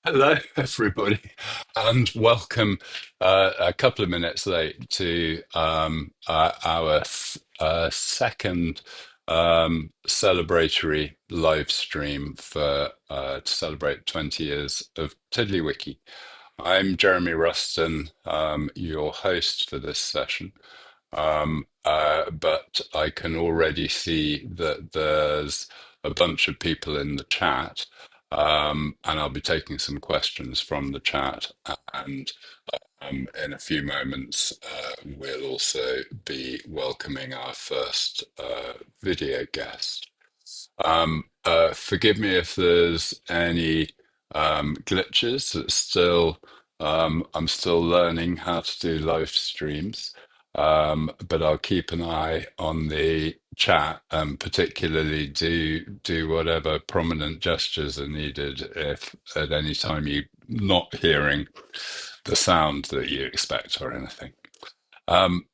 Hello, everybody, and welcome a couple of minutes late to our second celebratory live stream for to celebrate 20 years of TiddlyWiki. I'm Jeremy Ruston, your host for this session. But I can already see that there's a bunch of people in the chat, and I'll be taking some questions from the chat. And in a few moments, we'll also be welcoming our first video guest. Forgive me if there's any glitches. I'm still learning how to do live streams, but I'll keep an eye on the chat and particularly do whatever prominent gestures are needed if at any time you're not hearing the sound that you expect or anything. Um,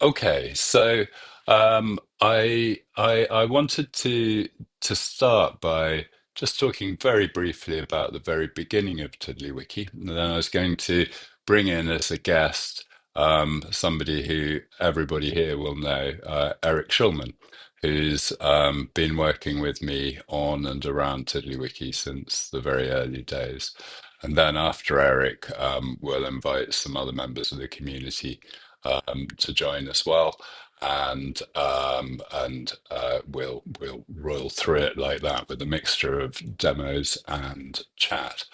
okay, so I wanted to start by just talking very briefly about the very beginning of TiddlyWiki, and then I was going to bring in as a guest somebody who everybody here will know, Eric Schulman, who's been working with me on and around TiddlyWiki since the very early days. And then after Eric, we'll invite some other members of the community to join as well, and we'll roll through it like that with a mixture of demos and chat.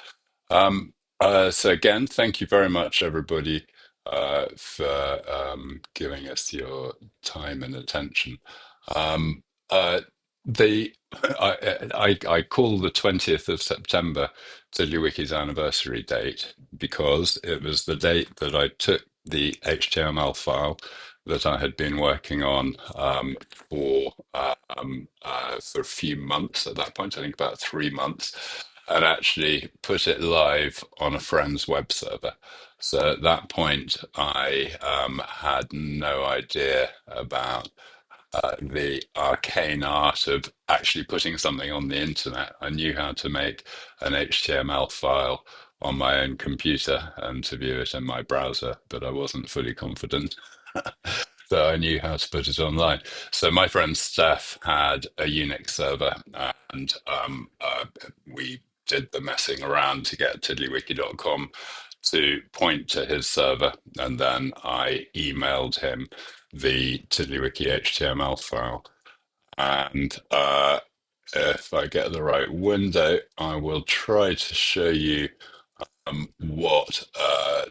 So again, thank you very much, everybody, for giving us your time and attention. Um, uh, the I call the 20th of September TiddlyWiki's anniversary date because it was the date that I took the HTML file that I had been working on for a few months at that point, I think about 3 months, and actually put it live on a friend's web server. So at that point, I had no idea about the arcane art of actually putting something on the internet. I knew how to make an HTML file on my own computer and to view it in my browser, but I wasn't fully confident that I knew how to put it online. So my friend Steph had a Unix server, and we did the messing around to get tiddlywiki.com to point to his server, and then I emailed him the TiddlyWiki HTML file. And if I get the right window, I will try to show you what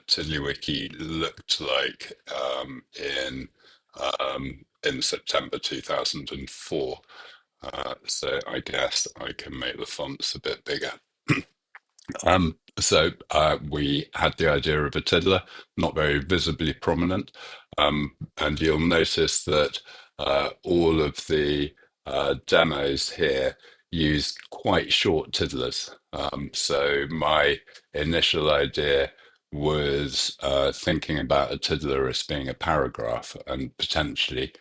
TiddlyWiki looked like in September 2004. So I guess I can make the fonts a bit bigger. So we had the idea of a tiddler, not very visibly prominent, and you'll notice that all of the demos here use quite short tiddlers. So my initial idea was thinking about a tiddler as being a paragraph and potentially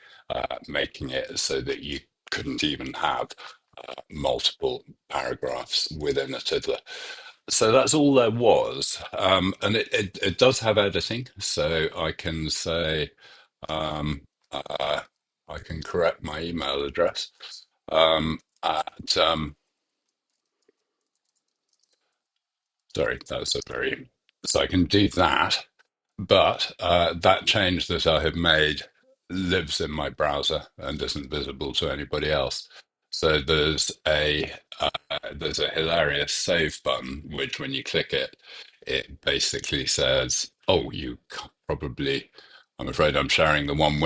making it so that you couldn't even have multiple paragraphs within a tiddler. So that's all there was. And it does have editing. So I can say, um, I can correct my email address. At, sorry, that was a very, so I can do that. But that change that I have made lives in my browser and isn't visible to anybody else. So there's a hilarious save button, which when you click it, it basically says, "Oh, probably." I'm afraid I'm sharing the wrong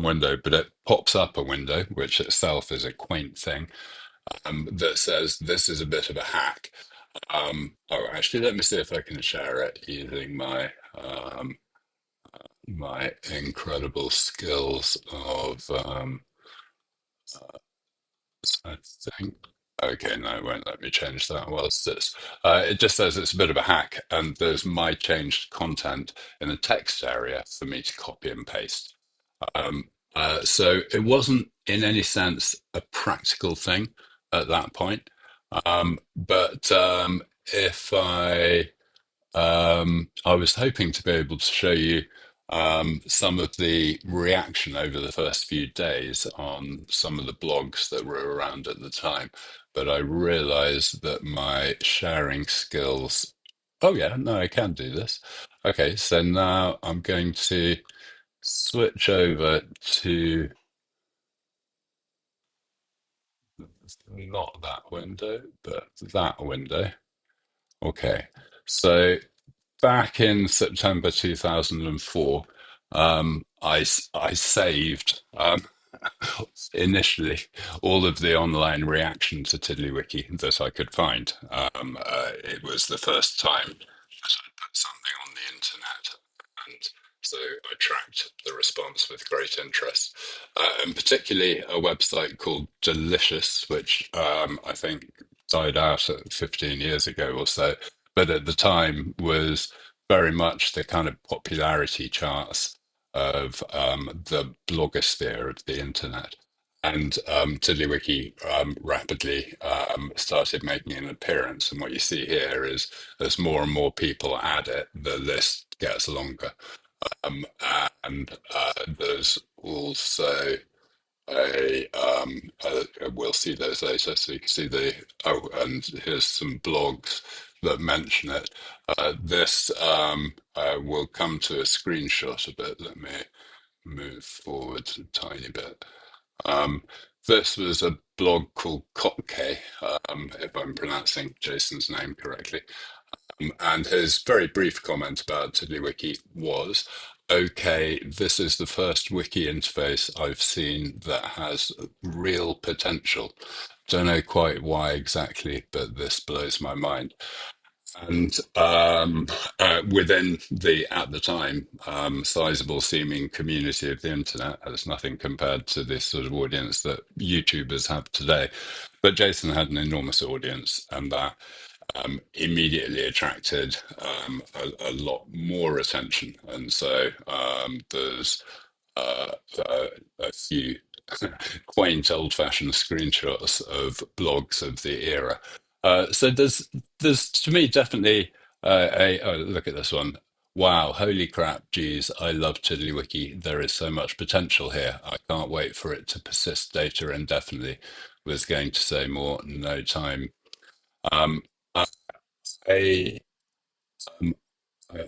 window, but it pops up a window, which itself is a quaint thing, that says this is a bit of a hack. Oh, actually, let me see if I can share it using my incredible skills of I think. Okay, no, it won't let me change that. Well, it just says it's a bit of a hack, and there's my changed content in a text area for me to copy and paste. So it wasn't in any sense a practical thing at that point. But if I was hoping to be able to show you some of the reaction over the first few days on some of the blogs that were around at the time, but I realized that my sharing skills. Oh, yeah, no, I can do this. Okay, so now I'm going to switch over to not that window, but that window. Okay, so back in September 2004, I saved initially all of the online reaction to TiddlyWiki that I could find. It was the first time that I put something on the internet, and so I tracked the response with great interest, and particularly a website called Delicious, which I think died out 15 years ago or so, but at the time was very much the kind of popularity charts of the blogosphere of the internet. And TiddlyWiki rapidly started making an appearance. And what you see here is as more and more people add it, the list gets longer. Um, and there's also we'll see those later. So you can see and here's some blogs that mention it. This will come to a screenshot of it. Let me move forward a tiny bit. Um, this was a blog called Kotke, if I'm pronouncing Jason's name correctly. And his very brief comment about TiddlyWiki was, okay, this is the first wiki interface I've seen that has real potential. Don't know quite why exactly, but this blows my mind. And within the, at the time, sizable seeming community of the internet, there's nothing compared to this sort of audience that YouTubers have today. But Jason had an enormous audience, and that immediately attracted a lot more attention. And so there's a few quaint old-fashioned screenshots of blogs of the era. So there's to me definitely oh, look at this one. Wow, holy crap, geez, I love TiddlyWiki. There is so much potential here. I can't wait for it to persist data indefinitely. Was going to say more, no time. Um, I, um,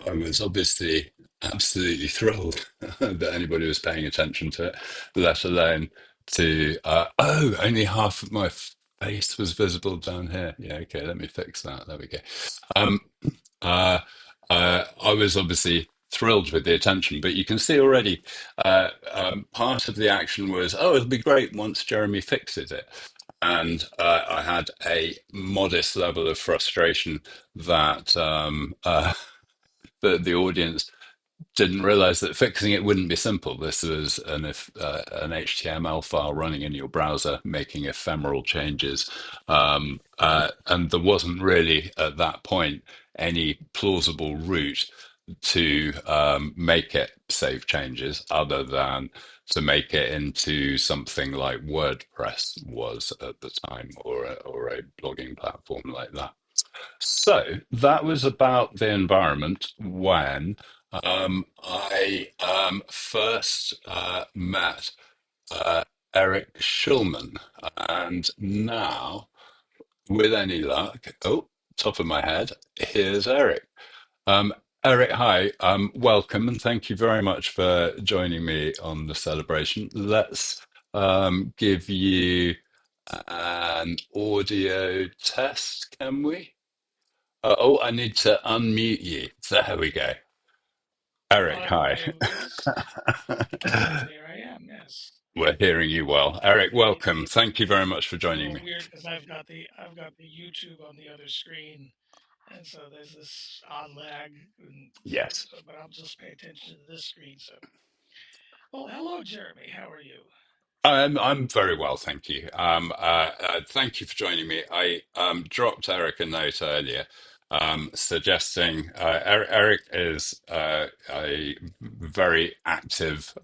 I was obviously absolutely thrilled that anybody was paying attention to it, let alone oh, only half of my face was visible down here. Yeah, okay, let me fix that. There we go. Um, uh, I was obviously thrilled with the attention, but you can see already part of the action was, oh, it'll be great once Jeremy fixes it. And I had a modest level of frustration that the audience didn't realize that fixing it wouldn't be simple. This was an HTML file running in your browser, making ephemeral changes, and there wasn't really at that point any plausible route to make it save changes other than to make it into something like WordPress was at the time, or a blogging platform like that. So that was about the environment when I first met Eric Schulman. And now, with any luck, oh, top of my head, here's Eric. Um, Eric, hi, welcome, and thank you very much for joining me on the celebration. Let's give you an audio test, can we? Oh, I need to unmute you. There we go. Eric, hi. Audio is, and there I am. Yes. We're hearing you well. Eric, Okay. welcome. Thank you very much for It's a joining little me. weird because I've got the YouTube on the other screen, and so there's this odd lag, and Yes. but I'll just pay attention to this screen. So, well, hello, Jeremy. How are you? I'm very well, thank you. Thank you for joining me. I dropped Eric a note earlier, suggesting Eric is a very active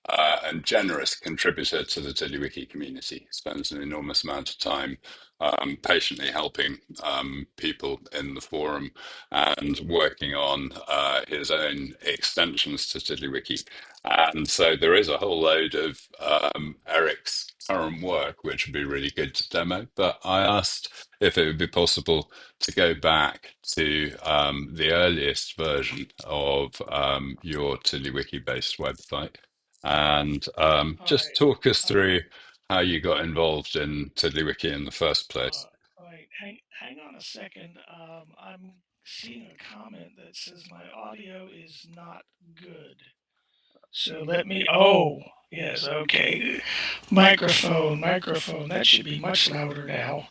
and generous contributor to the TiddlyWiki community. Spends an enormous amount of time patiently helping people in the forum and working on his own extensions to TiddlyWiki. And so there is a whole load of Eric's current work, which would be really good to demo. But I asked if it would be possible to go back to the earliest version of your TiddlyWiki based website and All just right. talk us Uh, through how you got involved in TiddlyWiki in the first place. all right. Hang on a second. I'm seeing a comment that says my audio is not good. So let me. Oh, yes. Okay. Microphone. That should be much louder now.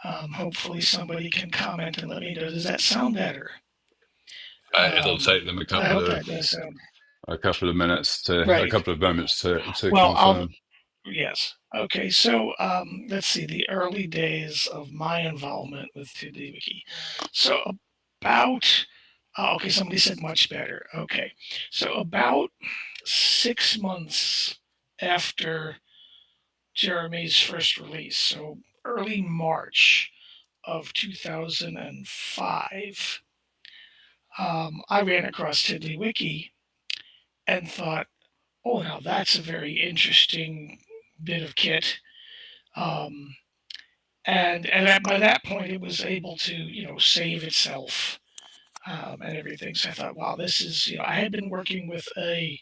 Hopefully somebody can comment and let me know. Does that sound better? It'll take them I hope that does sound a couple of minutes to a right. couple of moments to Well, I'll confirm. yes. Okay, so let's see the early days of my involvement with TiddlyWiki. So about okay, somebody said much better. Okay, so about 6 months after Jeremy's first release, so early March of 2005, I ran across TiddlyWiki and thought, oh, now that's a very interesting bit of kit. Um, and by that point, it was able to save itself and everything. So I thought, wow, this is I had been working with a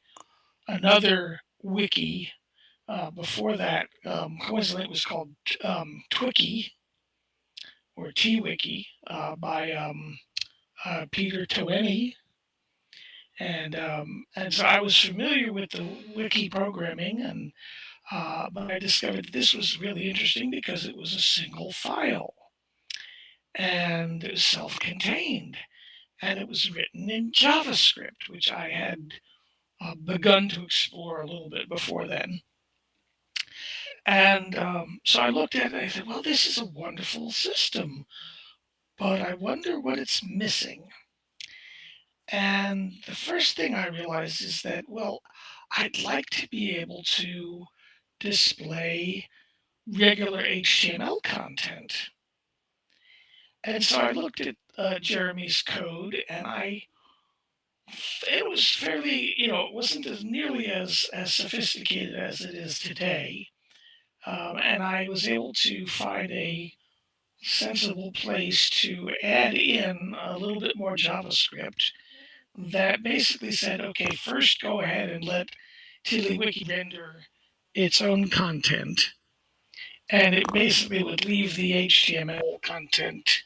another wiki before that. Coincidentally, it was called Twiki or TWiki by Peter Toeni. And so I was familiar with the wiki programming, and but I discovered that this was really interesting because it was a single file and it was self-contained, and it was written in JavaScript, which I had begun to explore a little bit before then. And so I looked at it and I said, well, this is a wonderful system, but I wonder what it's missing. And the first thing I realized is that, well, I'd like to be able to display regular HTML content. And so I looked at Jeremy's code, and it was fairly, it wasn't as nearly as sophisticated as it is today. And I was able to find a sensible place to add in a little bit more JavaScript that basically said, okay, first go ahead and let TiddlyWiki render its own content, and it basically would leave the HTML content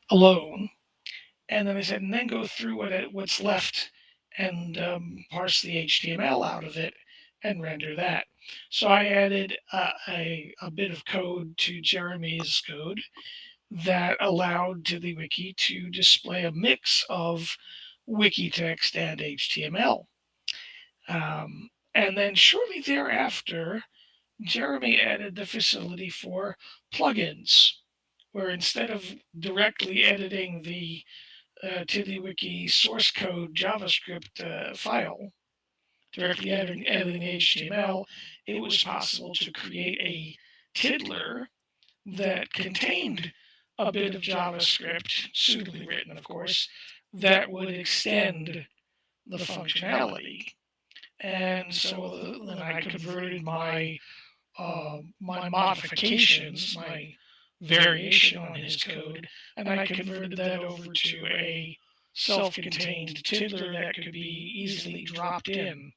alone. And then I said, and then go through what's left and parse the HTML out of it and render that. So I added a bit of code to Jeremy's code that allowed TiddlyWiki to display a mix of wiki text and HTML. And then shortly thereafter, Jeremy added the facility for plugins, where instead of directly editing the TiddlyWiki source code JavaScript file, directly editing HTML, it was possible to create a tiddler that contained a bit of JavaScript, suitably written, of course, that would extend the functionality. And so then I converted my modifications, my variation on his code, and I converted that over to a self-contained tiddler that could be easily dropped in.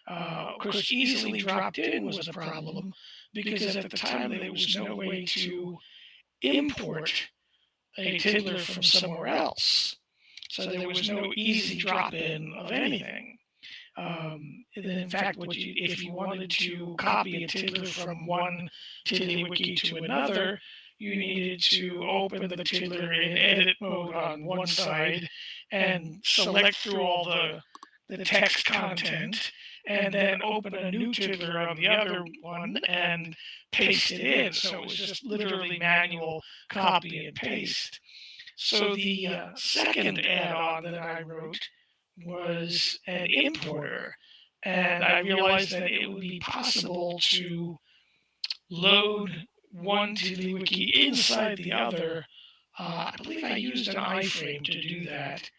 Of course, easily dropped in was a problem because at the time there was no way to import a tiddler from somewhere else. So there was no easy drop in of anything. In fact, if you wanted to copy a tiddler from one TiddlyWiki to another, you needed to open the tiddler in edit mode on one side and select through all the text content, and then open a new tiddler on the other one and paste it in. So it was just literally manual copy and paste. So the second add-on that I wrote was an importer, and I realized that it would be possible to load one TiddlyWiki inside the other. I believe I used an iframe to do that,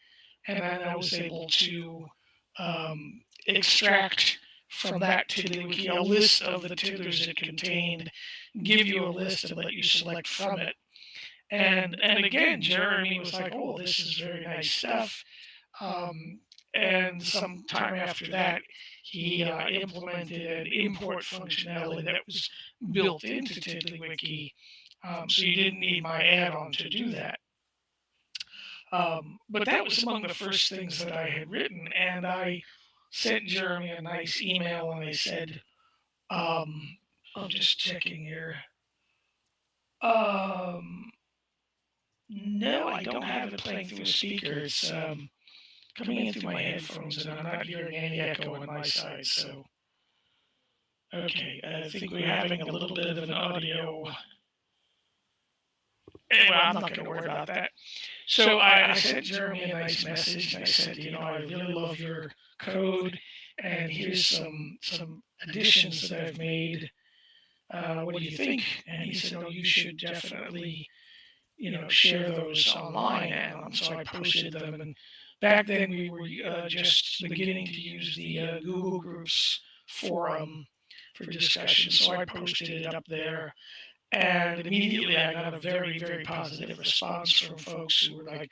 and then I was able to extract from that TiddlyWiki a list of the tiddlers it contained, give you a list and let you select from it. And again, Jeremy was like, "Oh, this is very nice stuff." Um, and some time after that, he implemented an import functionality that was built into TiddlyWiki, so you didn't need my add-on to do that. But that was among the first things that I had written, and I sent Jeremy a nice email, and I said, "I'm just checking here. Um, no, I don't have it playing through a speaker. It's coming in through my headphones, and I'm not hearing any echo on my side. So, okay, I think we're having a little bit of an audio. Anyway, I'm not going to worry about that. So I sent Jeremy a nice message, and I said, I really love your code, and here's some additions that I've made. What do you think? And he said, oh, you should definitely share those online. And so I posted them. And back then we were just beginning to use the Google Groups forum for discussion. So I posted it up there. And immediately I got a very, very positive response from folks who were like,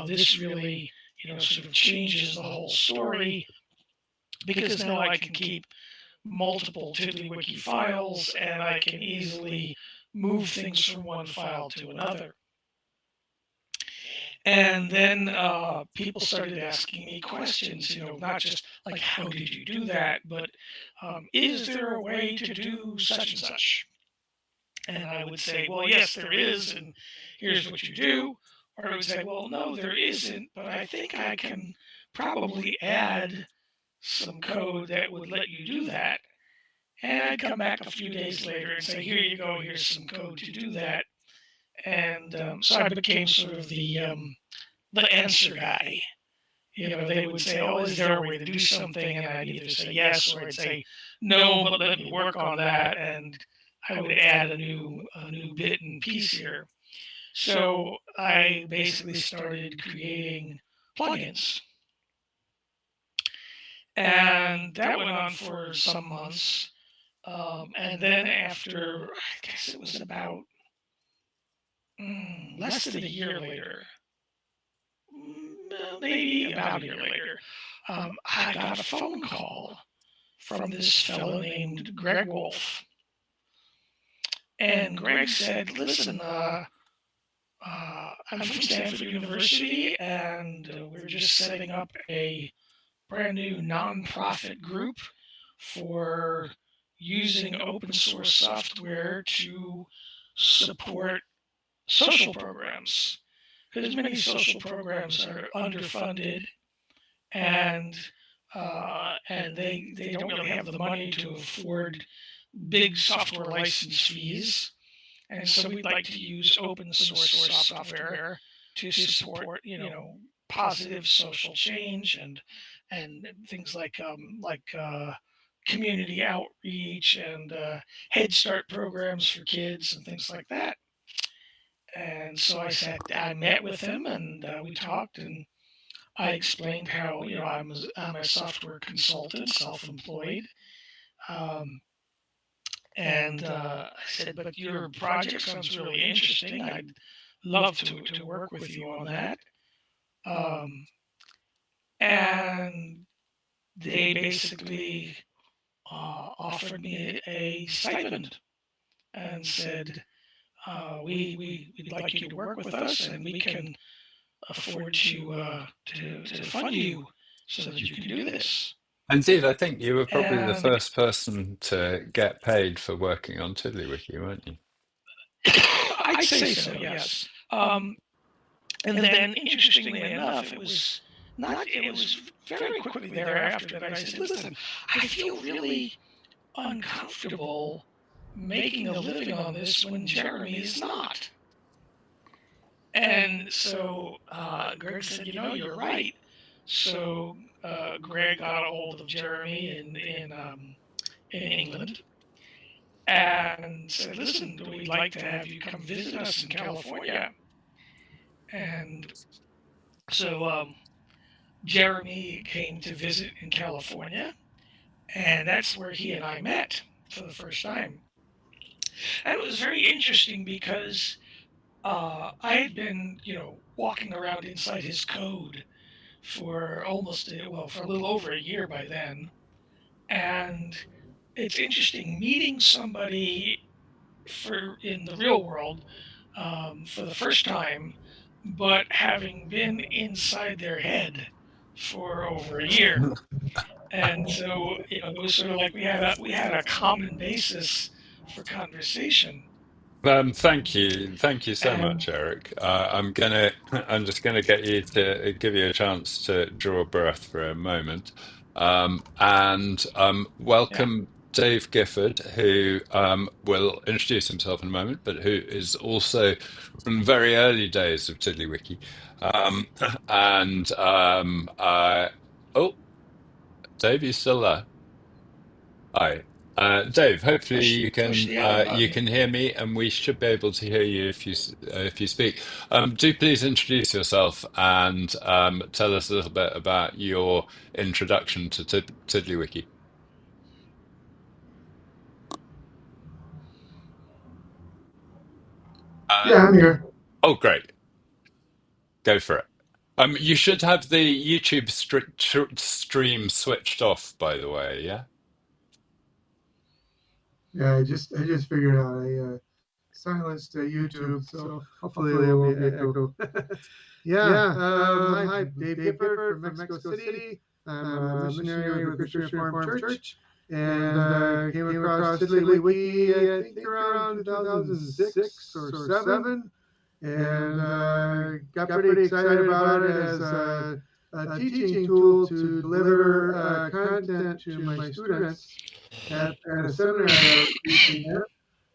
this really, sort of changes the whole story because now I can keep multiple TiddlyWiki files and I can easily move things from one file to another. And then people started asking me questions, not just like, how did you do that, but is there a way to do such and such? And I would say, well, yes, there is, and here's what you do. Or I would say, well, no, there isn't, but I think I can probably add some code that would let you do that. And I'd come back a few days later and say, here you go, here's some code to do that. And so I became sort of the answer guy. They would say, oh, is there a way to do something? And I'd either say yes, or I'd say no, but let me work on that. And I would add a new bit and piece here. So I basically started creating plugins. And that went on for some months. And then after, I guess it was about less than a year later, maybe about a year later, I got a phone call from this fellow named Greg Wolf. And Greg said, listen, I'm from Stanford University, and we're just setting up a brand new nonprofit group for using open source software to support social programs. Because many social programs are underfunded, and they don't really have the money to afford big software license fees. And so we'd like to use open source software to support, positive social change and things like community outreach and Head Start programs for kids and things like that. And so I met with him and we talked, and I explained how I'm a software consultant, self-employed, um, and I said, but your project sounds really interesting. I'd love to work with you on that. Um, and they basically offered me a stipend and said, we'd like you to work with us, and we can afford to fund you so that you can do this. Indeed, I think you were probably the And first person to get paid for working on TiddlyWiki, weren't you? I'd say so, yes. And then, interestingly enough, it was very quickly thereafter that I said, listen, I feel really uncomfortable making a living on this when Jeremy is not. And so Greg said, you're right. So Greg got a hold of Jeremy in England, and said, "Listen, we'd like to have you come visit us in California." And so Jeremy came to visit in California, and that's where he and I met for the first time. And it was very interesting because I had been, walking around inside his code for for a little over a year by then. And it's interesting meeting somebody for in the real world for the first time, but having been inside their head for over a year. And so, it was sort of like we had a common basis for conversation. Thank you so And much, Eric. I'm just gonna get you to give you a chance to draw a breath for a moment, and yeah, welcome Dave Gifford, who will introduce himself in a moment, but who is also from very early days of TiddlyWiki, um, and oh, Dave, you still there? Hi. Dave, hopefully push the other you button. can hear me, and we should be able to hear you if you speak. Do please introduce yourself and tell us a little bit about your introduction to TiddlyWiki. Uh, Yeah, I'm here. oh, great. Go for it. You should have the YouTube stream switched off, by the way, yeah? Yeah, I just figured out I silenced YouTube, so hopefully there won't be echo. Yeah, hi, Dave Gifford from Mexico City. I'm a missionary with the Christian Reformed Church, and came across TiddlyWiki I think around 2006 or seven, and got pretty excited about it as a teaching tool to deliver content to my students at a seminar that I was teaching at.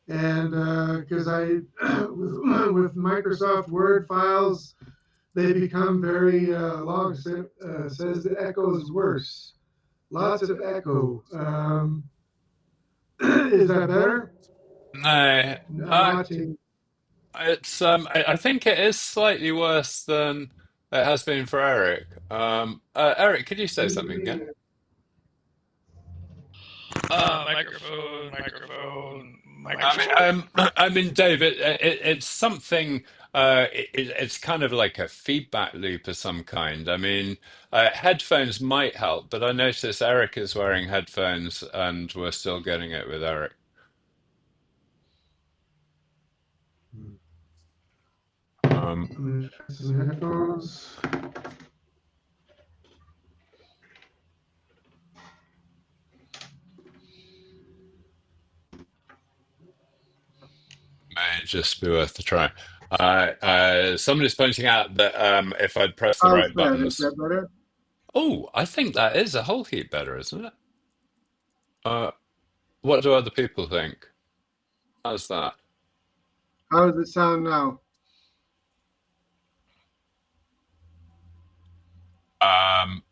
And because with Microsoft Word files, they become very long. So, says the echo is worse. Lots of echo. Is that better? No, I'm watching. I think it is slightly worse than it has been for Eric. Eric, could you say something again? Microphone. I mean, Dave, it's something. It's kind of like a feedback loop of some kind. I mean, headphones might help, but I notice Eric is wearing headphones, and we're still getting it with Eric. Um, I'm gonna try some headphones. may just be worth a try. Somebody's pointing out that if I'd press the How's right that? Is buttons. that better? Oh, I think that is a whole heap better, isn't it? Uh, what do other people think? How's that? How does it sound now? Um,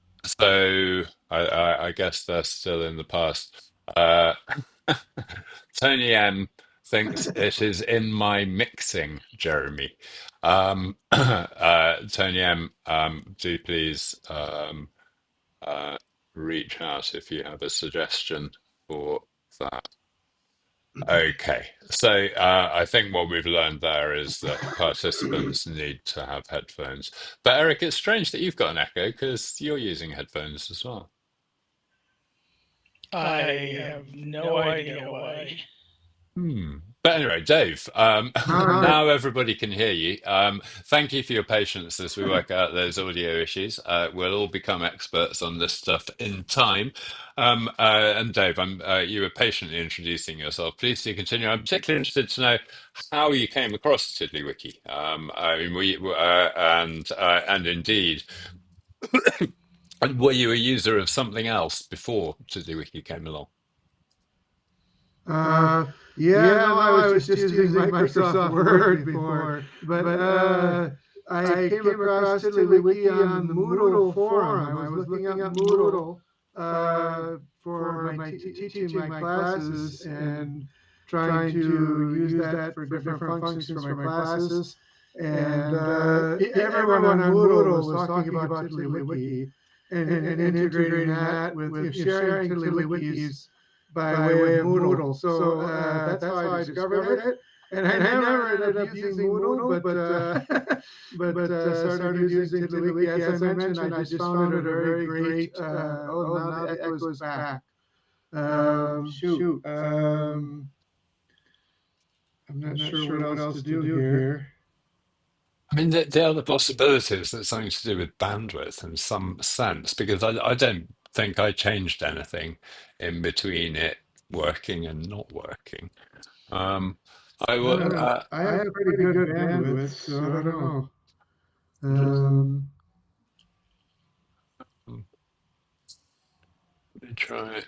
I guess they're still in the past. Tony M thinks it is in my mixing, Jeremy. Tony M, do please uh, reach out if you have a suggestion for that. Okay, so I think what we've learned there is that participants need to have headphones. But Eric, it's strange that you've got an echo because you're using headphones as well. I have no idea why. But anyway, Dave, All right. now everybody can hear you. Thank you for your patience as we work out those audio issues. We'll all become experts on this stuff in time. And Dave, you were patiently introducing yourself. Please do continue. I'm particularly interested to know how you came across TiddlyWiki. I mean, and indeed, were you a user of something else before TiddlyWiki came along? Uh, yeah, no, I was just using Microsoft Word before, but I came across TiddlyWiki on the Moodle forum. I was looking up Moodle for teaching my classes and trying to use that for different functions for my classes. And everyone on Moodle was talking about TiddlyWiki and integrating that with sharing TiddlyWikis by way of Moodle. So that's how I discovered it. And I never ended up using Moodle, but started using TiddlyWiki. As I mentioned, I just found it a very great. Now the echo is back. Shoot. I'm not sure what else to do here. I mean, the other possibility is that something to do with bandwidth in some sense, because I don't think I changed anything in between it working and not working. Um, I will. I have pretty good bandwidth, so I don't know. Let me try.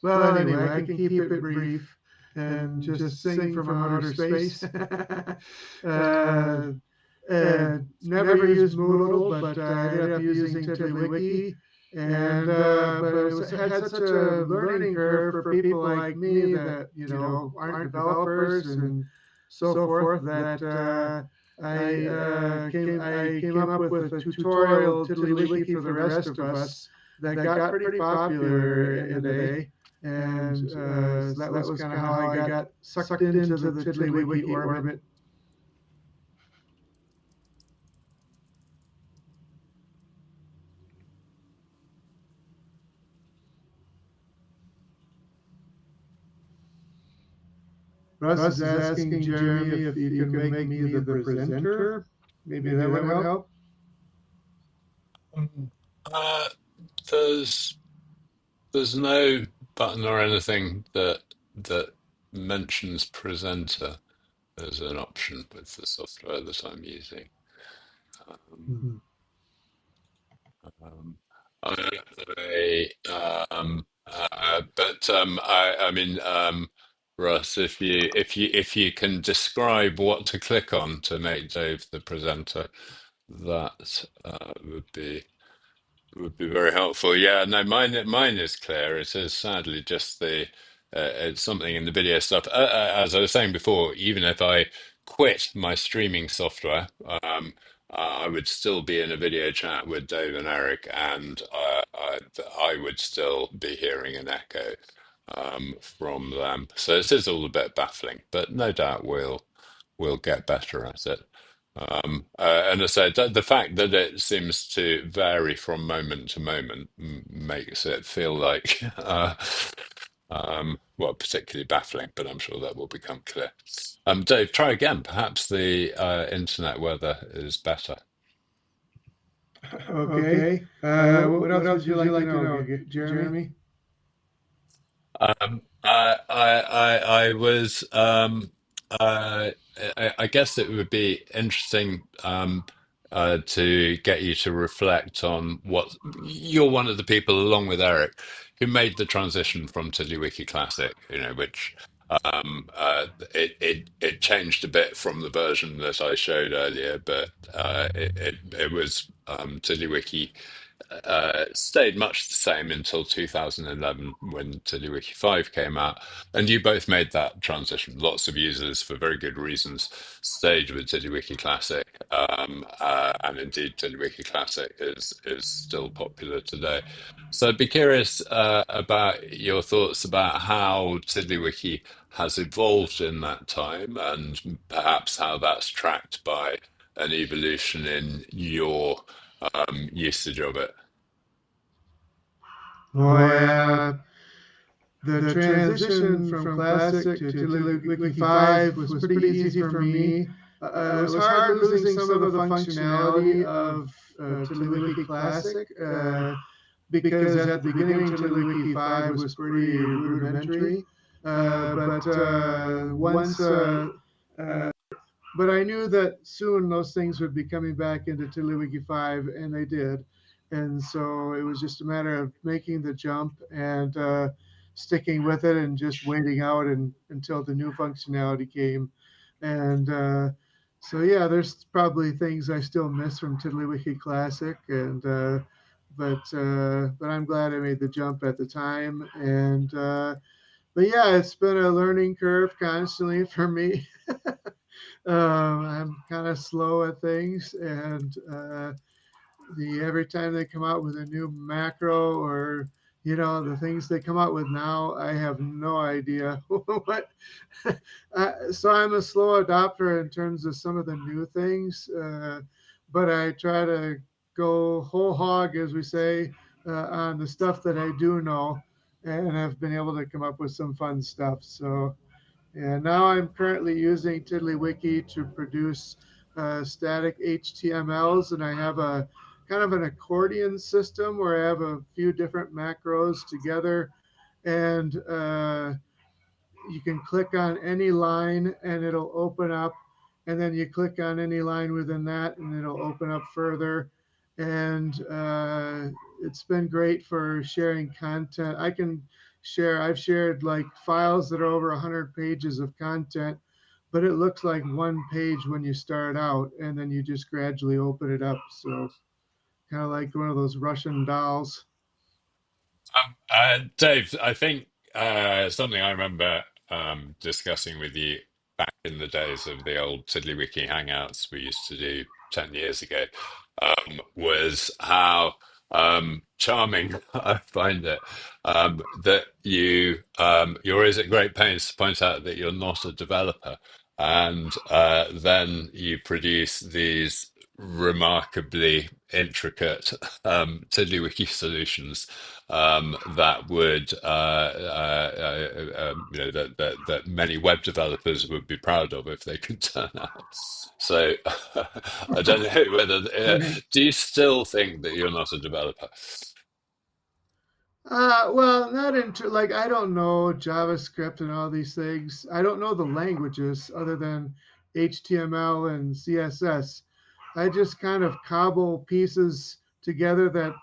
Well, anyway, I can keep it brief and just sing from outer space. uh, Never used Moodle, but I ended up using TiddlyWiki. And but had such a learning curve for people like me that aren't developers and so forth that I came up with a tutorial TiddlyWiki for the rest of us that got pretty popular in the day. And so that was kind of how I got sucked into the TiddlyWiki orbit. Russ is asking Jeremy if you can make me the presenter. Maybe that would help. Uh, there's no button or anything that mentions presenter as an option with the software that I'm using. Um, I mean, Russ, if you can describe what to click on to make Dave the presenter, that would be very helpful. Yeah, no, mine is clear. It is sadly just it's something in the video stuff. As I was saying before, even if I quit my streaming software, I would still be in a video chat with Dave and Eric, and I would still be hearing an echo from them. So it is all a bit baffling, but no doubt we'll get better at it. And I said the fact that it seems to vary from moment to moment makes it feel like, well, particularly baffling, but I'm sure that will become clear. Dave, try again. Perhaps the internet weather is better. Okay. What else would you like to know, Jeremy? I was I guess it would be interesting to get you to reflect on what you're one of the people, along with Eric, who made the transition from TiddlyWiki Classic, which it changed a bit from the version that I showed earlier, but it was TiddlyWiki stayed much the same until 2011 when TiddlyWiki 5 came out. And you both made that transition. Lots of users, for very good reasons, stayed with TiddlyWiki Classic. And indeed, TiddlyWiki Classic is still popular today. So I'd be curious about your thoughts about how TiddlyWiki has evolved in that time and perhaps how that's tracked by an evolution in your usage of it. Well, the transition from Classic to TiddlyWiki 5 was pretty easy for me. It was hard losing some of the functionality of TiddlyWiki Classic because at the beginning TiddlyWiki 5 was pretty rudimentary. But but I knew that soon those things would be coming back into TiddlyWiki 5, and they did. And so it was just a matter of making the jump and sticking with it and just waiting out until the new functionality came. And So yeah, there's probably things I still miss from TiddlyWiki Classic, and but I'm glad I made the jump at the time. And but yeah, it's been a learning curve constantly for me. I'm kind of slow at things, and the every time they come out with a new macro or the things they come out with now, I have no idea what. So I'm a slow adopter in terms of some of the new things, but I try to go whole hog, as we say, on the stuff that I do know, and I've been able to come up with some fun stuff. So and now I'm currently using TiddlyWiki to produce static HTMLs, and I have a kind of an accordion system where I have a few different macros together, and you can click on any line and it'll open up, and then you click on any line within that and it'll open up further. And it's been great for sharing content. I've shared like files that are over 100 pages of content, but it looks like one page when you start out, and then you just gradually open it up. So kind of like one of those Russian dolls. Dave, I think something I remember discussing with you back in the days of the old TiddlyWiki hangouts we used to do 10 years ago was how charming I find it that you're always at great pains to point out that you're not a developer. And then you produce these remarkably intricate TiddlyWiki solutions that would that many web developers would be proud of if they could turn out. So I don't know whether do you still think that you're not a developer? Well, not into like I don't know JavaScript and all these things. I don't know the languages other than HTML and CSS. I just kind of cobble pieces together that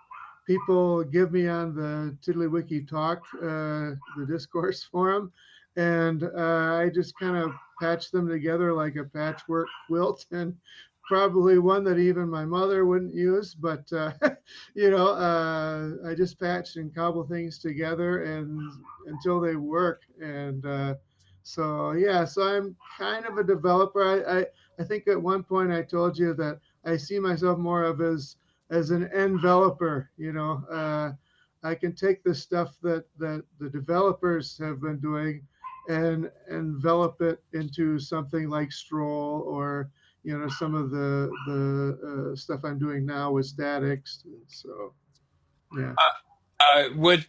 people give me on the TiddlyWiki talk, the discourse forum, and I just kind of patch them together like a patchwork quilt, and probably one that even my mother wouldn't use, but I just patch and cobble things together and until they work. And so yeah, so I'm kind of a developer. I think at one point I told you that I see myself more of as an enveloper. I can take the stuff that the developers have been doing and envelop it into something like Stroll or some of the stuff I'm doing now with statics. So yeah. Would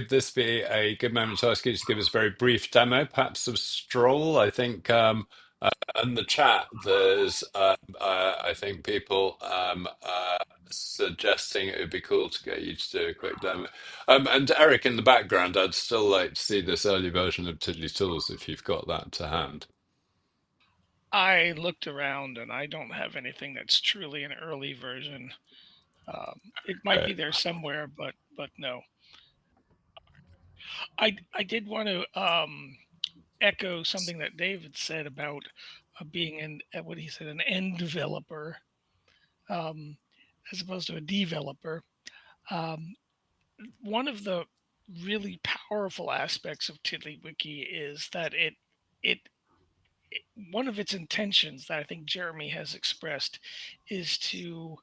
this be a good moment to ask you to give us a very brief demo, perhaps of Stroll? I think in the chat there's I think people suggesting it would be cool to get you to do a quick demo. And Eric, in the background, I'd still like to see this early version of Tiddly Tools if you've got that to hand. I looked around and I don't have anything that's truly an early version. It might Uh, be there somewhere, but no. I did want to echo something that David said about being what he said, an end developer, um, as opposed to a developer. Um, One of the really powerful aspects of TiddlyWiki is that it one of its intentions that I think Jeremy has expressed is to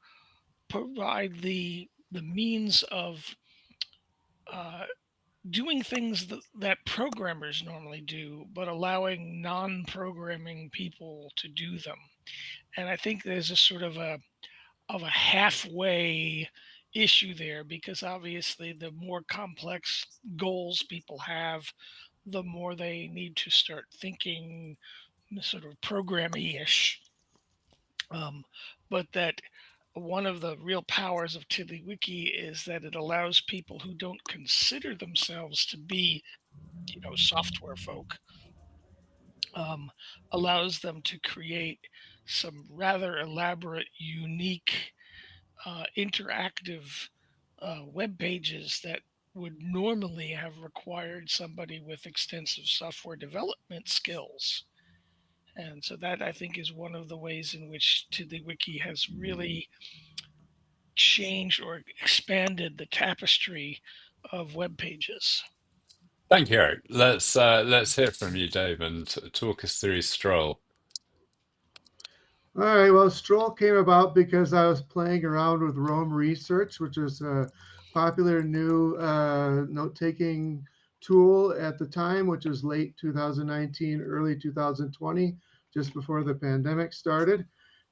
provide the means of uh, doing things that programmers normally do, but allowing non-programming people to do them. And I think there's a sort of a halfway issue there because obviously the more complex goals people have, the more they need to start thinking sort of programmy-ish. Um, but that one of the real powers of TiddlyWiki is that it allows people who don't consider themselves to be, software folk, um, allows them to create some rather elaborate, unique, interactive web pages that would normally have required somebody with extensive software development skills. And so that, I think, is one of the ways in which TiddlyWiki has really changed or expanded the tapestry of web pages. Thank you, Eric. Let's hear from you, Dave, and talk us through Stroll. All right. Well, Stroll came about because I was playing around with Roam Research, which is a popular new note-taking tool at the time, which was late 2019, early 2020, just before the pandemic started.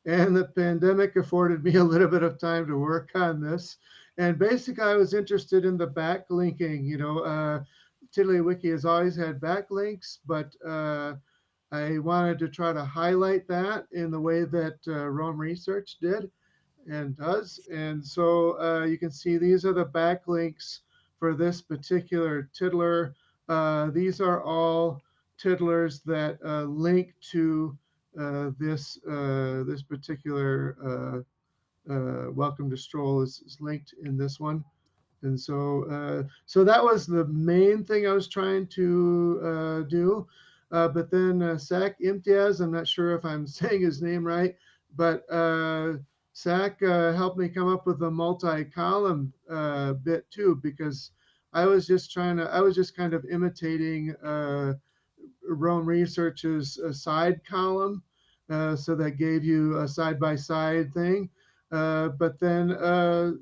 And the pandemic afforded me a little bit of time to work on this. And basically, I was interested in the backlinking. TiddlyWiki has always had backlinks, but I wanted to try to highlight that in the way that Rome Research did and does. And so you can see these are the backlinks for this particular tiddler. These are all tiddlers that link to this particular Welcome to Stroll is linked in this one. And so that was the main thing I was trying to do. But then Sak Imtiaz, I'm not sure if I'm saying his name right, but Sak helped me come up with a multi-column bit too, because I was just kind of imitating Rome Research's side column. So that gave you a side by side thing. But then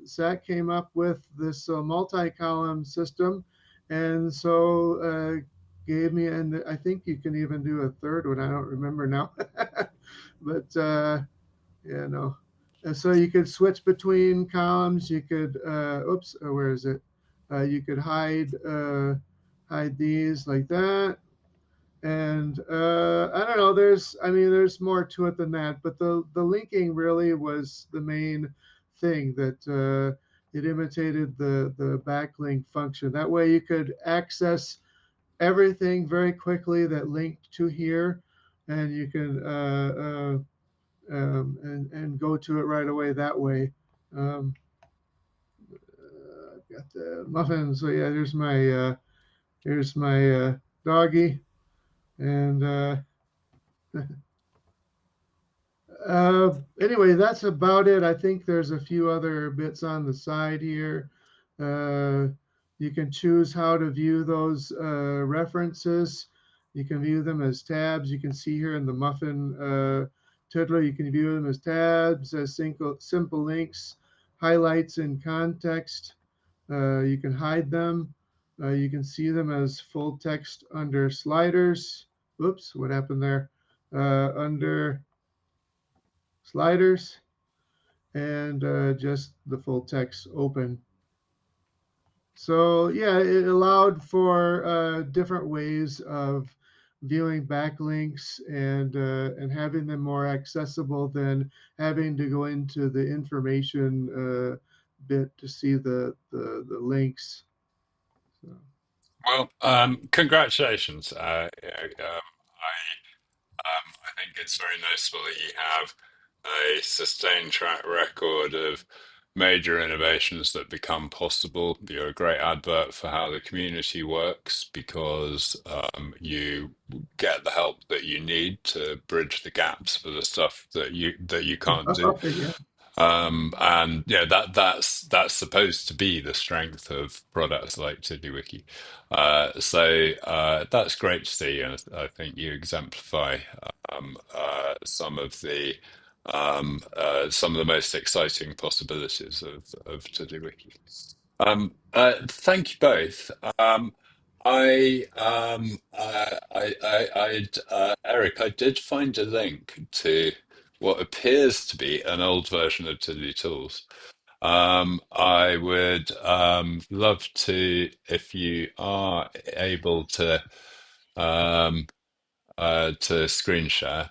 Zach came up with this multi column system. And so gave me, and I think you can even do a third one. I don't remember now. But yeah, no. And so you could switch between columns. You could, where is it? You could hide these like that. And I don't know. There's more to it than that. But the linking really was the main thing that it imitated the backlink function. That way you could access everything very quickly that linked to here, and you can and go to it right away that way. Um, I've got the muffins. So yeah, here's my doggy, and anyway, that's about it. I think there's a few other bits on the side here. Uh, you can choose how to view those references. You can view them as tabs. You can see here in the Muffin Tiddler, you can view them as tabs, as simple links, highlights in context. You can hide them. You can see them as full text under sliders. Oops, what happened there? Under sliders, and just the full text open. So yeah, it allowed for different ways of viewing backlinks and having them more accessible than having to go into the information bit to see the links. So. Well, congratulations. I think it's very noticeable that you have a sustained track record of major innovations that become possible. You're a great advert for how the community works because you get the help that you need to bridge the gaps for the stuff that you can't do. Yeah. And yeah, that's supposed to be the strength of products like TiddlyWiki. So that's great to see, and I think you exemplify some of the most exciting possibilities of TiddlyWiki. Thank you both. Eric, I did find a link to what appears to be an old version of Tiddly Tools. I would love to, if you are able um, to screen share,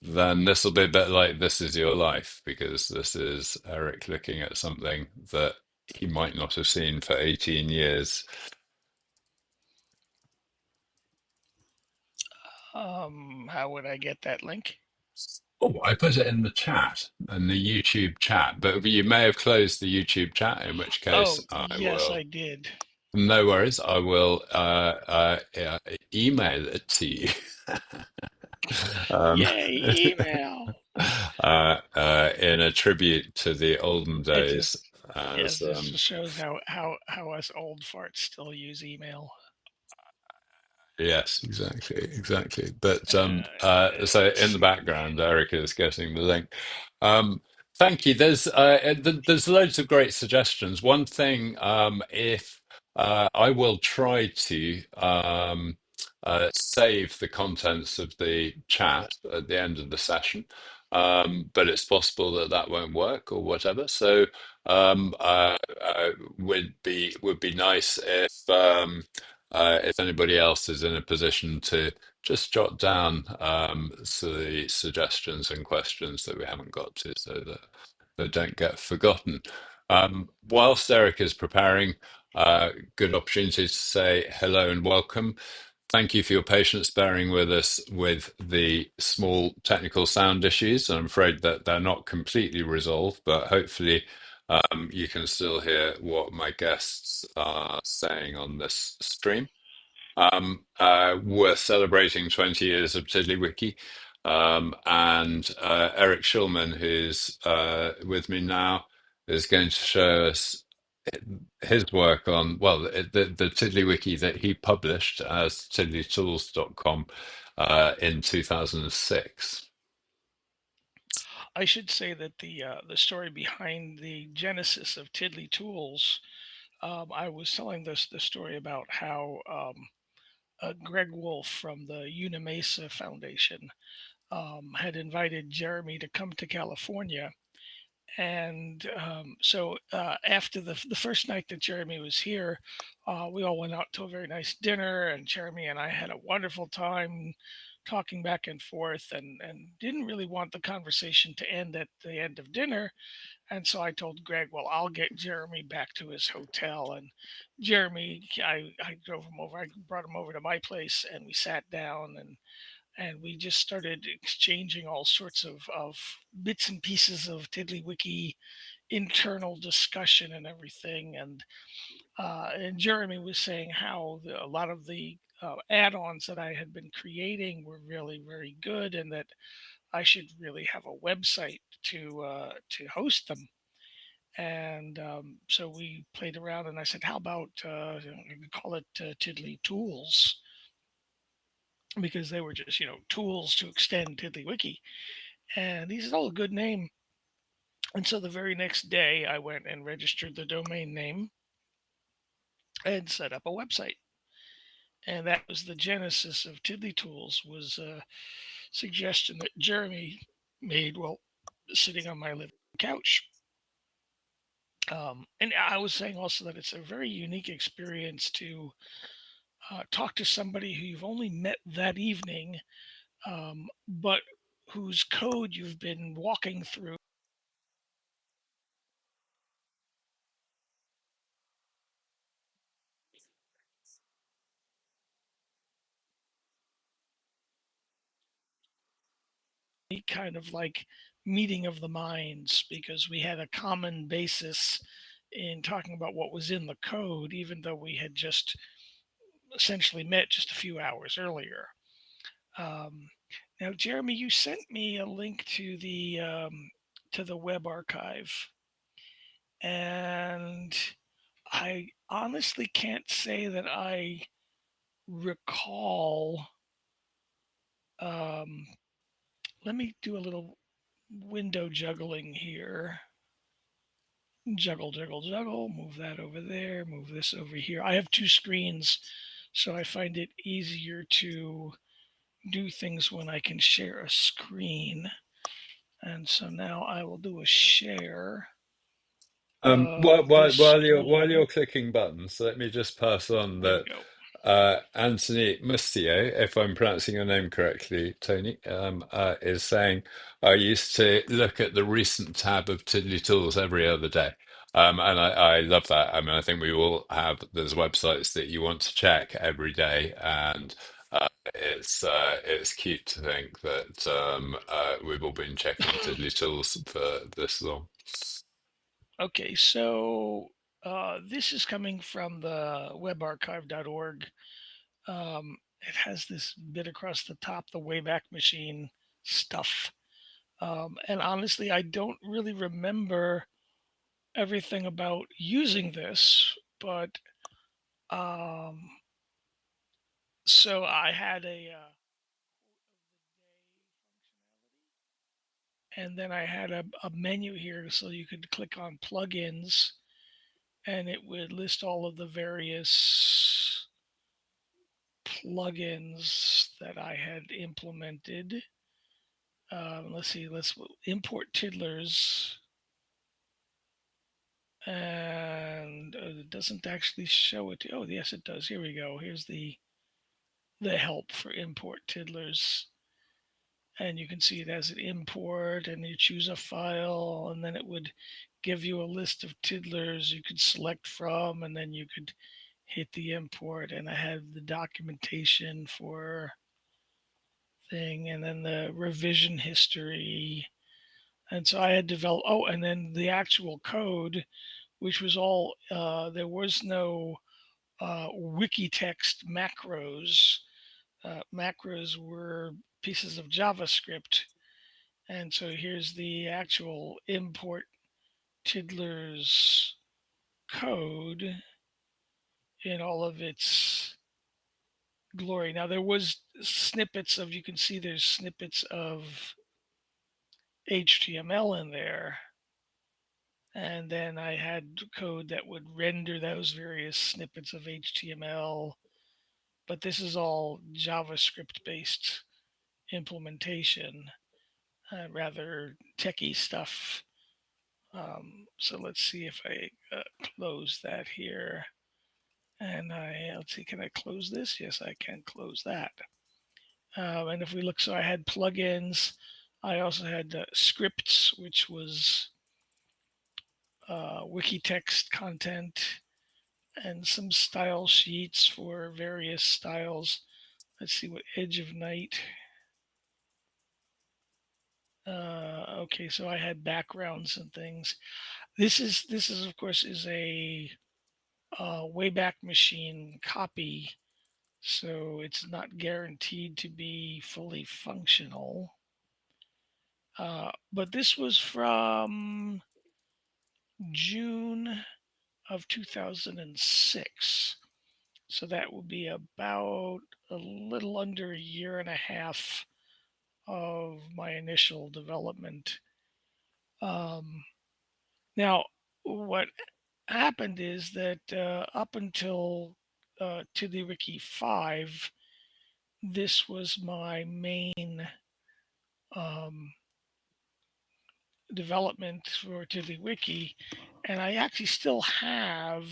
then this will be a bit like This Is Your Life, because this is Eric looking at something that he might not have seen for 18 years. How would I get that link? Oh, I put it in the chat, in the YouTube chat, but you may have closed the YouTube chat, in which case Oh, I yes, will. I did. No worries, I will email it to you. um, Yay, email. in a tribute to the olden It days. just As yes, this just shows how us old farts still use email. Yes, exactly. But so Let's in the see. background, Erica is getting the link. Um, Thank you. There's loads of great suggestions. One thing, if I will try to save the contents of the chat at the end of the session, but it's possible that that won't work or whatever. So would be nice if anybody else is in a position to just jot down the suggestions and questions that we haven't got to so that they don't get forgotten. Whilst Eric is preparing, good opportunity to say hello and welcome. Thank you for your patience bearing with us with the small technical sound issues. I'm afraid that they're not completely resolved, but hopefully you can still hear what my guests are saying on this stream. We're celebrating 20 years of TiddlyWiki. And Eric Schulman, who's with me now, is going to show us his work on, well, the TiddlyWiki that he published as tiddlytools.com in 2006. I should say that the story behind the genesis of Tiddly Tools. I was telling this the story about how Greg Wolf from the Unimesa Foundation had invited Jeremy to come to California. And so after the first night that Jeremy was here, we all went out to a very nice dinner, and Jeremy and I had a wonderful time talking back and forth, and didn't really want the conversation to end at the end of dinner. And so I told Greg, well, I'll get Jeremy back to his hotel. And Jeremy, I drove him over, I brought him over to my place, and we sat down, and we just started exchanging all sorts of bits and pieces of TiddlyWiki internal discussion and everything. And Jeremy was saying how a lot of the add-ons that I had been creating were really very good, and that I should really have a website to host them. And so we played around, and I said, "How about call it Tiddly Tools?" Because they were just tools to extend TiddlyWiki. And he said, "Oh, a good name." And so the very next day, I went and registered the domain name and set up a website. And that was the genesis of Tiddly Tools. Was a suggestion that Jeremy made while sitting on my living couch. And I was saying also that it's a very unique experience to talk to somebody who you've only met that evening, but whose code you've been walking through. Kind of like meeting of the minds, because we had a common basis in talking about what was in the code, even though we had just essentially met just a few hours earlier. Um, Now, Jeremy, you sent me a link to the web archive, and I honestly can't say that I recall. Um, Let me do a little window juggling here. Juggle, juggle, juggle. Move that over there. Move this over here. I have two screens, so I find it easier to do things when I can share a screen. And so now I will do a share While, of while, this while you're screen. clicking buttons, let me just pass on There we that go. Anthony Mustio, if I'm pronouncing your name correctly, Tony, is saying I used to look at the recent tab of Tiddly Tools every other day. And I love that. I mean, I think we all have those websites that you want to check every day, and it's cute to think that we've all been checking Tiddly Tools for this long. Okay, so this is coming from the webarchive.org. it has this bit across the top, the Wayback Machine stuff. And honestly, I don't really remember everything about using this, but um, so I had and then I had a menu here so you could click on plugins and it would list all of the various plugins that I had implemented. Let's see, let's import tiddlers. And it doesn't actually show it. Oh, yes, it does. Here we go. Here's the help for import tiddlers. And you can see it as an import, and you choose a file, and then it would give you a list of tiddlers you could select from, and then you could hit the import. And I had the documentation for thing, and then the revision history. And so I had developed, oh, and then the actual code, which was all, there was no wiki text macros. Macros were pieces of JavaScript. And so here's the actual import Tiddler's code in all of its glory. Now there was snippets of, you can see there's snippets of HTML in there. And then I had code that would render those various snippets of HTML. But this is all JavaScript based implementation, rather techie stuff. So let's see if I close that here. And let's see, can I close this? Yes, I can close that. And if we look, so I had plugins. I also had scripts, which was wiki text content, and some style sheets for various styles. Let's see what Edge of Night. Okay, so I had backgrounds and things. This is of course is a Wayback Machine copy, so it's not guaranteed to be fully functional. But this was from June of 2006. So that would be about a little under a year and a half of my initial development. Um, Now, what happened is that up until TiddlyWiki 5, this was my main um, development for TiddlyWiki, and I actually still have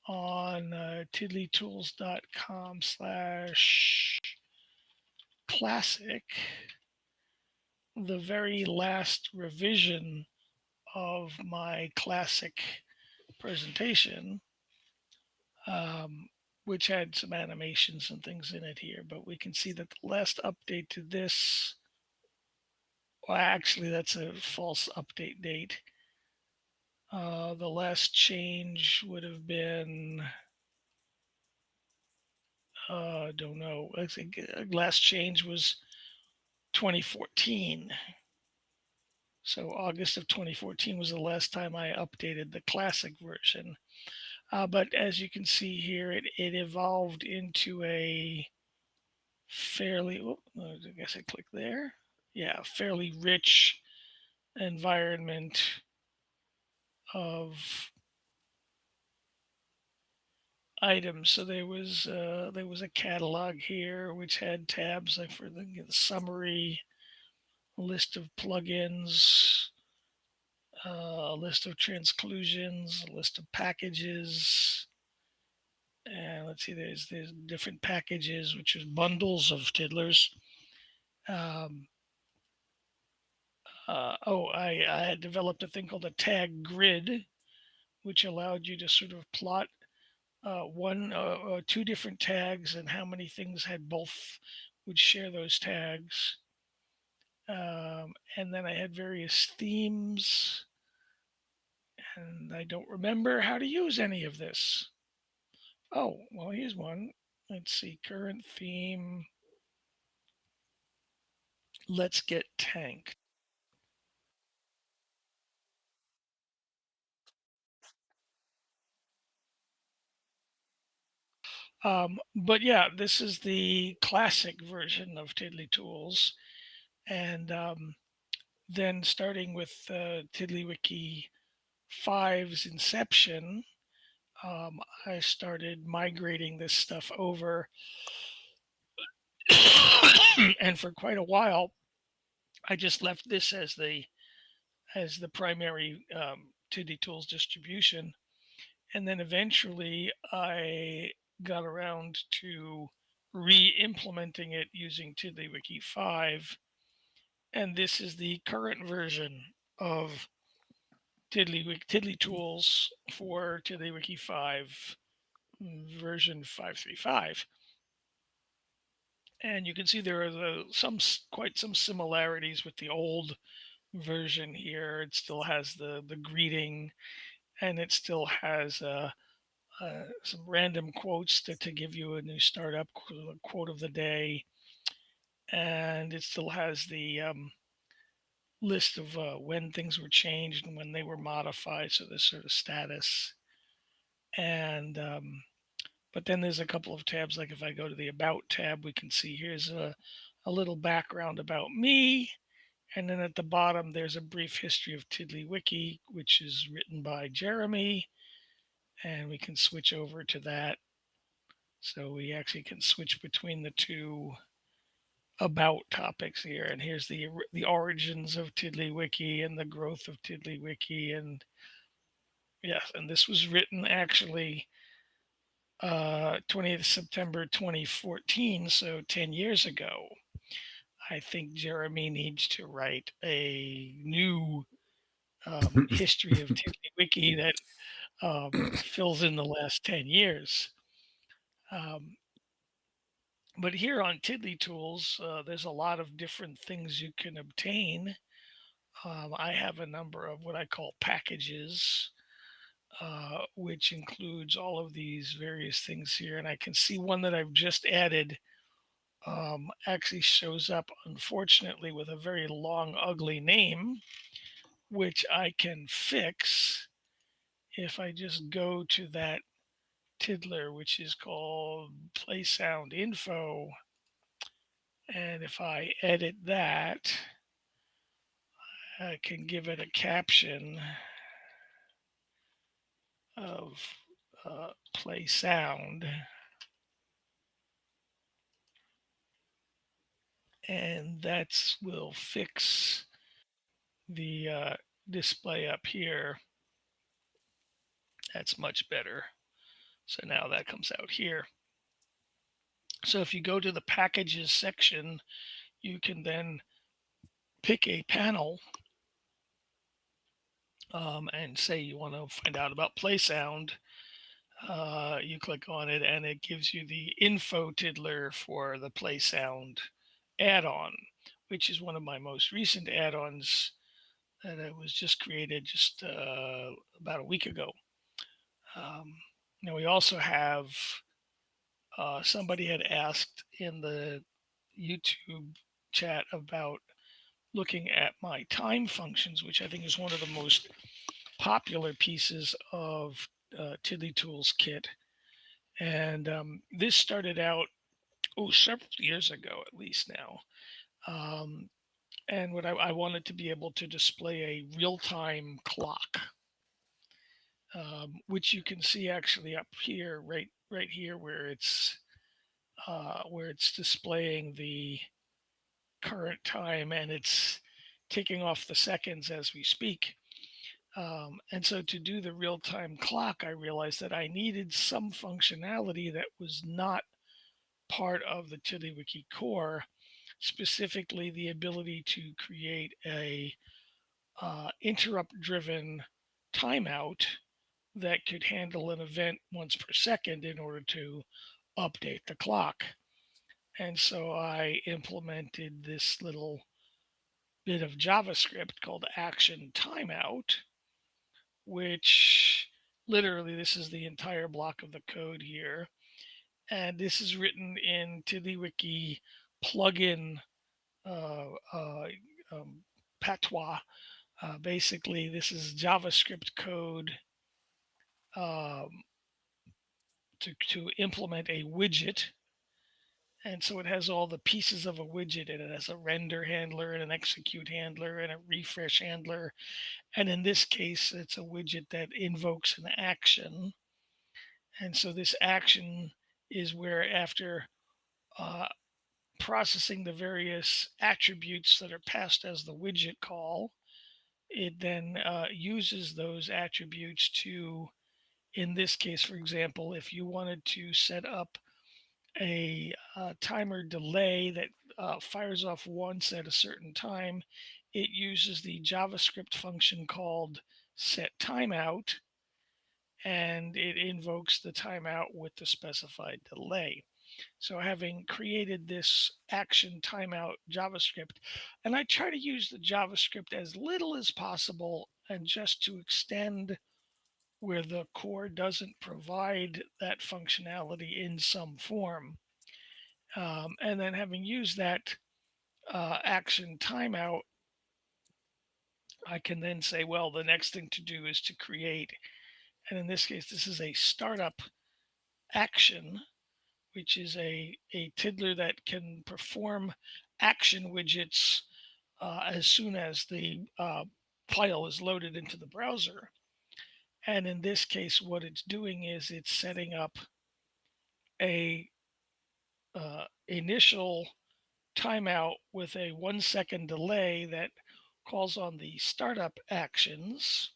on tiddlytools.com/classic the very last revision of my classic presentation, um, which had some animations and things in it here. But we can see that the last update to this, well, actually, that's a false update date. The last change would have been, don't know. I think last change was 2014. So August of 2014 was the last time I updated the classic version. But as you can see here, it evolved into a fairly, I guess I click there. Yeah, fairly rich environment of items. So there was a catalog here which had tabs like for the summary, a list of plugins, a list of transclusions, a list of packages. And let's see, there's different packages, which is bundles of tiddlers. Um, I had developed a thing called a tag grid, which allowed you to sort of plot one or two different tags and how many things had both would share those tags. And then I had various themes, and I don't remember how to use any of this. Oh, well, here's one. let's see, current theme. Let's get tanked. But yeah, this is the classic version of TiddlyTools. And then starting with TiddlyWiki 5's inception, I started migrating this stuff over. And for quite a while, I just left this as the primary TiddlyTools distribution. And then eventually I got around to re-implementing it using TiddlyWiki 5. And this is the current version of TiddlyTools for TiddlyWiki 5 version 535. And you can see there are quite some similarities with the old version here. It still has the greeting, and it still has some random quotes to give you a new startup quote of the day, and it still has the list of when things were changed and when they were modified, so this sort of status. And but then there's a couple of tabs, like if I go to the About tab, we can see here's a little background about me. And then at the bottom, there's a brief history of TiddlyWiki, which is written by Jeremy. And we can switch over to that. So we actually can switch between the two about topics here. And here's the origins of TiddlyWiki and the growth of TiddlyWiki. And yes, and this was written actually 20th September 2014, so 10 years ago. I think Jeremy needs to write a new history of TiddlyWiki that fills in the last 10 years. But here on TiddlyTools, there's a lot of different things you can obtain. I have a number of what I call packages, which includes all of these various things here. And I can see one that I've just added actually shows up, unfortunately, with a very long, ugly name, which I can fix if I just go to that tiddler, which is called Play Sound Info. And if I edit that, I can give it a caption of play sound. And that will fix the display up here. That's much better. So now that comes out here. So if you go to the packages section, you can then pick a panel and say you want to find out about play sound. You click on it and it gives you the info tiddler for the play sound add-on, which is one of my most recent add-ons that was just created just about a week ago. Now we also have somebody had asked in the YouTube chat about looking at my time functions, which I think is one of the most popular pieces of TiddlyTools kit. And this started out, several years ago at least now. And what I wanted to be able to display a real-time clock, which you can see actually up here, right here, where it's displaying the current time and it's ticking off the seconds as we speak. And so to do the real-time clock, I realized that I needed some functionality that was not part of the TiddlyWiki core, specifically the ability to create a interrupt-driven timeout that could handle an event once per second in order to update the clock. And so I implemented this little bit of JavaScript called action timeout, which literally this is the entire block of the code here. And this is written in TiddlyWiki plugin uh, uh, patois. Basically, this is JavaScript code um, to implement a widget. And so it has all the pieces of a widget. It has a render handler and an execute handler and a refresh handler. And in this case, it's a widget that invokes an action. And so this action is where, after uh, processing the various attributes that are passed as the widget call, it then uses those attributes to, in this case, for example, if you wanted to set up a timer delay that fires off once at a certain time, it uses the JavaScript function called setTimeout, and it invokes the timeout with the specified delay. So having created this action timeout JavaScript, and I try to use the JavaScript as little as possible and just to extend where the core doesn't provide that functionality in some form. And then having used that action timeout, I can then say, well, the next thing to do is to create, and in this case, this is a startup action, which is a tiddler that can perform action widgets as soon as the file is loaded into the browser. And in this case, what it's doing is it's setting up a initial timeout with a 1 second delay that calls on the startup actions,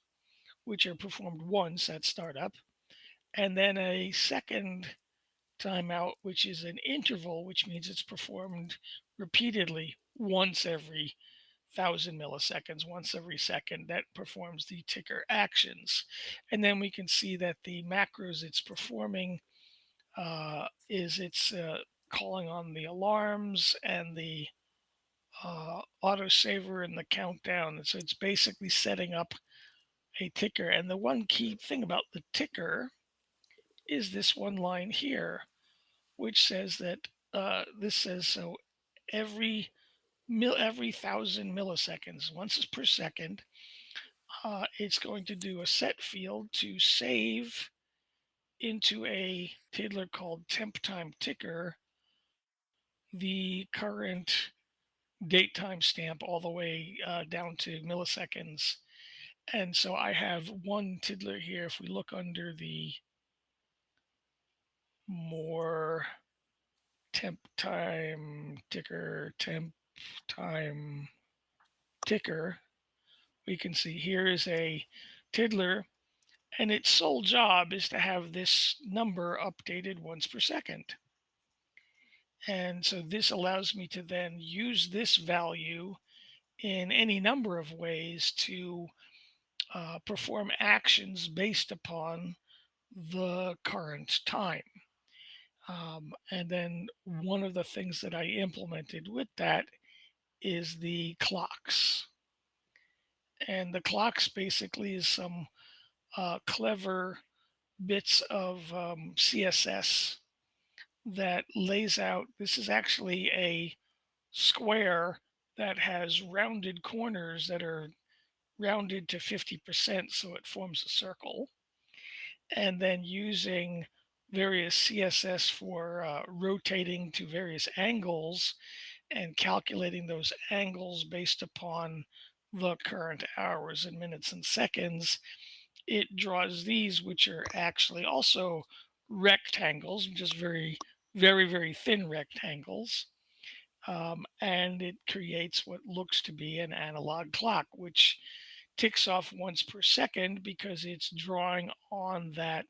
which are performed once at startup, and then a second timeout, which is an interval, which means it's performed repeatedly once every 1,000 milliseconds, once every second, that performs the ticker actions. And then we can see that the macros it's performing is it's calling on the alarms and the autosaver and the countdown. And so it's basically setting up a ticker. And the one key thing about the ticker is this one line here, which says that this says so every 1,000 milliseconds, once per second, it's going to do a set field to save into a tiddler called temp time ticker the current date time stamp all the way down to milliseconds. And so I have one tiddler here. If we look under the more temp time ticker, we can see here is a tiddler, and its sole job is to have this number updated once per second. And so this allows me to then use this value in any number of ways to perform actions based upon the current time. And then one of the things that I implemented with that is the clocks. And the clocks basically is some clever bits of CSS that lays out. This is actually a square that has rounded corners that are rounded to 50%, so it forms a circle. And then using various CSS for rotating to various angles and calculating those angles based upon the current hours and minutes and seconds, it draws these, which are actually also rectangles, just very, very, very thin rectangles. And it creates what looks to be an analog clock, which ticks off once per second because it's drawing on that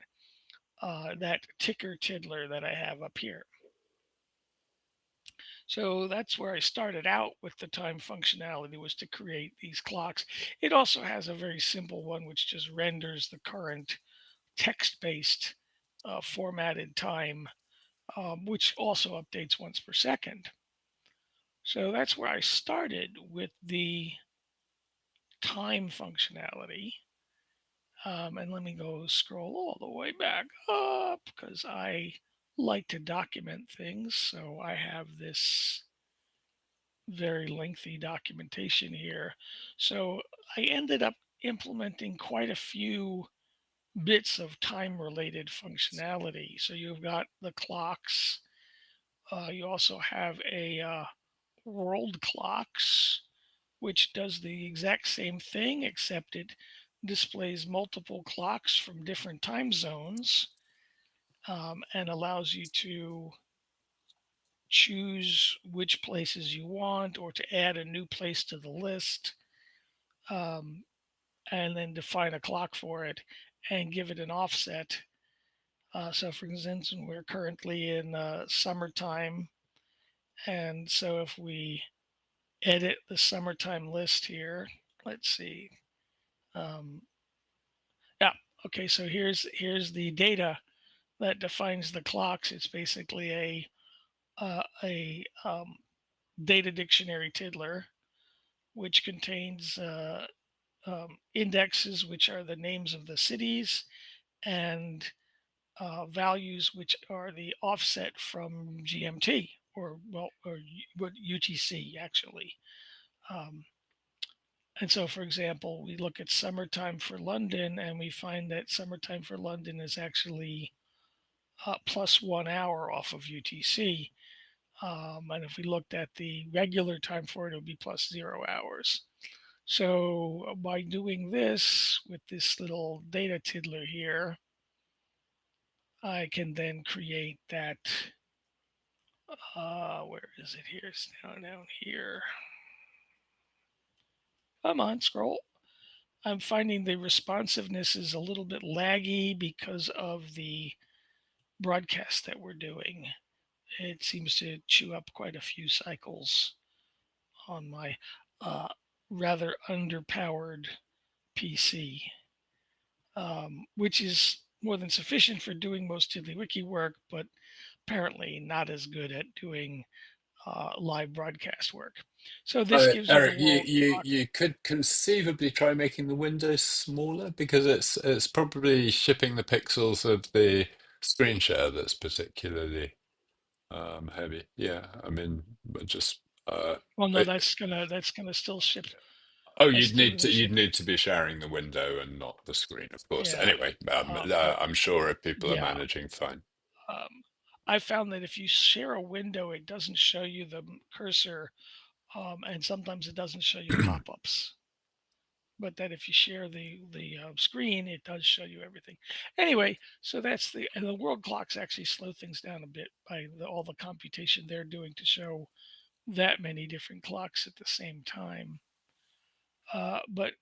that ticker tiddler that I have up here. So that's where I started out with the time functionality, was to create these clocks. It also has a very simple one, which just renders the current text-based formatted time, which also updates once per second. So that's where I started with the time functionality. And let me go scroll all the way back up because I like to document things, so I have this very lengthy documentation here. So I ended up implementing quite a few bits of time related functionality. So you've got the clocks. You also have a world clocks, which does the exact same thing, except it displays multiple clocks from different time zones, and allows you to choose which places you want or to add a new place to the list, um, and then define a clock for it and give it an offset. So, for instance, we're currently in summertime. And so, if we edit the summertime list here, let's see. Um, yeah, okay. So here's the data that defines the clocks. It's basically a data dictionary tiddler, which contains indexes, which are the names of the cities, and values, which are the offset from GMT, or well, or what UTC actually. Um, and so, for example, we look at summertime for London, and we find that summertime for London is actually plus 1 hour off of UTC. And if we looked at the regular time for it, it would be plus 0 hours. So by doing this with this little data tiddler here, I can then create that. Where is it here? It's down here. Come on, scroll. I'm finding the responsiveness is a little bit laggy because of the broadcast that we're doing. It seems to chew up quite a few cycles on my uh, rather underpowered PC, which is more than sufficient for doing most TiddlyWiki work, but apparently not as good at doing live broadcast work. So this gives you the Eric, world clock. you could conceivably try making the window smaller because it's probably shipping the pixels of the screen share that's particularly heavy. Yeah, I mean, but just Well, no, it, that's gonna still ship. oh, That's still gonna you'd ship. need to be sharing the window and not the screen, of course. Yeah, Anyway, but I'm sure if people are yeah, managing fine. um, I found that if you share a window, it doesn't show you the cursor, and sometimes it doesn't show you pop-ups. But that if you share the screen, it does show you everything. Anyway, so that's the world clocks actually slow things down a bit by all the computation they're doing to show that many different clocks at the same time. But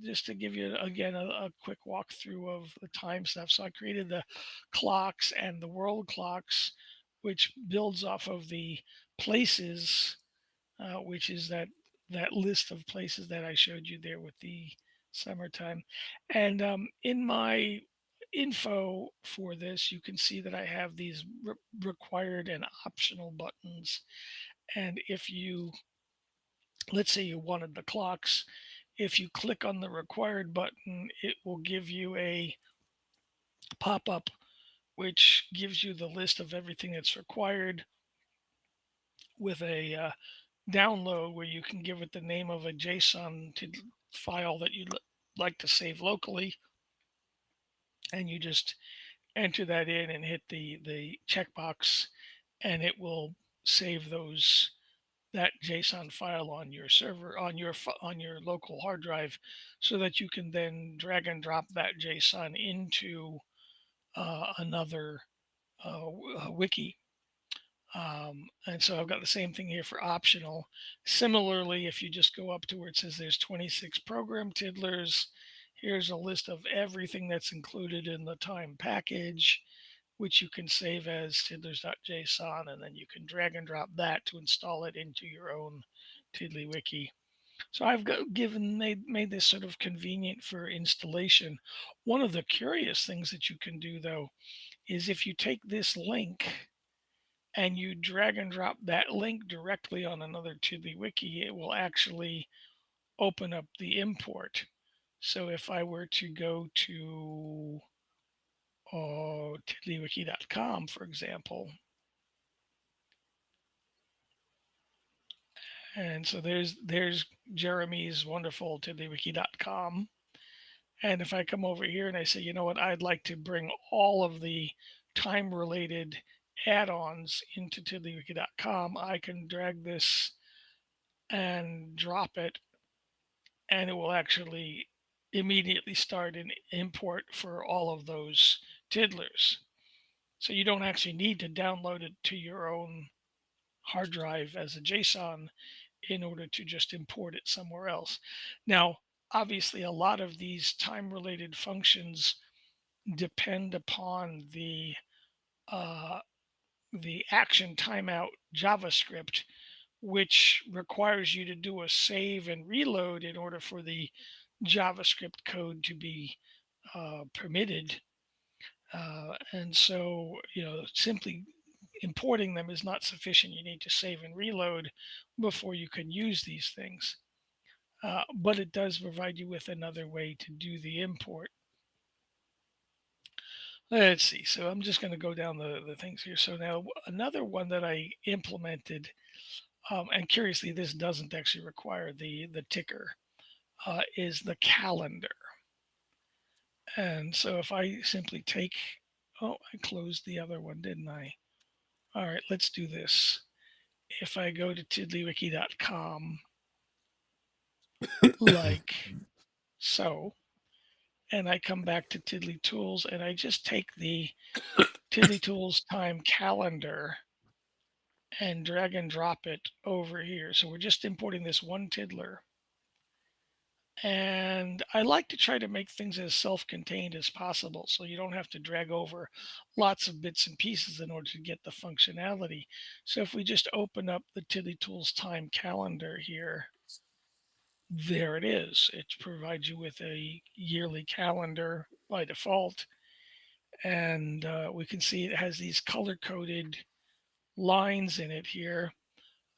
just to give you again a quick walkthrough of the time stuff, so I created the clocks and the world clocks, which builds off of the places, which is that list of places that I showed you there with the summertime. And in my info for this, you can see that I have these required and optional buttons. And if you, let's say you wanted the clocks, if you click on the required button, it will give you a pop up which gives you the list of everything that's required with a download where you can give it the name of a JSON file that you'd like to save locally, and you just enter that in and hit the checkbox, and it will save that JSON file on your server on your local hard drive, so that you can then drag and drop that JSON into another wiki. And so I've got the same thing here for optional. Similarly, if you just go up to where it says there's 26 program tiddlers, here's a list of everything that's included in the time package, which you can save as tiddlers.json, and then you can drag and drop that to install it into your own TiddlyWiki. So I've made this sort of convenient for installation. One of the curious things that you can do, though, is if you take this link and you drag and drop that link directly on another TiddlyWiki, it will actually open up the import. So if I were to go to, TiddlyWiki.com, for example. And so there's Jeremy's wonderful TiddlyWiki.com. And if I come over here and I say, you know what, I'd like to bring all of the time-related add-ons into TiddlyWiki.com, I can drag this and drop it, and it will actually immediately start an import for all of those tiddlers. So you don't actually need to download it to your own hard drive as a JSON in order to just import it somewhere else. Now, obviously, a lot of these time-related functions depend upon uh, the action timeout JavaScript, which requires you to do a save and reload in order for the JavaScript code to be permitted. And so, simply importing them is not sufficient. You need to save and reload before you can use these things. But it does provide you with another way to do the import. Let's see. So I'm just going to go down the things here. So now another one that I implemented, and curiously, this doesn't actually require the ticker, is the calendar. And so if I simply take, oh, I closed the other one, didn't I? All right, let's do this. If I go to TiddlyWiki.com, like so, and I come back to Tiddly Tools, and I just take the Tiddly Tools time calendar and drag and drop it over here. So we're just importing this one tiddler. And I like to try to make things as self-contained as possible so you don't have to drag over lots of bits and pieces in order to get the functionality. So if we just open up the Tiddly Tools time calendar here, there it is. It provides you with a yearly calendar by default. And we can see it has these color-coded lines in it here.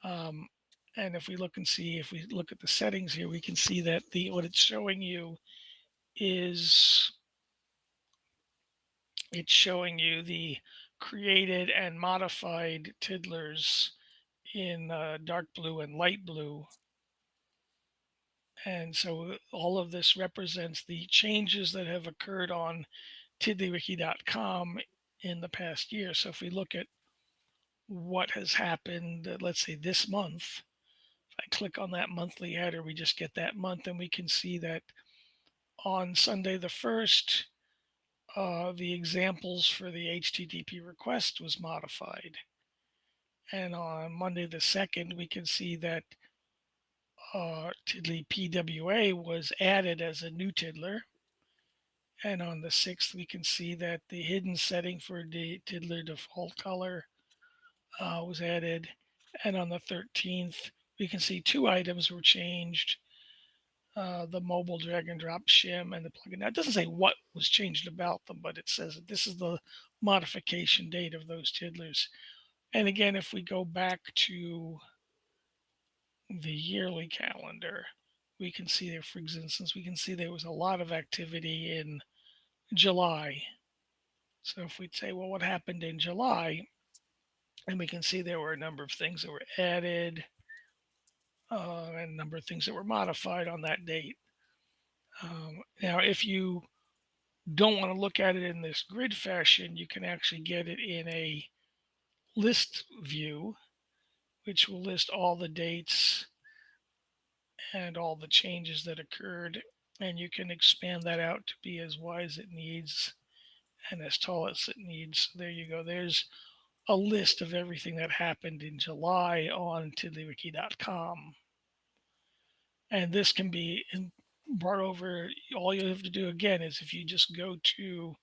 Um, and if we look at the settings here, we can see that what it's showing you is it's showing you the created and modified tiddlers in dark blue and light blue. And so all of this represents the changes that have occurred on TiddlyWiki.com in the past year. So if we look at what has happened, let's say this month, if I click on that monthly header, we just get that month, and we can see that on Sunday the 1st, the examples for the HTTP request was modified. And on Monday the 2nd, we can see that Tiddly PWA was added as a new tiddler. And on the 6th, we can see that the hidden setting for the tiddler default color was added. And on the 13th, we can see two items were changed. The mobile drag and drop shim and the plugin. Now, it doesn't say what was changed about them, but it says that this is the modification date of those tiddlers. And again, if we go back to the yearly calendar, we can see there, for instance, we can see there was a lot of activity in July. So if we say, well, what happened in July? And we can see there were a number of things that were added and a number of things that were modified on that date. Now, if you don't want to look at it in this grid fashion, you can actually get it in a list view, which will list all the dates and all the changes that occurred. And you can expand that out to be as wide as it needs and as tall as it needs. So there you go. There's a list of everything that happened in July on TiddlyWiki.com. And this can be brought over. All you have to do again is if you just go to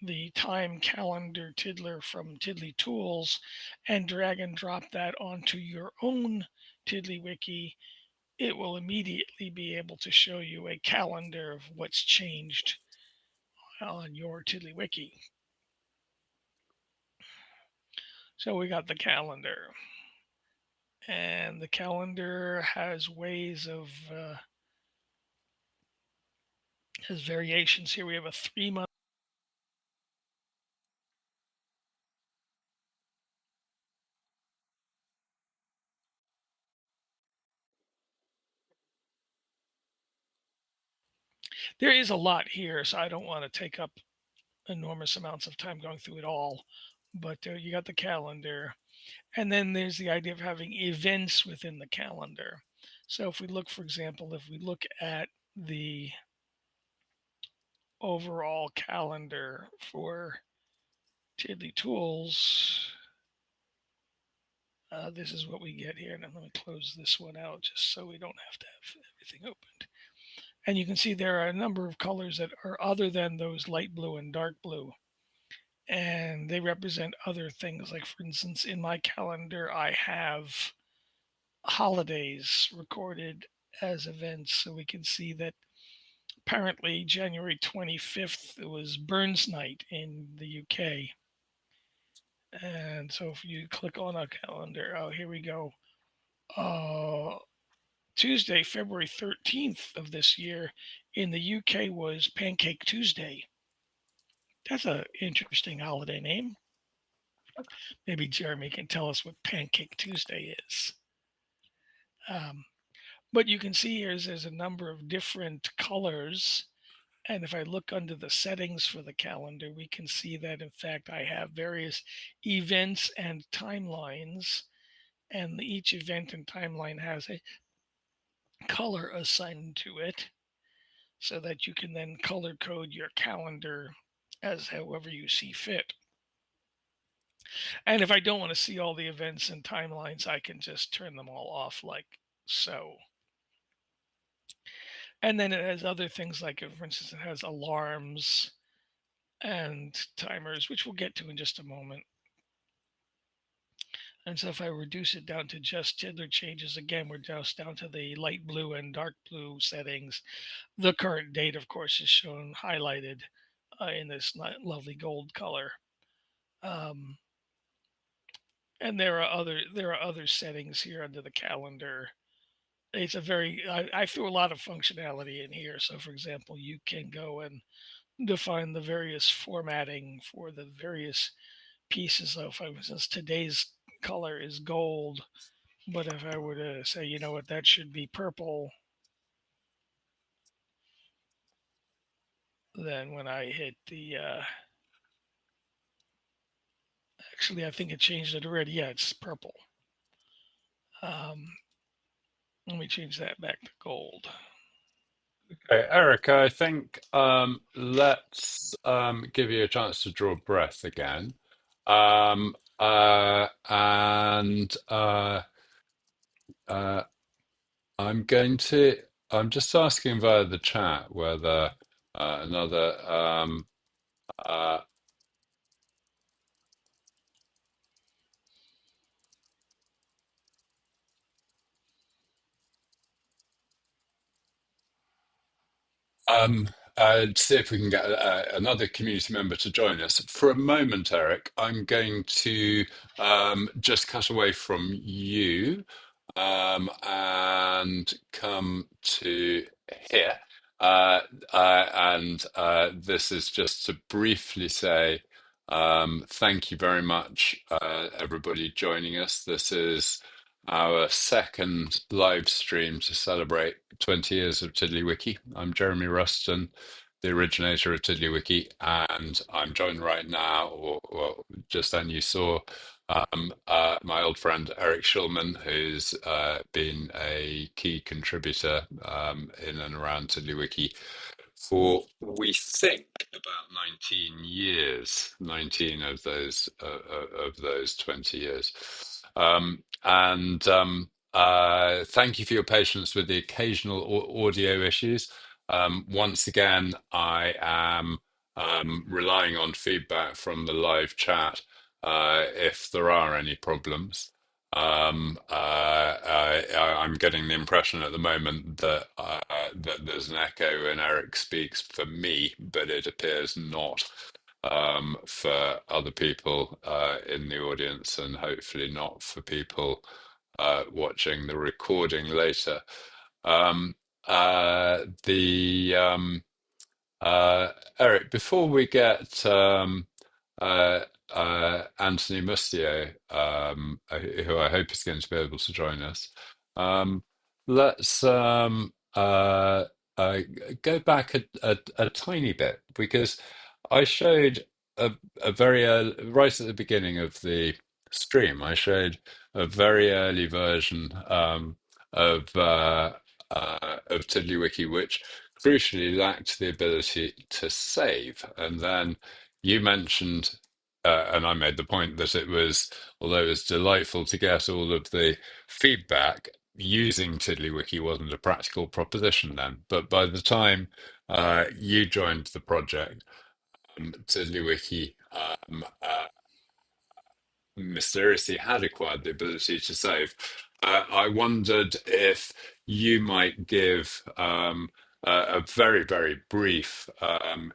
the time calendar tiddler from Tiddly Tools and drag and drop that onto your own TiddlyWiki, it will immediately be able to show you a calendar of what's changed on your TiddlyWiki. So we got the calendar. And the calendar has ways of, has variations here. We have a 3-month There is a lot here, so I don't want to take up enormous amounts of time going through it all. But you got the calendar, and then there's the idea of having events within the calendar. So if we look, for example, if we look at the overall calendar for Tiddly Tools, this is what we get here. Now let me close this one out just so we don't have to have everything opened. And you can see there are a number of colors that are other than those light blue and dark blue. And they represent other things. Like, for instance, in my calendar, I have holidays recorded as events. So we can see that apparently January 25th was Burns Night in the UK. And so if you click on our calendar, oh, here we go. Tuesday, February 13th of this year in the UK was Pancake Tuesday. That's an interesting holiday name. Maybe Jeremy can tell us what Pancake Tuesday is. But you can see here there's a number of different colors. And if I look under the settings for the calendar, we can see that, in fact, I have various events and timelines. And each event and timeline has a color assigned to it so that you can then color code your calendar as however you see fit. And if I don't want to see all the events and timelines, I can just turn them all off like so. And then it has other things like, for instance, it has alarms and timers, which we'll get to in just a moment. And so if I reduce it down to just Tiddler changes, again, we're just down to the light blue and dark blue settings. The current date, of course, is shown highlighted in this lovely gold color. And there are other settings here under the calendar. It's a very I threw a lot of functionality in here. So for example, you can go and define the various formatting for the various pieces. So for instance, today's color is gold, but if I were to say, you know what, that should be purple, then when I hit the actually I think it changed it already. Yeah, it's purple. Let me change that back to gold. Okay, Eric, I think let's give you a chance to draw breath again. And uh, I'm just asking via the chat whether another uh, see if we can get another community member to join us. For a moment, Eric, I'm going to just cut away from you and come to here. And this is just to briefly say thank you very much, everybody joining us. This is our second live stream to celebrate 20 years of TiddlyWiki. I'm Jeremy Ruston, the originator of TiddlyWiki, and I'm joined right now, or just then you saw, my old friend Eric Schulman, who's been a key contributor in and around TiddlyWiki for, we think, about 19 years, 19 of those 20 years. And thank you for your patience with the occasional audio issues. Once again, I am relying on feedback from the live chat if there are any problems. I'm getting the impression at the moment that that there's an echo when Eric speaks for me, but it appears not for other people in the audience, and hopefully not for people watching the recording later. Um, the Eric, before we get uh, Anthony Mustio, who I hope is going to be able to join us, um, let's uh, go back a tiny bit because I showed a, a very early, right at the beginning of the stream, I showed a very early version of TiddlyWiki, which crucially lacked the ability to save. And then you mentioned, and I made the point that it was, although it was delightful to get all of the feedback, using TiddlyWiki wasn't a practical proposition then. But by the time you joined the project, TiddlyWiki mysteriously had acquired the ability to save. I wondered if you might give a very, very brief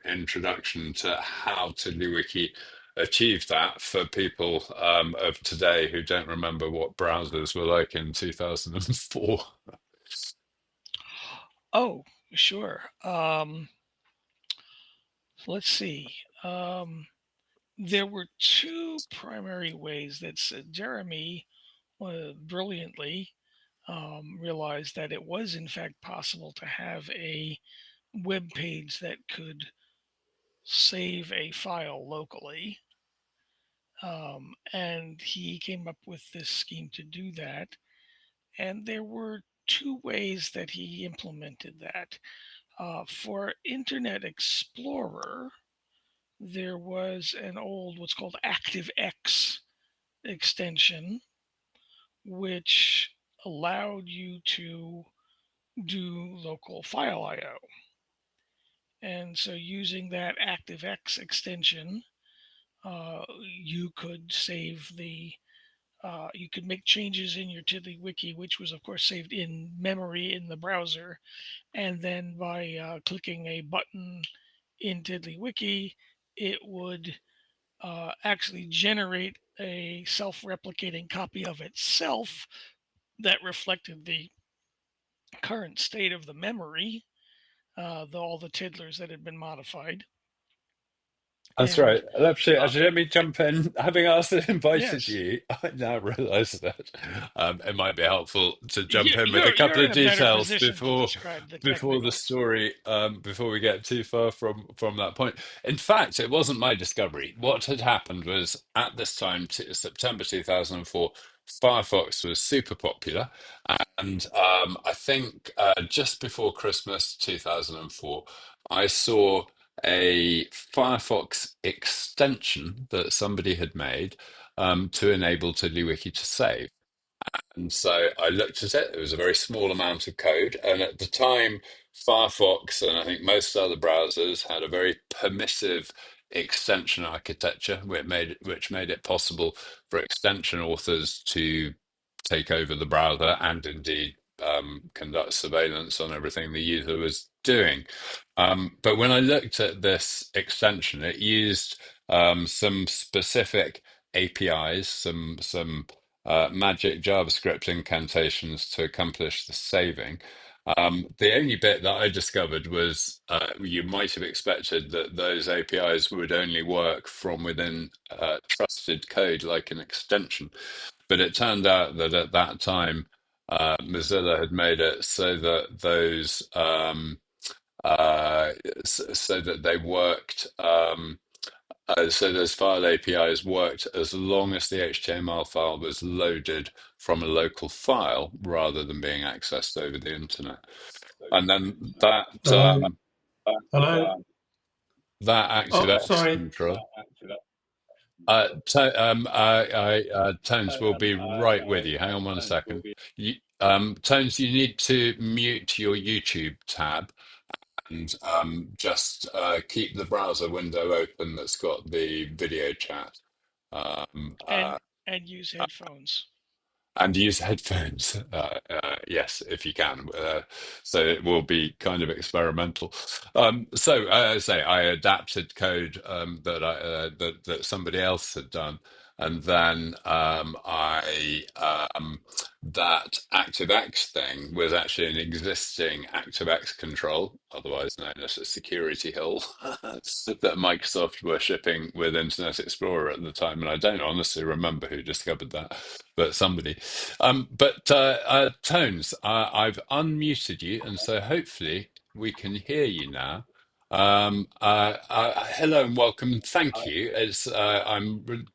introduction to how TiddlyWiki achieved that for people of today who don't remember what browsers were like in 2004. Oh, sure. Let's see. There were two primary ways that Jeremy brilliantly realized that it was, in fact, possible to have a web page that could save a file locally. And he came up with this scheme to do that. And there were two ways that he implemented that. For Internet Explorer, there was an old what's called ActiveX extension, which allowed you to do local file I/O. And so, using that ActiveX extension, you could save you could make changes in your TiddlyWiki, which was, of course, saved in memory in the browser. And then by clicking a button in TiddlyWiki, it would actually generate a self-replicating copy of itself that reflected the current state of the memory, all the tiddlers that had been modified. That's And right. Actually, let me jump in. Having asked and invited yes, you, I now realise that it might be helpful to jump in with a couple you're of in a better details position to describe the before the technical. story, before we get too far from that point. In fact, it wasn't my discovery. What had happened was at this time, September 2004, Firefox was super popular, and I think just before Christmas 2004, I saw a Firefox extension that somebody had made to enable TiddlyWiki to save. And so I looked at it. It was a very small amount of code. And at the time, Firefox and I think most other browsers had a very permissive extension architecture, which made it possible for extension authors to take over the browser and indeed conduct surveillance on everything the user was doing. But when I looked at this extension, it used some specific APIs, some magic JavaScript incantations to accomplish the saving. The only bit that I discovered was you might have expected that those APIs would only work from within trusted code like an extension. But it turned out that at that time, Mozilla had made it so that those uh, so that they worked. So those file APIs worked as long as the HTML file was loaded from a local file rather than being accessed over the internet. And then Hello, hello. that Oh, ActiveX sorry. control. Tones will be right with you. Hang on one second. Tones, you need to mute your YouTube tab and just keep the browser window open that's got the video chat. Um, uh, And use headphones. and use headphones, yes, if you can. So it will be kind of experimental. So as I say, I adapted code that somebody else had done, and then I that ActiveX thing was actually an existing ActiveX control, otherwise known as a security hill, that Microsoft were shipping with Internet Explorer at the time, and I don't honestly remember who discovered that, but somebody. But Tones, I've unmuted you, and so hopefully we can hear you now. Hello and welcome. Thank you.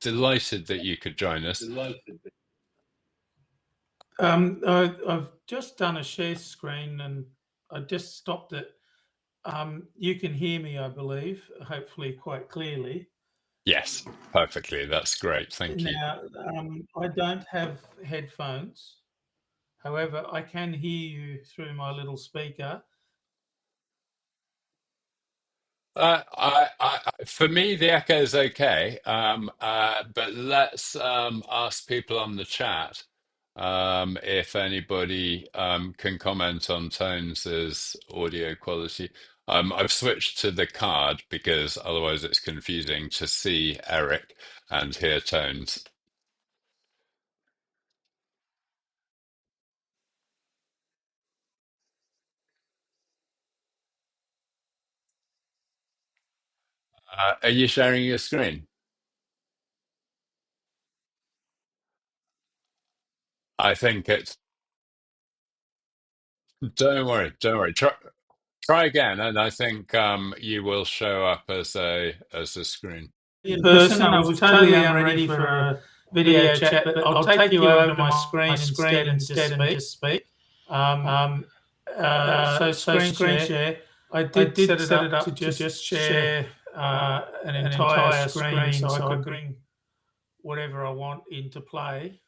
Delighted that you could join us. I've just done a share screen and I just stopped it. You can hear me, I believe, hopefully quite clearly. Yes, perfectly. That's great. Thank you. Now, I don't have headphones. However, I can hear you through my little speaker. For me, the echo is okay, but let's ask people on the chat if anybody can comment on Tones' audio quality. I've switched to the card because otherwise it's confusing to see Eric and hear Tones. Are you sharing your screen? I think it's. Don't worry, don't worry. Try again, and I think you will show up as a screen. In person, I was totally unready for a video chat, but I'll take you over to my screen instead and just speak. So screen share, I did set it up to just share an entire screen so I could bring whatever I want into play.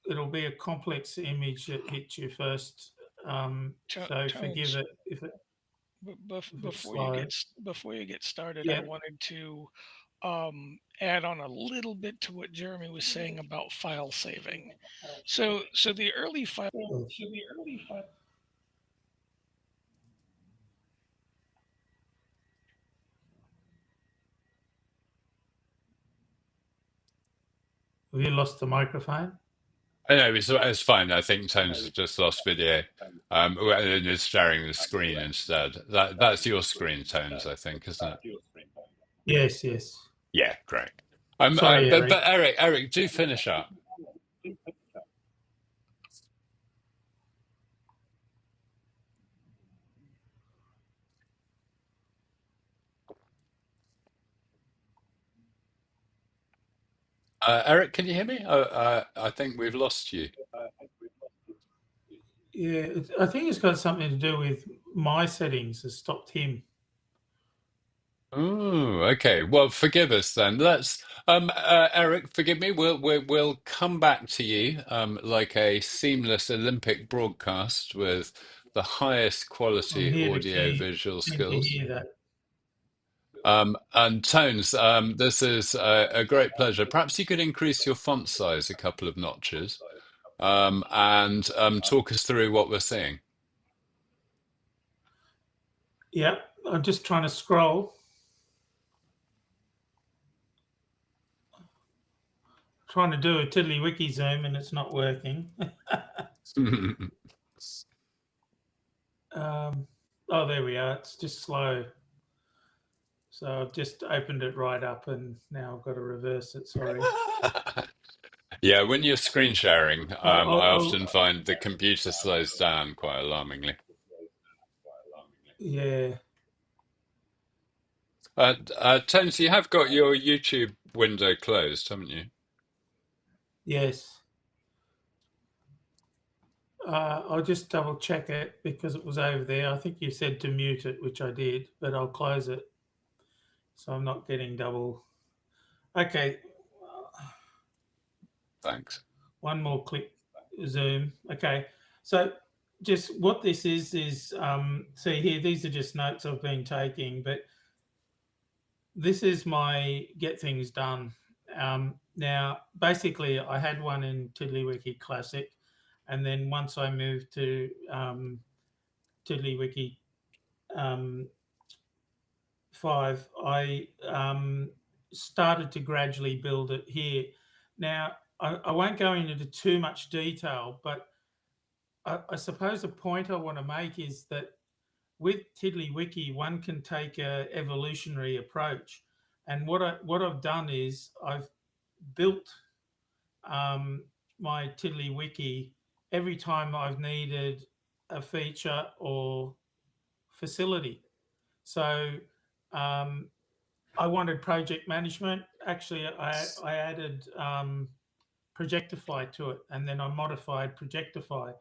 It'll be a complex image that hits you first, so forgive it if it's slow. Before you get started, I Yeah. wanted to add on a little bit to what Jeremy was saying about file saving. So the early file. Have you lost the microphone? I know it's fine. I think Tones has just lost video. And it's sharing the screen instead. That's your screen, Tones, I think, isn't it? Yes, yes. Yeah, great. Sorry, Eric. But Eric, do finish up. Eric, can you hear me? I think we've lost you. Yeah, I think it's got something to do with my settings has stopped him. Oh, okay. Well, forgive us then. Let's, Eric, forgive me. We'll come back to you, like a seamless Olympic broadcast with the highest I'm quality here to audio key, visual seem to skills. hear that. And Tones, this is a great pleasure. Perhaps you could increase your font size a couple of notches, and talk us through what we're seeing. Yeah, I'm just trying to scroll. Trying to do a TiddlyWiki zoom and it's not working. Oh, there we are. It's just slow. So I've just opened it right up and now I've got to reverse it. Sorry. Yeah, when you're screen sharing, I I'll, often find the computer slows down quite alarmingly. yeah. Tones, you have got your YouTube window closed, haven't you? Yes. I'll just double check it because it was over there. I think you said to mute it, which I did, but I'll close it so I'm not getting double. Okay. Thanks. One more click, zoom. Okay. So just what this is see here, these are just notes I've been taking, but this is my get things done. Now, basically, I had one in TiddlyWiki Classic, and then once I moved to TiddlyWiki 5, I started to gradually build it here. Now, I won't go into too much detail, but I suppose the point I want to make is that with TiddlyWiki, one can take a evolutionary approach. And what I've done is I've built my TiddlyWiki every time I've needed a feature or facility. So I wanted project management. Actually, I added Projectify to it, and then I modified Projectify.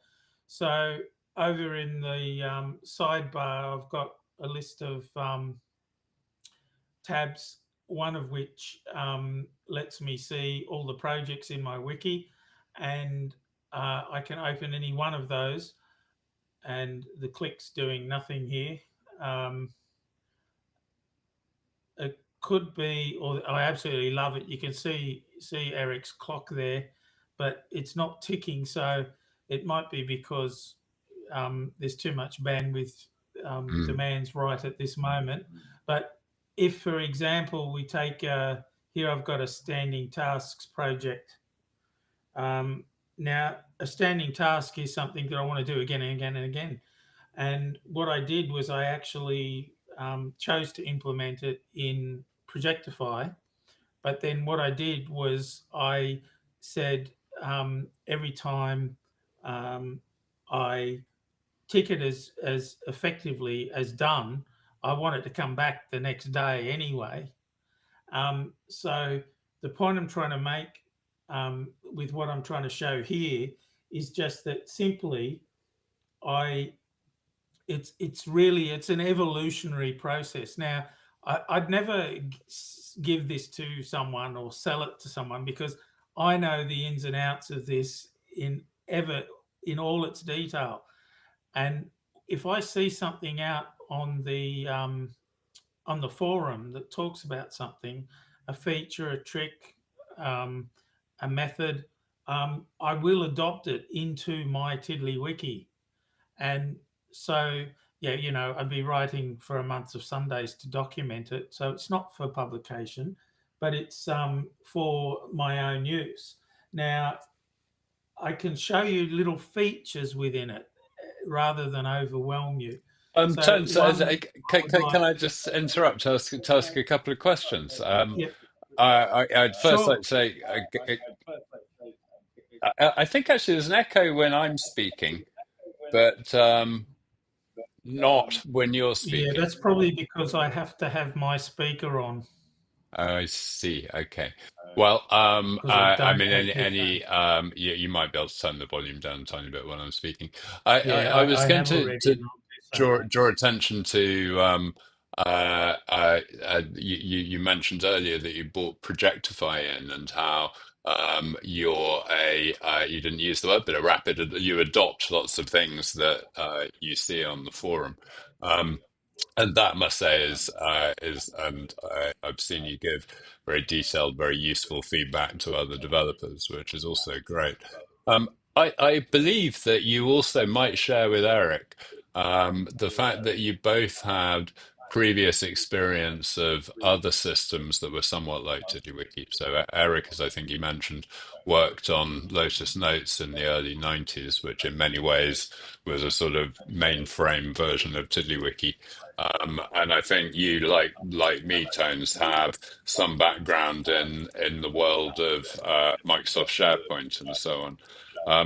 So over in the sidebar, I've got a list of tabs, one of which lets me see all the projects in my wiki, and I can open any one of those, and the click's doing nothing here. It could be, or I absolutely love it. You can see Eric's clock there, but it's not ticking. So it might be because there's too much bandwidth demands right at this moment. But if, for example, we take here, I've got a standing tasks project. Now, a standing task is something that I want to do again and again and again. And what I did was I actually chose to implement it in Projectify. But then what I did was I said every time I tick it as effectively as done, I want it to come back the next day anyway. So the point I'm trying to make with what I'm trying to show here is just that simply it's an evolutionary process. Now, I'd never give this to someone or sell it to someone because I know the ins and outs of this in all its detail. And if I see something out on the forum that talks about something, a feature, a trick, a method, I will adopt it into my TiddlyWiki. And so, yeah, I'd be writing for a month of Sundays to document it. So it's not for publication, but it's for my own use. Now, I can show you little features within it rather than overwhelm you. Tone, can I just interrupt to ask a couple of questions? Yep. I'd first Sure. like to say, I think actually there's an echo when I'm speaking, but not when you're Yeah, speaking. that's probably because I have to have my speaker on I see. Okay. Well, because I I don't mean, have any, headphones. you might be able to turn the volume down a tiny bit when I'm speaking. Yeah, I was I going have already. to So. draw attention to, you mentioned earlier that you bought Projectify in and how you didn't use the word, but you adopt lots of things that you see on the forum. And that, I must say, and I've seen you give very detailed, very useful feedback to other developers, which is also great. I believe that you also might share with Eric the fact that you both had previous experience of other systems that were somewhat like TiddlyWiki. So Eric, as I think you mentioned, worked on Lotus Notes in the early 90s, which in many ways was a sort of mainframe version of TiddlyWiki. And I think you, like me, Tones, have some background in the world of Microsoft SharePoint and so on. I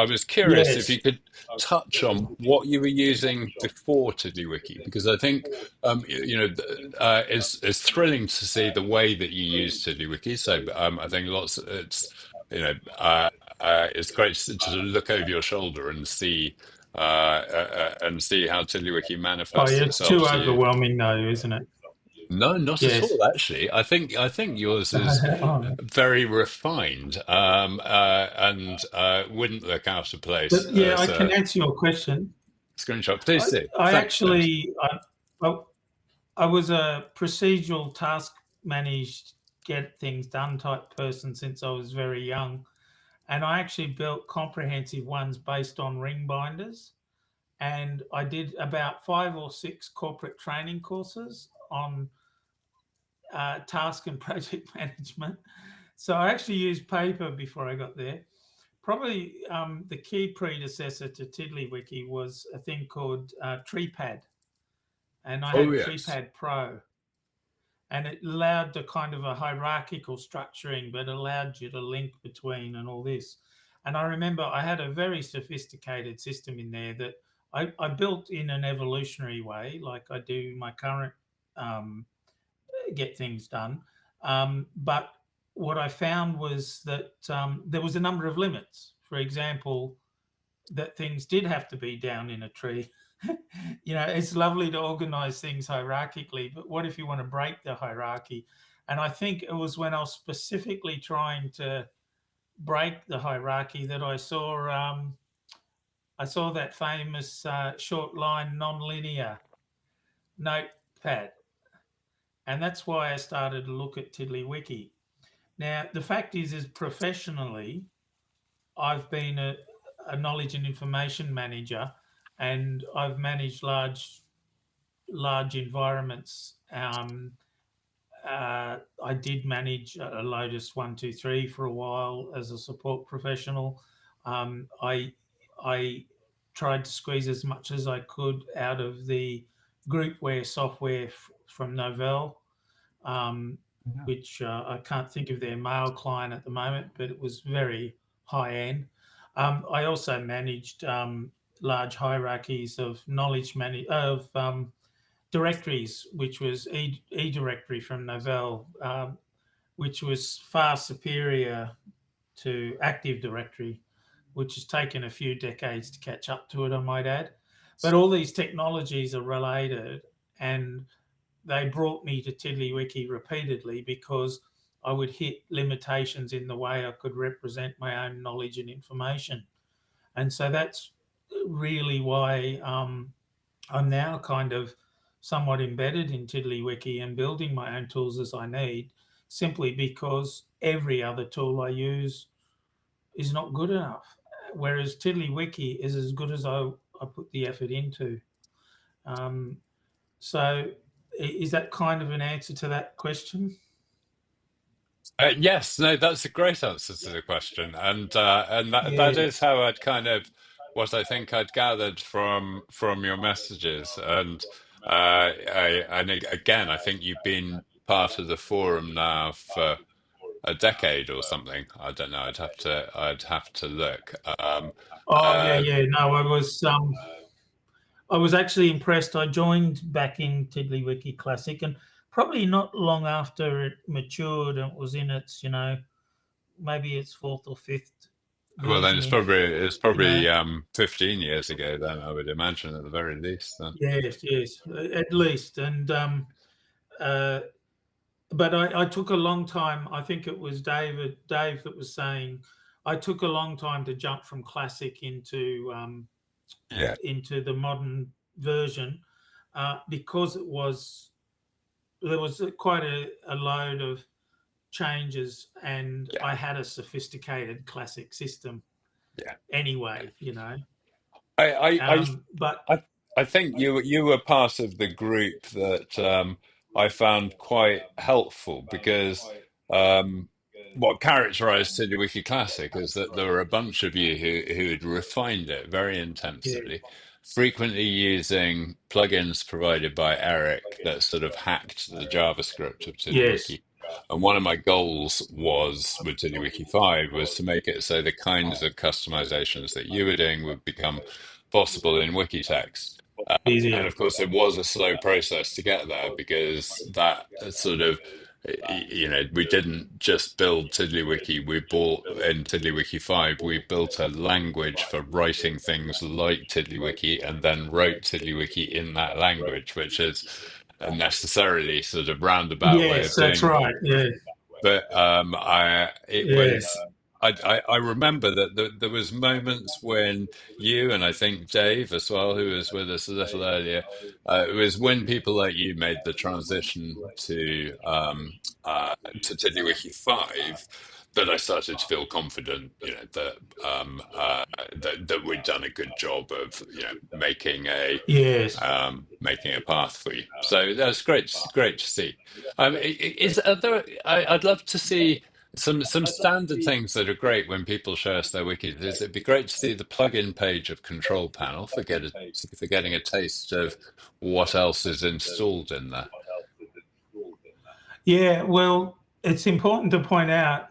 was curious if Yes. you could touch on what you were using before TiddlyWiki, because I think it's thrilling to see the way that you use TiddlyWiki. So I think it's great to look over your shoulder and see how TiddlyWiki Oh, manifests yeah, it's itself too to you. overwhelming, though, isn't it? No, not at Yes. all, actually. I think yours is Oh. very refined, and wouldn't look out of place But yeah, I as can a answer your question. screenshot. Please do. I Thanks. actually, I was a procedural task managed, get things done type person since I was very young. And I actually built comprehensive ones based on ring binders. And I did about 5 or 6 corporate training courses on task and project management. So I actually used paper before I got there. Probably the key predecessor to TiddlyWiki was a thing called TreePad. And I Oh had yes. TreePad Pro. And it allowed the kind of a hierarchical structuring, but allowed you to link between and all this. And I remember I had a very sophisticated system in there that I built in an evolutionary way, like I do my current get things done. But what I found was that there was a number of limits. For example, that things did have to be down in a tree. It's lovely to organize things hierarchically, but what if you want to break the hierarchy? And I think it was when I was specifically trying to break the hierarchy that I saw that famous short line non-linear notepad. And that's why I started to look at TiddlyWiki. Now, the fact is professionally, I've been a knowledge and information manager, and I've managed large environments. I did manage a Lotus 123 for a while as a support professional. I tried to squeeze as much as I could out of the groupware software from Novell, which I can't think of their mail client at the moment, but it was very high end. I also managed large hierarchies of directories, which was eDirectory from Novell, which was far superior to Active Directory, which has taken a few decades to catch up to it, I might add. But all these technologies are related, and they brought me to TiddlyWiki repeatedly because I would hit limitations in the way I could represent my own knowledge and information. And so that's really why I'm now kind of somewhat embedded in TiddlyWiki and building my own tools as I need, simply because every other tool I use is not good enough. Whereas TiddlyWiki is as good as I put the effort into. So is that kind of an answer to that question? Yes, no, that's a great answer to the question, and that Yeah. is how I'd kind of what I think I'd gathered from your messages, and again, I think you've been part of the forum now for a decade or something. I don't know. I'd have to look. Oh Uh, yeah. No, I was actually impressed. I joined back in TiddlyWiki Classic, and probably not long after it matured and it was in its, maybe its fourth or fifth well, then version. If 15 years ago. Then I would imagine at the very least. Then. yes, at least. And but I took a long time. I think it was Dave that was saying I took a long time to jump from Classic into Yeah. the modern version because there was quite a load of changes, and Yeah. I had a sophisticated Classic system. Yeah. Anyway, I but I think you were part of the group that I found quite helpful because what characterized TiddlyWiki Classic is that there were a bunch of you who had refined it very yeah, intensely, frequently using plugins provided by Eric that sort of hacked the JavaScript of yes, TiddlyWiki. And one of my goals was with TiddlyWiki 5 was to make it so the kinds of customizations that you were doing would become possible in Wikitext. And easier. of course, it was a slow process to get there because that sort of, we didn't just build TiddlyWiki. We bought in TiddlyWiki 5, we built a language for writing things like TiddlyWiki and then wrote TiddlyWiki in that language, which is a necessarily sort of roundabout way Yes, of that's doing right. things. Yeah, But it yeah, was. I remember that there was moments when you and I think Dave as well, who was with us a little earlier, it was when people like you made the transition to TiddlyWiki 5 that I started to feel confident, that we'd done a good job of, yes. making a path for you. So that's great to see. I'd love to see some standard things that are great when people show us their wikis. It'd be great to see the plugin page of Control Panel for getting a taste of what else is installed in there. Yeah, well, it's important to point out.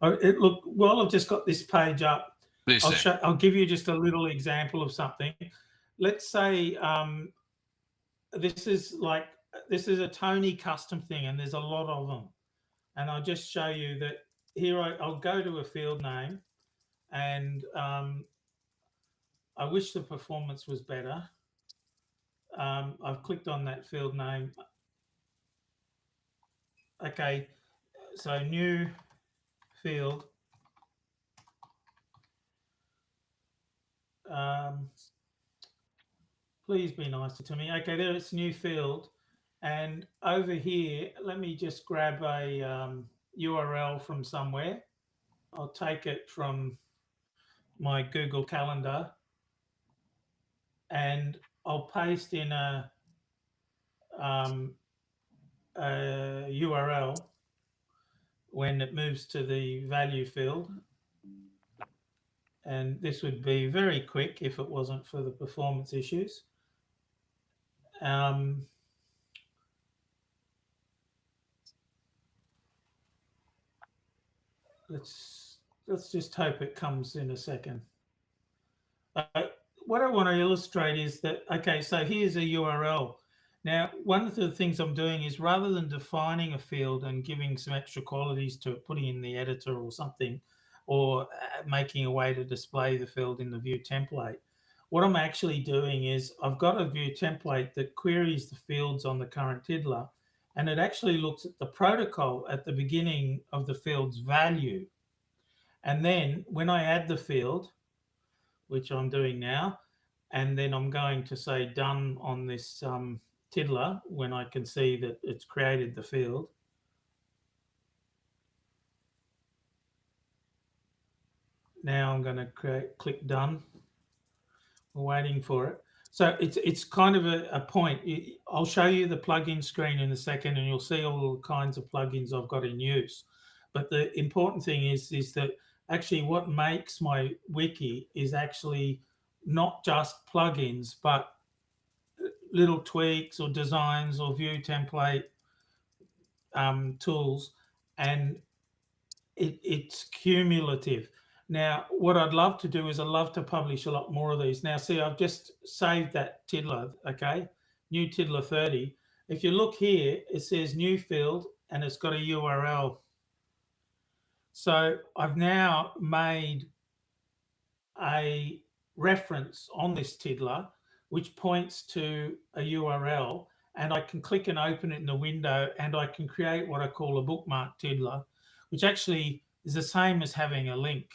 While I've just got this page up, Please do. I'll give you just a little example of something. let's say this is a Tony custom thing, and there's a lot of them. And I'll just show you that here. I'll go to a field name, and I wish the performance was better. I've clicked on that field name. Okay, so new field. Please be nicer to me. Okay, there it's new field. And over here, let me just grab a URL from somewhere. I'll take it from my Google Calendar, and I'll paste in a URL when it moves to the value field. And this would be very quick if it wasn't for the performance issues. Let's just hope it comes in a second. What I want to illustrate is that, okay, so here's a URL. Now, one of the things I'm doing is, rather than defining a field and giving some extra qualities to it, putting in the editor or something, or making a way to display the field in the view template, what I'm actually doing is I've got a view template that queries the fields on the current tiddler, and it actually looks at the protocol at the beginning of the field's value. And then when I add the field, which I'm doing now, and then I'm going to say done on this tiddler when I can see that it's created the field. Now I'm going to click done. We're waiting for it. So it's kind of a point. I'll show you the plugin screen in a second, and you'll see all the kinds of plugins I've got in use. But the important thing is that actually what makes my wiki is actually not just plugins, but little tweaks or designs or view template tools, and it's cumulative. Now, what I'd love to do is I'd love to publish a lot more of these. Now, see, I've just saved that tiddler, okay? New tiddler 30. If you look here, it says new field, and it's got a URL. So I've now made a reference on this tiddler which points to a URL, and I can click and open it in the window, and I can create what I call a bookmark tiddler, which actually is the same as having a link,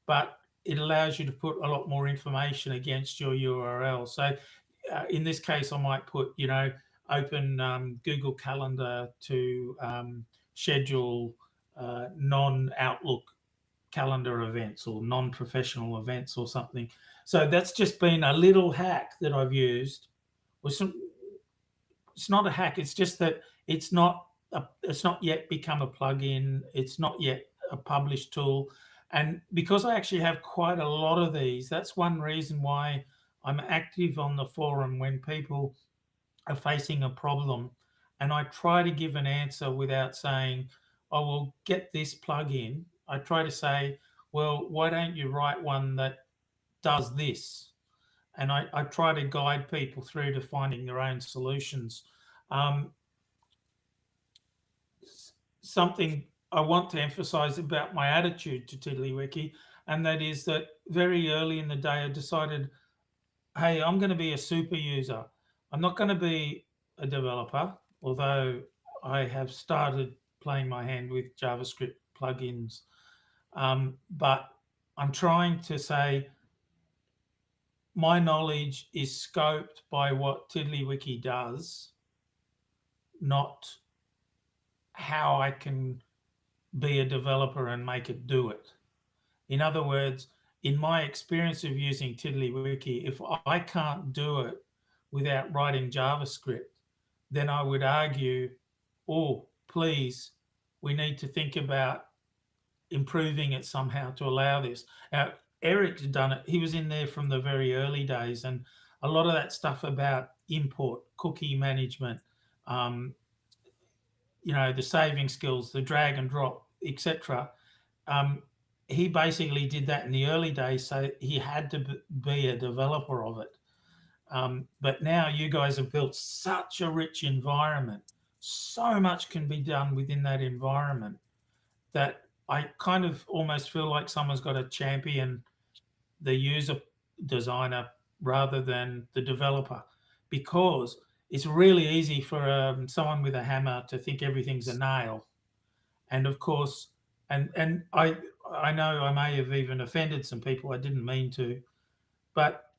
but it allows you to put a lot more information against your URL. So in this case, I might put, open Google Calendar to schedule non-Outlook calendar events or non-professional events or something. So that's just been a little hack that I've used. It's not a hack. It's just that it's not yet become a plugin. It's not yet a published tool. And because I actually have quite a lot of these, that's one reason why I'm active on the forum when people are facing a problem. And I try to give an answer without saying, I will get this plugin. I try to say, well, why don't you write one that does this? And I try to guide people through to finding their own solutions. Something I want to emphasize about my attitude to TiddlyWiki, and that is that very early in the day, I decided, hey, I'm going to be a super user. I'm not going to be a developer, although I have started playing my hand with JavaScript plugins. But I'm trying to say my knowledge is scoped by what TiddlyWiki does, not how I can be a developer and make it do it. In other words, in my experience of using TiddlyWiki, if I can't do it without writing JavaScript, then I would argue, oh, please, we need to think about improving it somehow to allow this. Now, Eric's done it. He was in there from the very early days, and a lot of that stuff about import, cookie management, the saving skills, the drag and drop, etc. He basically did that in the early days, so he had to be a developer of it. But now you guys have built such a rich environment. So much can be done within that environment that I kind of almost feel like someone's got to champion the user designer rather than the developer, because it's really easy for someone with a hammer to think everything's a nail. And of course, and I know I may have even offended some people. I didn't mean to, but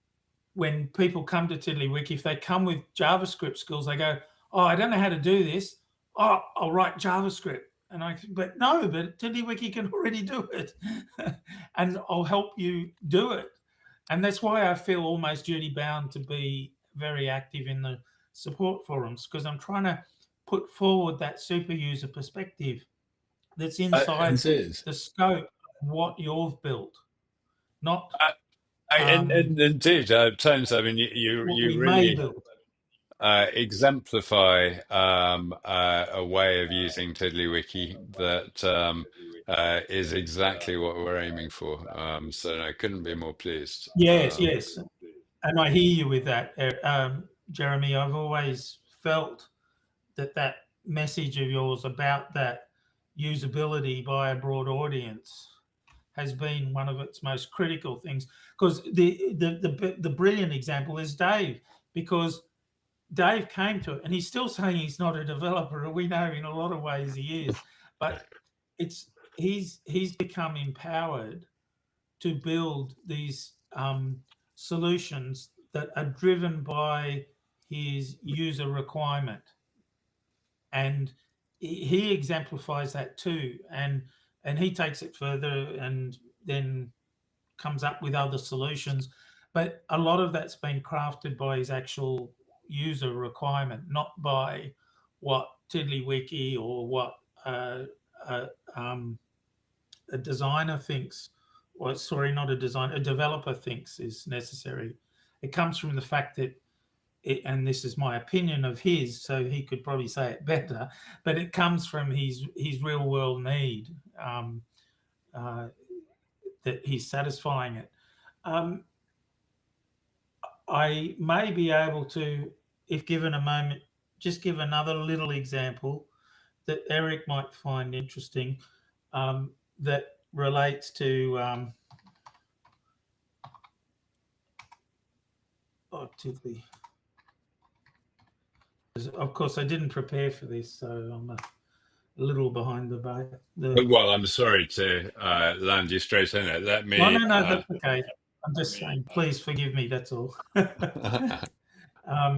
when people come to TiddlyWiki, if they come with JavaScript skills, they go, "Oh, I don't know how to do this. Oh, I'll write JavaScript." And but TiddlyWiki can already do it, and I'll help you do it. And that's why I feel almost duty bound to be very active in the support forums, because I'm trying to put forward that super user perspective that's inside Indeed. the scope of what you've built, not Indeed, Tones, I mean, what you we may really build. exemplify a way of using TiddlyWiki that is exactly what we're aiming for. So I couldn't be more pleased. Yes, yes. And I hear you with that, Jeremy. I've always felt that message of yours about that usability by a broad audience has been one of its most critical things. Because the brilliant example is Dave, because Dave came to it, and he's still saying he's not a developer, and we know in a lot of ways he is, but he's become empowered to build these solutions that are driven by his user requirement, and he exemplifies that too, and he takes it further and then comes up with other solutions. But a lot of that's been crafted by his actual user requirement, not by what TiddlyWiki or what uh, um, a designer thinks, or sorry, not a designer, a developer thinks is necessary. It comes from the fact that and this is my opinion of his, so he could probably say it better, but it comes from his real world need, uh, that he's satisfying it. I may be able to, if given a moment, just give another little example that Eric might find interesting, that relates to Tiddly. Of course, I didn't prepare for this, so I'm a little behind the boat. Well, I'm sorry to land you straight in it. Let No, me. no, no, that's okay. I'm just saying, please forgive me. That's all. um,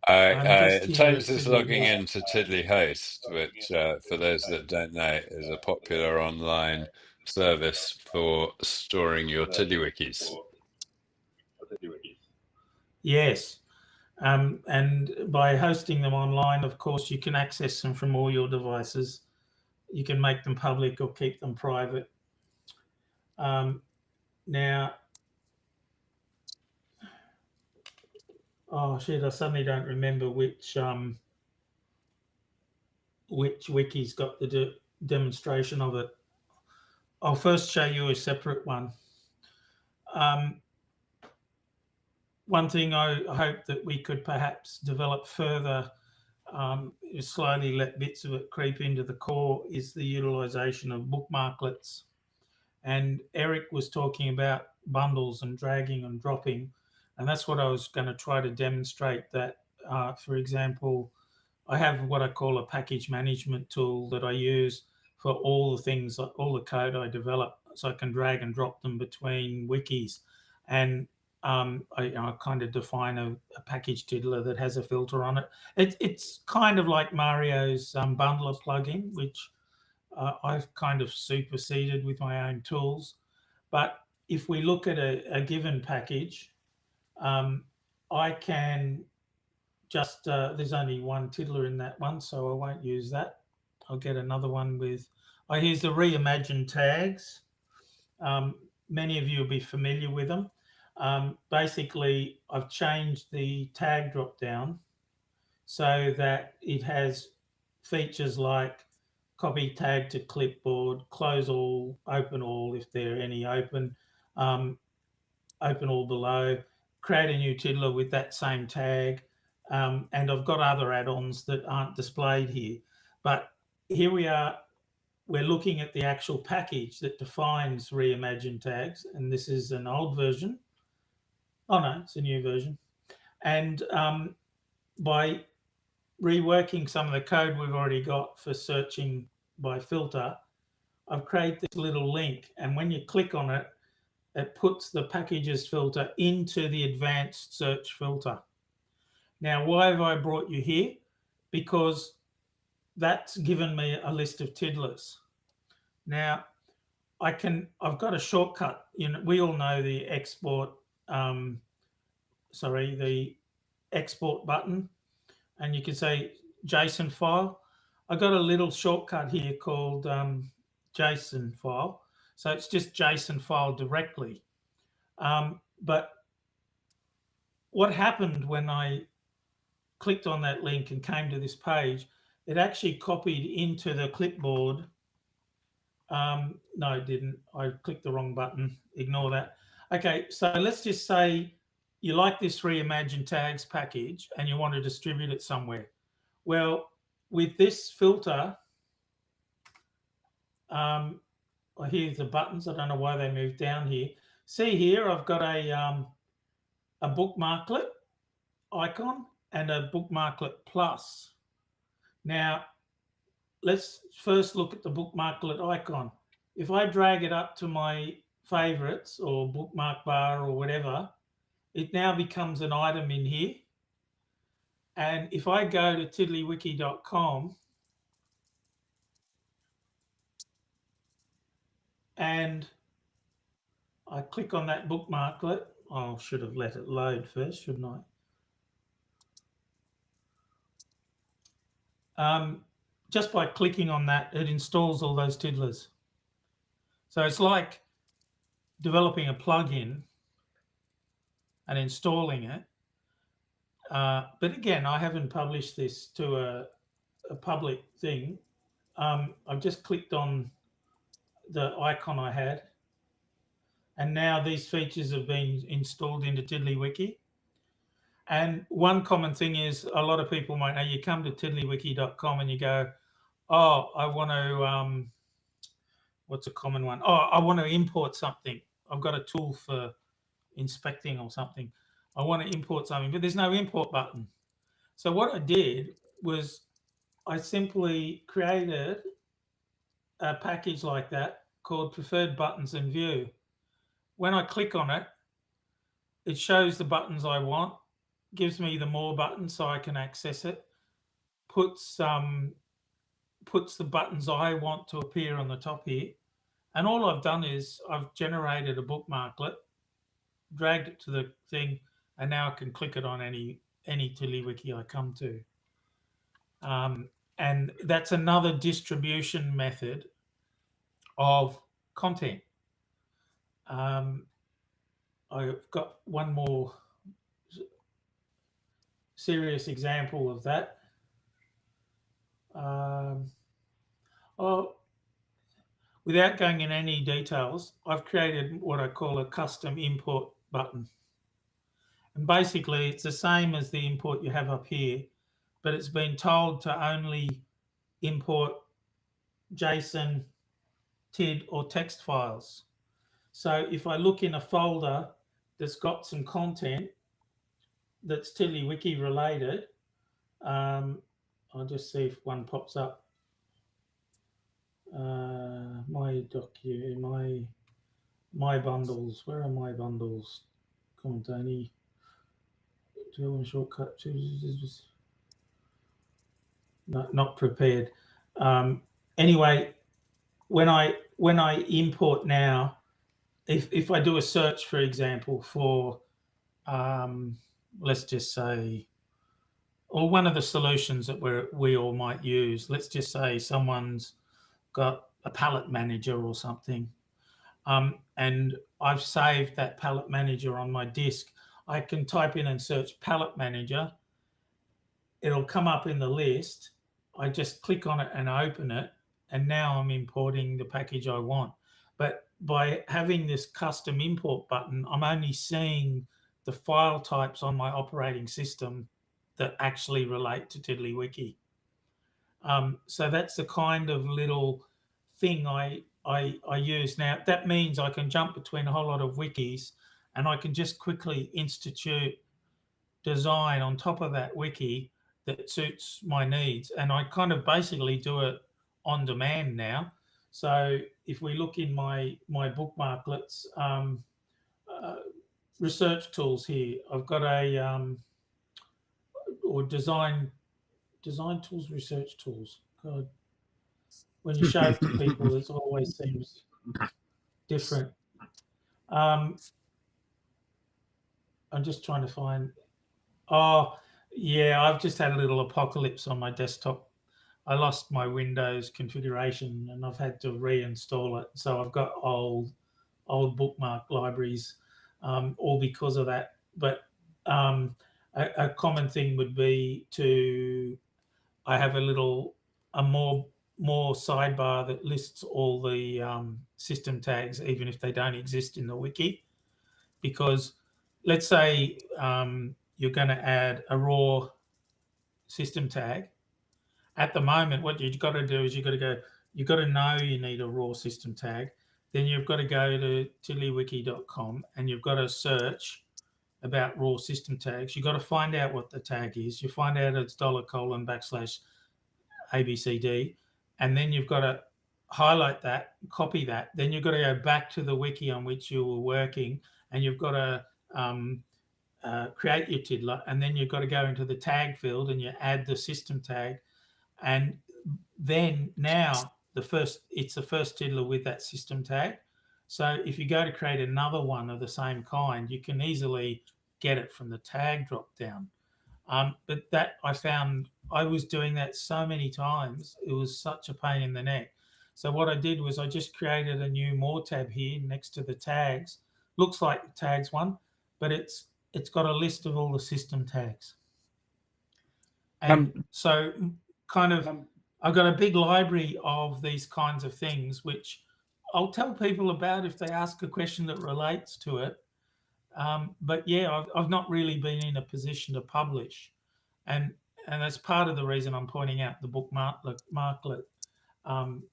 I'm just here Tones at is Tiddly. logging into Tiddly Host, which, for those that don't know, is a popular online service for storing your TiddlyWikis. Yes. And by hosting them online, of course, you can access them from all your devices. You can make them public or keep them private. Now, oh shit, I suddenly don't remember which wiki's got the demonstration of it. I'll first show you a separate one. One thing I hope that we could perhaps develop further, slowly let bits of it creep into the core, is the utilization of bookmarklets. And Eric was talking about bundles and dragging and dropping, and that's what I was going to try to demonstrate. That, for example, I have what I call a package management tool that I use for all the things, all the code I develop, so I can drag and drop them between wikis. And I kind of define a package tiddler that has a filter on it. It's kind of like Mario's bundler plugin, which I've kind of superseded with my own tools. But if we look at a given package, I can just, there's only one tiddler in that one, so I won't use that. I'll get another one with, I use the reimagined tags. Many of you will be familiar with them. Basically, I've changed the tag drop down so that it has features like copy tag to clipboard, close all, open all if there are any open, open all below, create a new tiddler with that same tag. And I've got other add-ons that aren't displayed here. But here we are. We're looking at the actual package that defines reimagine tags. And this is an old version. Oh, no, it's a new version. And by reworking some of the code we've already got for searching by filter, I've created this little link. And when you click on it, it puts the packages filter into the advanced search filter. Now, why have I brought you here? Because that's given me a list of tiddlers. Now, I've got a shortcut. You know, we all know the export, the export button, and you can say JSON file. I got a little shortcut here called JSON file. So it's just JSON file directly. But what happened when I clicked on that link and came to this page, it actually copied into the clipboard. No, it didn't. I clicked the wrong button. Ignore that. Okay, so let's just say you like this Reimagine Tags package and you want to distribute it somewhere. Well, with this filter, here's the buttons. I don't know why they moved down here. See here, I've got a bookmarklet icon and a bookmarklet plus. Now, let's first look at the bookmarklet icon. If I drag it up to my favorites or bookmark bar or whatever, it now becomes an item in here. And if I go to TiddlyWiki.com and I click on that bookmarklet, I should have let it load first, shouldn't I? Just by clicking on that, it installs all those tiddlers. So it's like developing a plugin and installing it. But again, I haven't published this to a public thing. I've just clicked on the icon I had, and now these features have been installed into TiddlyWiki. And one common thing is a lot of people might know, you come to TiddlyWiki.com and you go, oh, I want to, what's a common one? Oh, I want to import something. I've got a tool for inspecting or something. I want to import something, but there's no import button. So what I did was I simply created a package like that called Preferred Buttons in View. When I click on it, it shows the buttons I want, gives me the more buttons so I can access it, puts the buttons I want to appear on the top here. And all I've done is I've generated a bookmarklet, dragged it to the thing, and now I can click it on any TiddlyWiki I come to. And that's another distribution method of content. I've got one more serious example of that. Without going in any details, I've created what I call a custom import button. And basically, it's the same as the import you have up here, but it's been told to only import JSON, TIDD, or text files. So if I look in a folder that's got some content that's TiddlyWiki related, I'll just see if one pops up. My bundles. Where are my bundles? Come on, Tony. Do I want a shortcut? No, not prepared. Anyway, when I import now, if I do a search, for example, for let's just say, or one of the solutions that we all might use, let's just say someone's got a palette manager or something, and I've saved that palette manager on my disk. I can type in and search palette manager. It'll come up in the list. I just click on it and open it, and now I'm importing the package I want. But by having this custom import button, I'm only seeing the file types on my operating system that actually relate to TiddlyWiki. So that's the kind of little thing I use. Now, that means I can jump between a whole lot of wikis, and I can just quickly institute design on top of that wiki that suits my needs. And I kind of basically do it on demand now. So if we look in my bookmarklets, research tools here, I've got a or design tools, research tools. God, when you show it to people, it always seems different. I'm just trying to find. Oh, yeah, I've just had a little apocalypse on my desktop. I lost my Windows configuration and I've had to reinstall it. So I've got old bookmark libraries, all because of that. But a common thing would be I have a more sidebar that lists all the system tags, even if they don't exist in the wiki. Because let's say you're going to add a raw system tag. At the moment, what you've got to do is you've got to know you need a raw system tag. Then you've got to go to TiddlyWiki.com and you've got to search about raw system tags. You've got to find out what the tag is. You find out it's $:/ABCD, and then you've got to highlight that, copy that. Then you've got to go back to the wiki on which you were working, and you've got to create your tiddler, and then you've got to go into the tag field and you add the system tag, and then now it's the first tiddler with that system tag. So if you go to create another one of the same kind, you can easily get it from the tag drop down. But that I found I was doing that so many times, it was such a pain in the neck. So what I did was I just created a new more tab here next to the tags. Looks like the tags one, but it's got a list of all the system tags. And so kind of I've got a big library of these kinds of things, which I'll tell people about if they ask a question that relates to it. But yeah, I've not really been in a position to publish. And that's part of the reason I'm pointing out the bookmarklet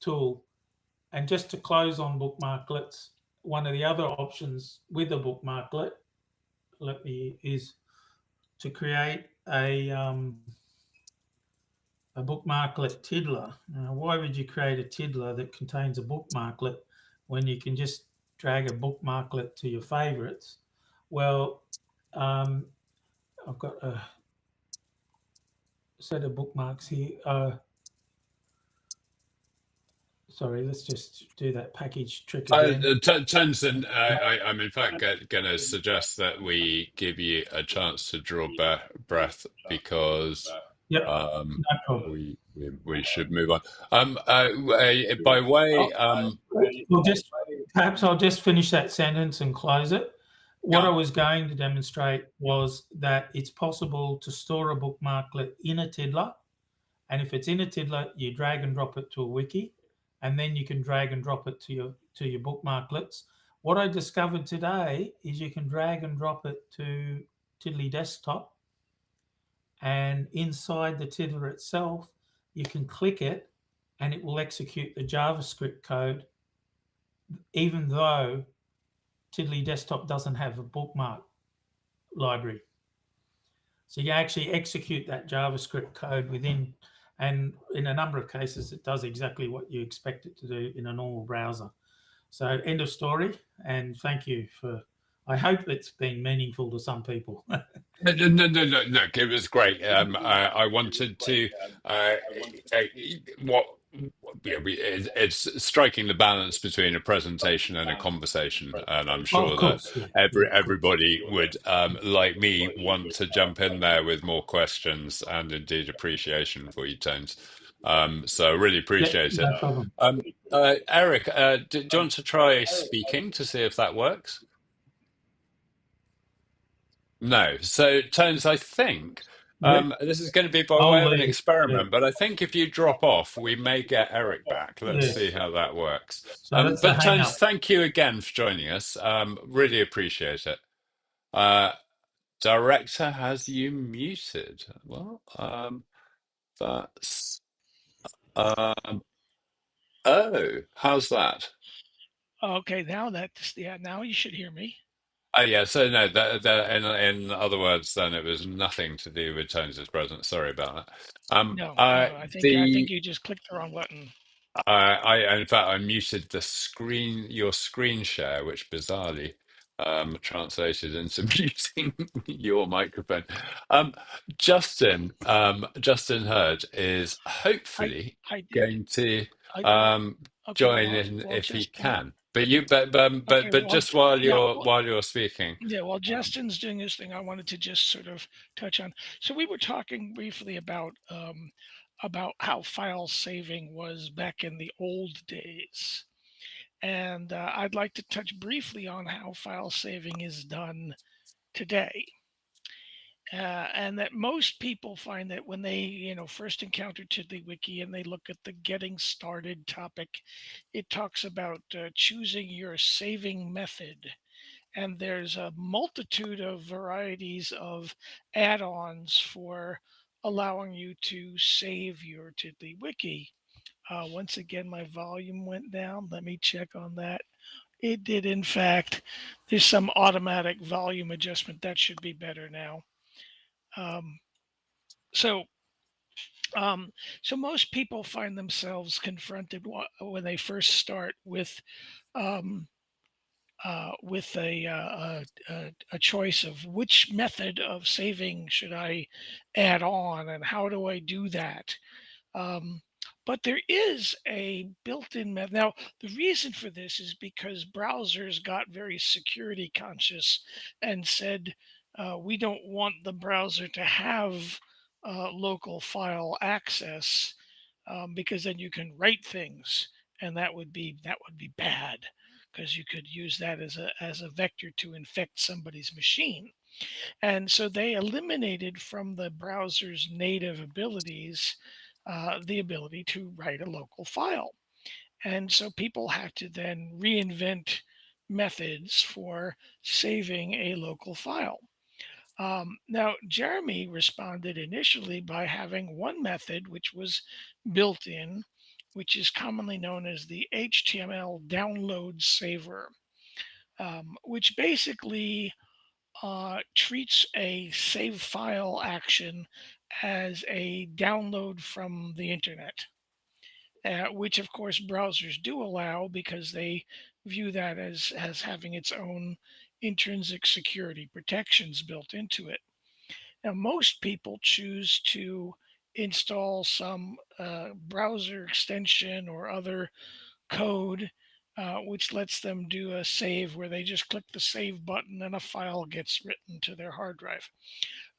tool. And just to close on bookmarklets, one of the other options with a bookmarklet is to create a bookmarklet tiddler. Now, why would you create a tiddler that contains a bookmarklet when you can just drag a bookmarklet to your favorites? Well, I've got a set of bookmarks here. Sorry, let's just do that package trick again. Tenzin, I'm in fact going to suggest that we give you a chance to draw breath because Yep, no problem. we should move on. By way, perhaps I'll just finish that sentence and close it. What I was going to demonstrate was that it's possible to store a bookmarklet in a tiddler, and if it's in a tiddler, you drag and drop it to a wiki, and then you can drag and drop it to your bookmarklets. What I discovered today is you can drag and drop it to Tiddly Desktop, and inside the tiddler itself, you can click it, and it will execute the JavaScript code, even though Tiddly Desktop doesn't have a bookmark library. So you actually execute that JavaScript code within, and in a number of cases, it does exactly what you expect it to do in a normal browser. So end of story, and thank you for, I hope it's been meaningful to some people. No, look, it was great. I wanted to, it's striking the balance between a presentation and a conversation, and I'm sure that everybody would, like me, want to jump in there with more questions and indeed appreciation for you, Tones. So I really appreciate it. No problem. Eric, do you want to try speaking to see if that works? No. So, Tones, I think this is going to be by way of an experiment, but I think if you drop off, we may get Eric back. Let's see how that works. So but, Tones, thank you again for joining us. Really appreciate it. Director has you muted. Well, that's um. Oh, how's that? Okay, now you should hear me. Oh yeah, so no, in other words, then it was nothing to do with Tones's presence. Sorry about that. No, I think The you just clicked the wrong button. in fact I muted the screen, your screen share, which bizarrely translated into muting your microphone. Um, Justin Hurd is I hopefully I did. going to I um Okay. join in if he Justin. can. But you, Okay. but just while Yeah. Well, you're speaking. yeah. While Um, Justin's doing his thing, I wanted to just sort of touch on. So we were talking briefly about how file saving was back in the old days, and I'd like to touch briefly on how file saving is done today. And that most people find that when they first encounter TiddlyWiki and they look at the getting started topic, it talks about choosing your saving method, and there's a multitude of varieties of add-ons for allowing you to save your TiddlyWiki. Once again, my volume went down. Let me check on that. It did, in fact. There's some automatic volume adjustment that should be better now. um, so Um, so most people find themselves confronted when they first start um, with a choice of which method of saving should I add on, and how do I do that. Um, but there is a built-in method. Now, the reason for this is because browsers got very security conscious and said, we don't want the browser to have local file access, because then you can write things, and that would be bad, because you could use that as a vector to infect somebody's machine. And so they eliminated from the browser's native abilities the ability to write a local file. And so people had to then reinvent methods for saving a local file. Now, Jeremy responded initially by having one method which was built in, which is commonly known as the HTML download saver, which basically treats a save file action as a download from the internet, which of course browsers do allow because they view that as having its own intrinsic security protections built into it. Now, most people choose to install some browser extension or other code, which lets them do a save where they just click the save button and a file gets written to their hard drive.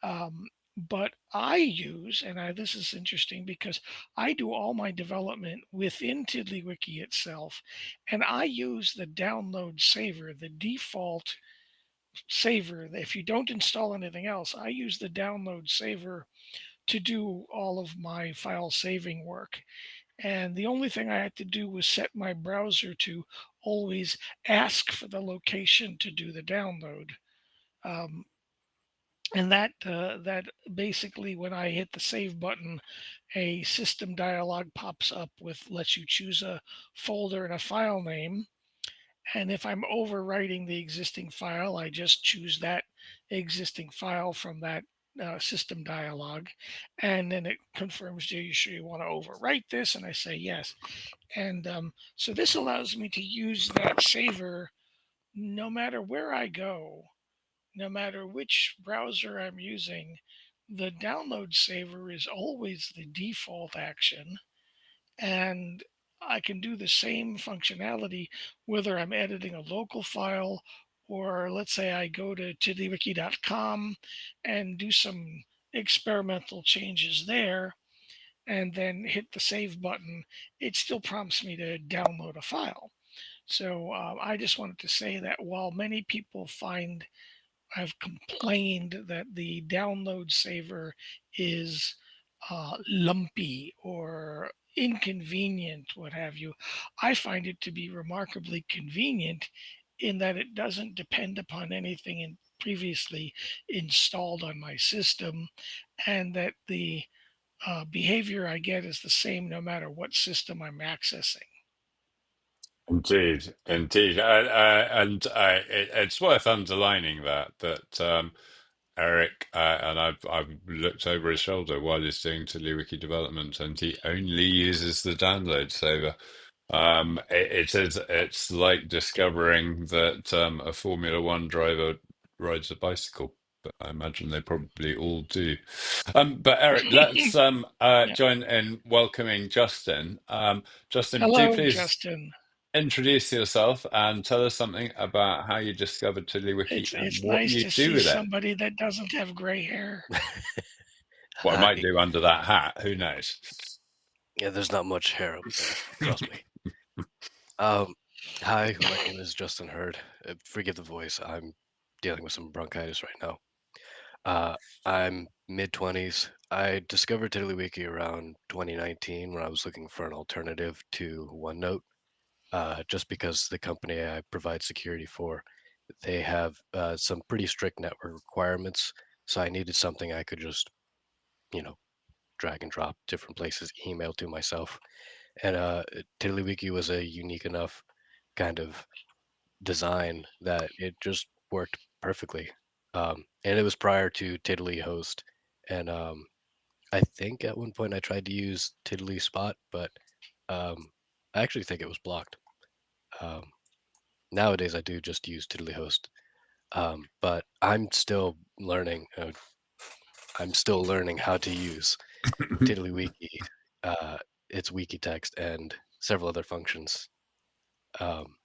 Um, but I use, this is interesting because I do all my development within TiddlyWiki itself, and I use the download saver, the default saver. If you don't install anything else, I use the download saver to do all of my file saving work. And the only thing I had to do was set my browser to always ask for the location to do the download. Um, and that basically, when I hit the save button, a system dialog pops up with lets you choose a folder and a file name. And if I'm overwriting the existing file, I just choose that existing file from that system dialog, and then it confirms, "Do you sure you want to overwrite this?" And I say yes. And so this allows me to use that saver no matter where I go, no matter which browser I'm using. The download saver is always the default action, and I can do the same functionality whether I'm editing a local file, or let's say I go to tiddlywiki.com and do some experimental changes there and then hit the save button. It still prompts me to download a file. So I just wanted to say that while many people have complained that the download saver is lumpy or inconvenient, what have you, I find it to be remarkably convenient in that it doesn't depend upon anything in previously installed on my system, and that the behavior I get is the same no matter what system I'm accessing. Indeed, indeed, and it's worth underlining that Eric and I've looked over his shoulder while he's doing TiddlyWiki development, and he only uses the download saver. It's like discovering that a Formula One driver rides a bicycle, but I imagine they probably all do. But Eric, let's Yeah. join in welcoming Justin. Justin, do Hello, please Justin. introduce yourself and tell us something about how you discovered TiddlyWiki and It's what nice you to do see with it. somebody that doesn't have gray hair. What I Hi. might do under that hat, who knows? Yeah, there's not much hair up there. Trust me. Um, Hi, my name is Justin Hurd. Forgive the voice. I'm dealing with some bronchitis right now. I'm mid-20s. I discovered TiddlyWiki around 2019 when I was looking for an alternative to OneNote. Just because the company I provide security for, they have some pretty strict network requirements. So I needed something I could just, you know, drag and drop different places, email to myself. And TiddlyWiki was a unique enough kind of design that it just worked perfectly. And it was prior to TiddlyHost, and I think at one point I tried to use TiddlySpot, but um, I actually think it was blocked. Um, Nowadays I do just use TiddlyHost, but I'm still learning how to use TiddlyWiki, uh, its wiki text, and several other functions. Um,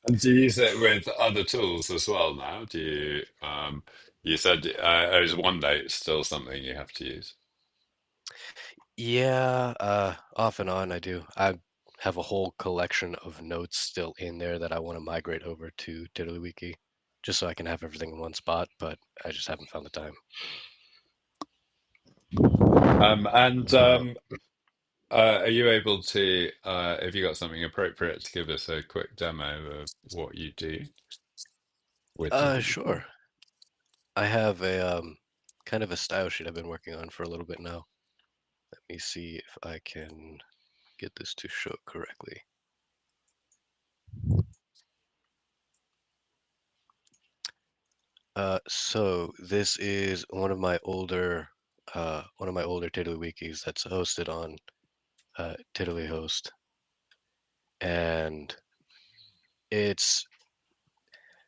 And do you use it with other tools as well now? You said is OneNote still something you have to use? yeah, off and on I do. I have a whole collection of notes still in there that I want to migrate over to TiddlyWiki, just so I can have everything in one spot, but I just haven't found the time. And Uh, are you able to, if you got something appropriate, to give us a quick demo of what you do with TiddlyWiki? sure. I have a kind of a style sheet I've been working on for a little bit now. Let me see if I can get this to show correctly. So this is one of my older TiddlyWikis that's hosted on TiddlyHost, and it's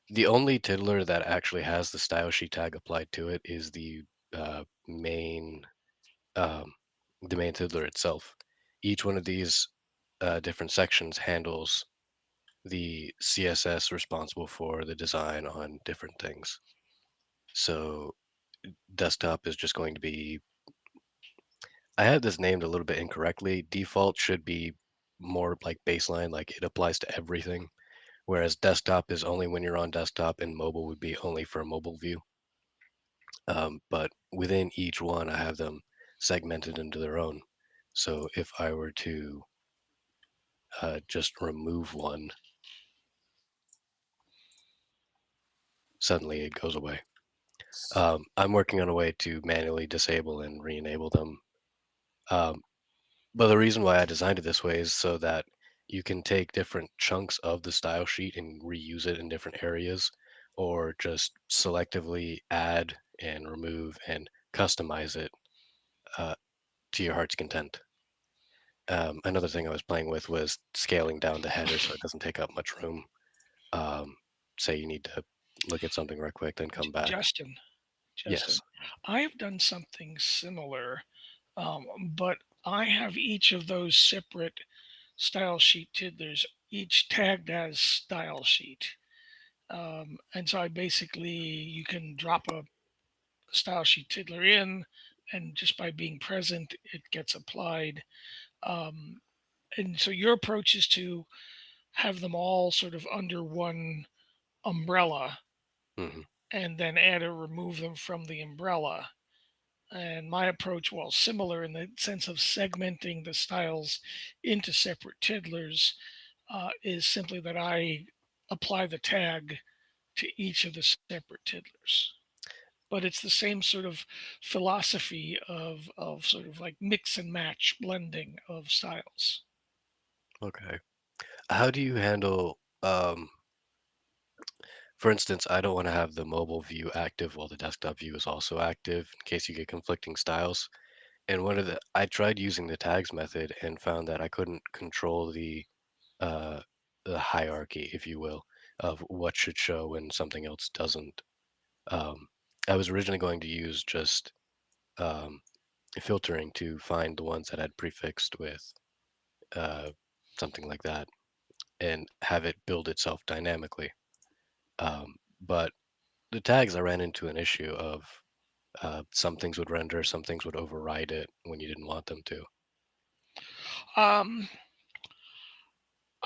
the only tiddler that actually has the style sheet tag applied to it is uh, main um, the main tiddler itself. Each one of these different sections handles the CSS responsible for the design on different things. So desktop is just going to be, I had this named a little bit incorrectly. Default should be more like baseline, like it applies to everything. Whereas desktop is only when you're on desktop, and mobile would be only for a mobile view. But within each one, I have them segmented into their own. So if I were to just remove one, suddenly it goes away. I'm working on a way to manually disable and re-enable them. Um, but the reason why I designed it this way is so that you can take different chunks of the style sheet and reuse it in different areas, or just selectively add and remove and customize it uh, to your heart's content. Another thing I was playing with was scaling down the header so it doesn't take up much room. Um, Say you need to look at something right quick, then come back. Justin, Yes. Justin, I have done something similar, but I have each of those separate style sheet tiddlers, each tagged as style sheet. And so I basically, you can drop a style sheet tiddler in, and just by being present, it gets applied. Um, and so your approach is to have them all sort of under one umbrella Hmm. and then add or remove them from the umbrella. And my approach, while similar in the sense of segmenting the styles into separate tiddlers, is simply that I apply the tag to each of the separate tiddlers. But it's the same sort of philosophy of sort of like mix and match blending of styles. Okay. How do you handle, for instance, I don't want to have the mobile view active while the desktop view is also active in case you get conflicting styles. And I tried using the tags method and found that I couldn't control uh, the hierarchy, if you will, of what should show when something else doesn't. Um, I was originally going to use just um, filtering to find the ones that had prefixed with uh, something like that and have it build itself dynamically. But the tags, I ran into an issue of some things would render, some things would override it when you didn't want them to. Um,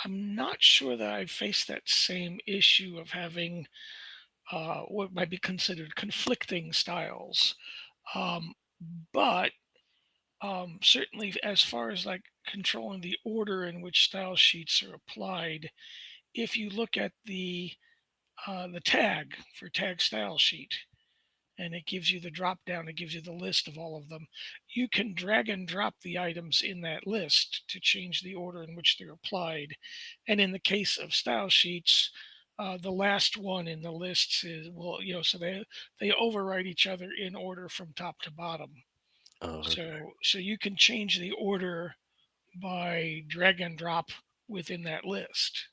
I'm not sure that I've faced that same issue of having what might be considered conflicting styles. Um, but certainly, as far as like controlling the order in which style sheets are applied, if you look at the tag for tag style sheet, and it gives you the drop down, it gives you the list of all of them. You can drag and drop the items in that list to change the order in which they're applied. And in the case of style sheets, the last one in the lists is, well, so they override each other in order from top to bottom. Oh, okay. So you can change the order by drag and drop within that list.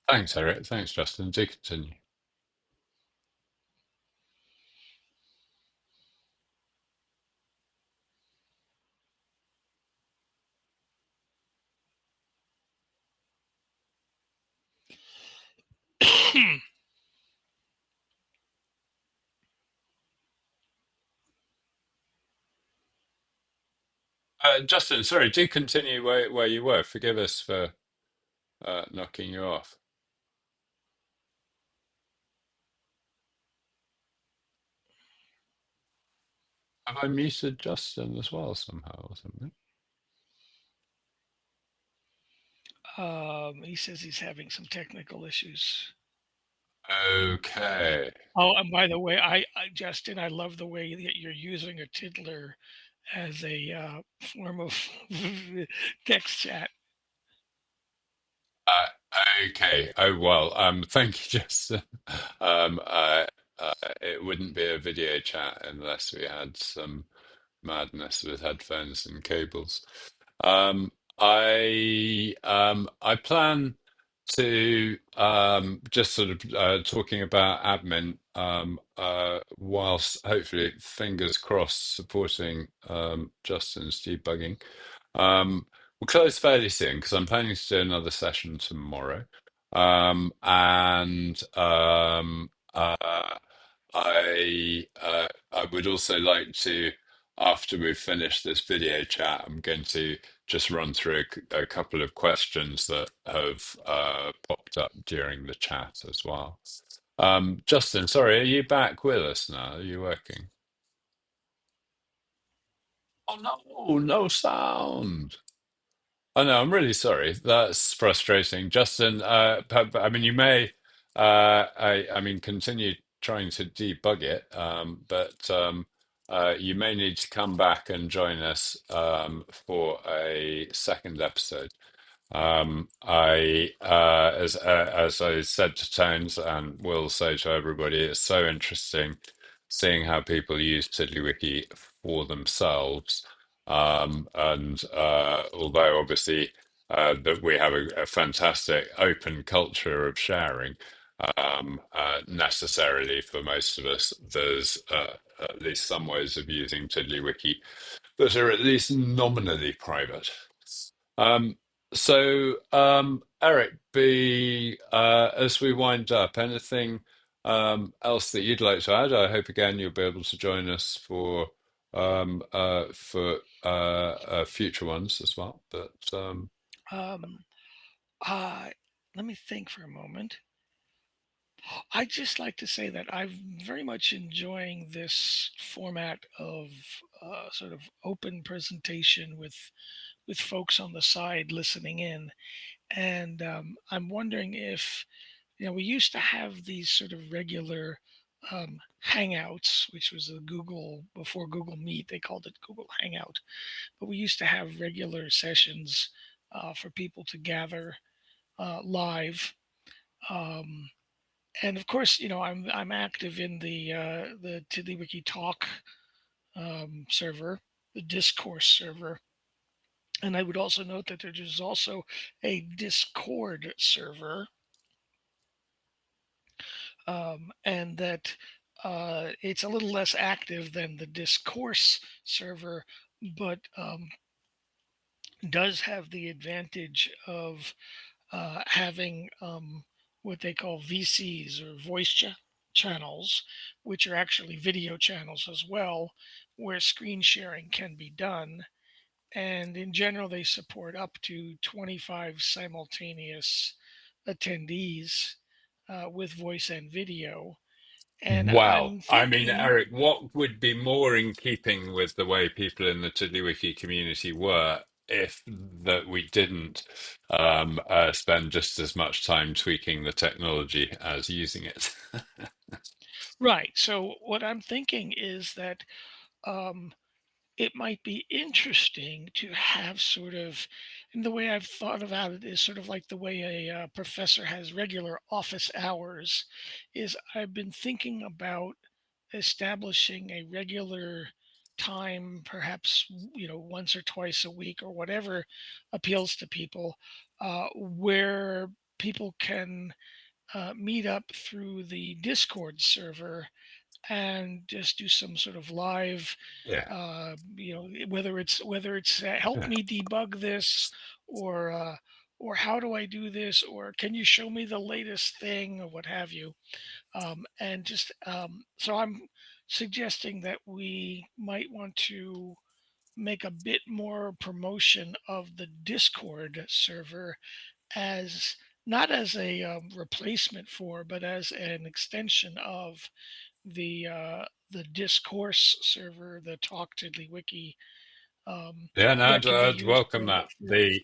Thanks, Eric. Thanks, Justin. Do continue. Justin, sorry, do continue where you were. Forgive us for knocking you off. Have I muted Justin as well somehow or something? He says he's having some technical issues. Okay. Oh, and by the way, Justin, I love the way that you're using a tiddler as a form of text chat. Uh, okay. Oh well. Thank you, Justin. Um, uh, it wouldn't be a video chat unless we had some madness with headphones and cables. Um, I plan to just sort of talking about admin whilst hopefully fingers crossed supporting Justin's debugging. We'll close fairly soon because I'm planning to do another session tomorrow. And I would also like to, after we've finished this video chat, I'm going to just run through a couple of questions that have popped up during the chat as well. Justin, sorry, are you back with us now? Are you working? Oh no, no sound. Oh no, I'm really sorry. That's frustrating, Justin. I mean, you may, I mean, continue trying to debug it, but you may need to come back and join us for a second episode. As I said to Tones and will say to everybody, it's so interesting seeing how people use TiddlyWiki for themselves. And although obviously that we have a fantastic open culture of sharing, necessarily for most of us, there's at least some ways of using TiddlyWiki that are at least nominally private. Um, Eric, as we wind up, anything else that you'd like to add? I hope again you'll be able to join us for future ones as well. But Um, uh, Let me think for a moment. I'd just like to say that I'm very much enjoying this format of sort of open presentation with folks on the side listening in, and I'm wondering if we used to have these sort of regular hangouts, which was a Google before Google Meet, they called it Google Hangout, but we used to have regular sessions for people to gather live. Um, and of course, I'm active in the TiddlyWiki Talk server, the discourse server, and I would also note that there's also a Discord server, and that it's a little less active than the discourse server, but does have the advantage of having what they call VCs or channels, which are actually video channels as well, where screen sharing can be done. And in general, they support up to 25 simultaneous attendees with voice and video. And Wow. I'm I mean, thinking, Eric, what would be more in keeping with the way people in the TiddlyWiki community were if that we didn't spend just as much time tweaking the technology as using it? right. So, what I'm thinking is that um, it might be interesting to have sort of, and the way I've thought about it is sort of like the way a professor has regular office hours, is I've been thinking about establishing a regular time, perhaps, once or twice a week or whatever appeals to people, where people can meet up through the Discord server and just do some sort of live, Yeah. whether it's help Yeah. me debug this, or how do I do this, or can you show me the latest thing, or what have you. And just so I'm suggesting that we might want to make a bit more promotion of the Discord server, as not as a replacement for, but as an extension of the discourse server, the Talk Tiddly Yeah, no, that can be I'd used welcome that. The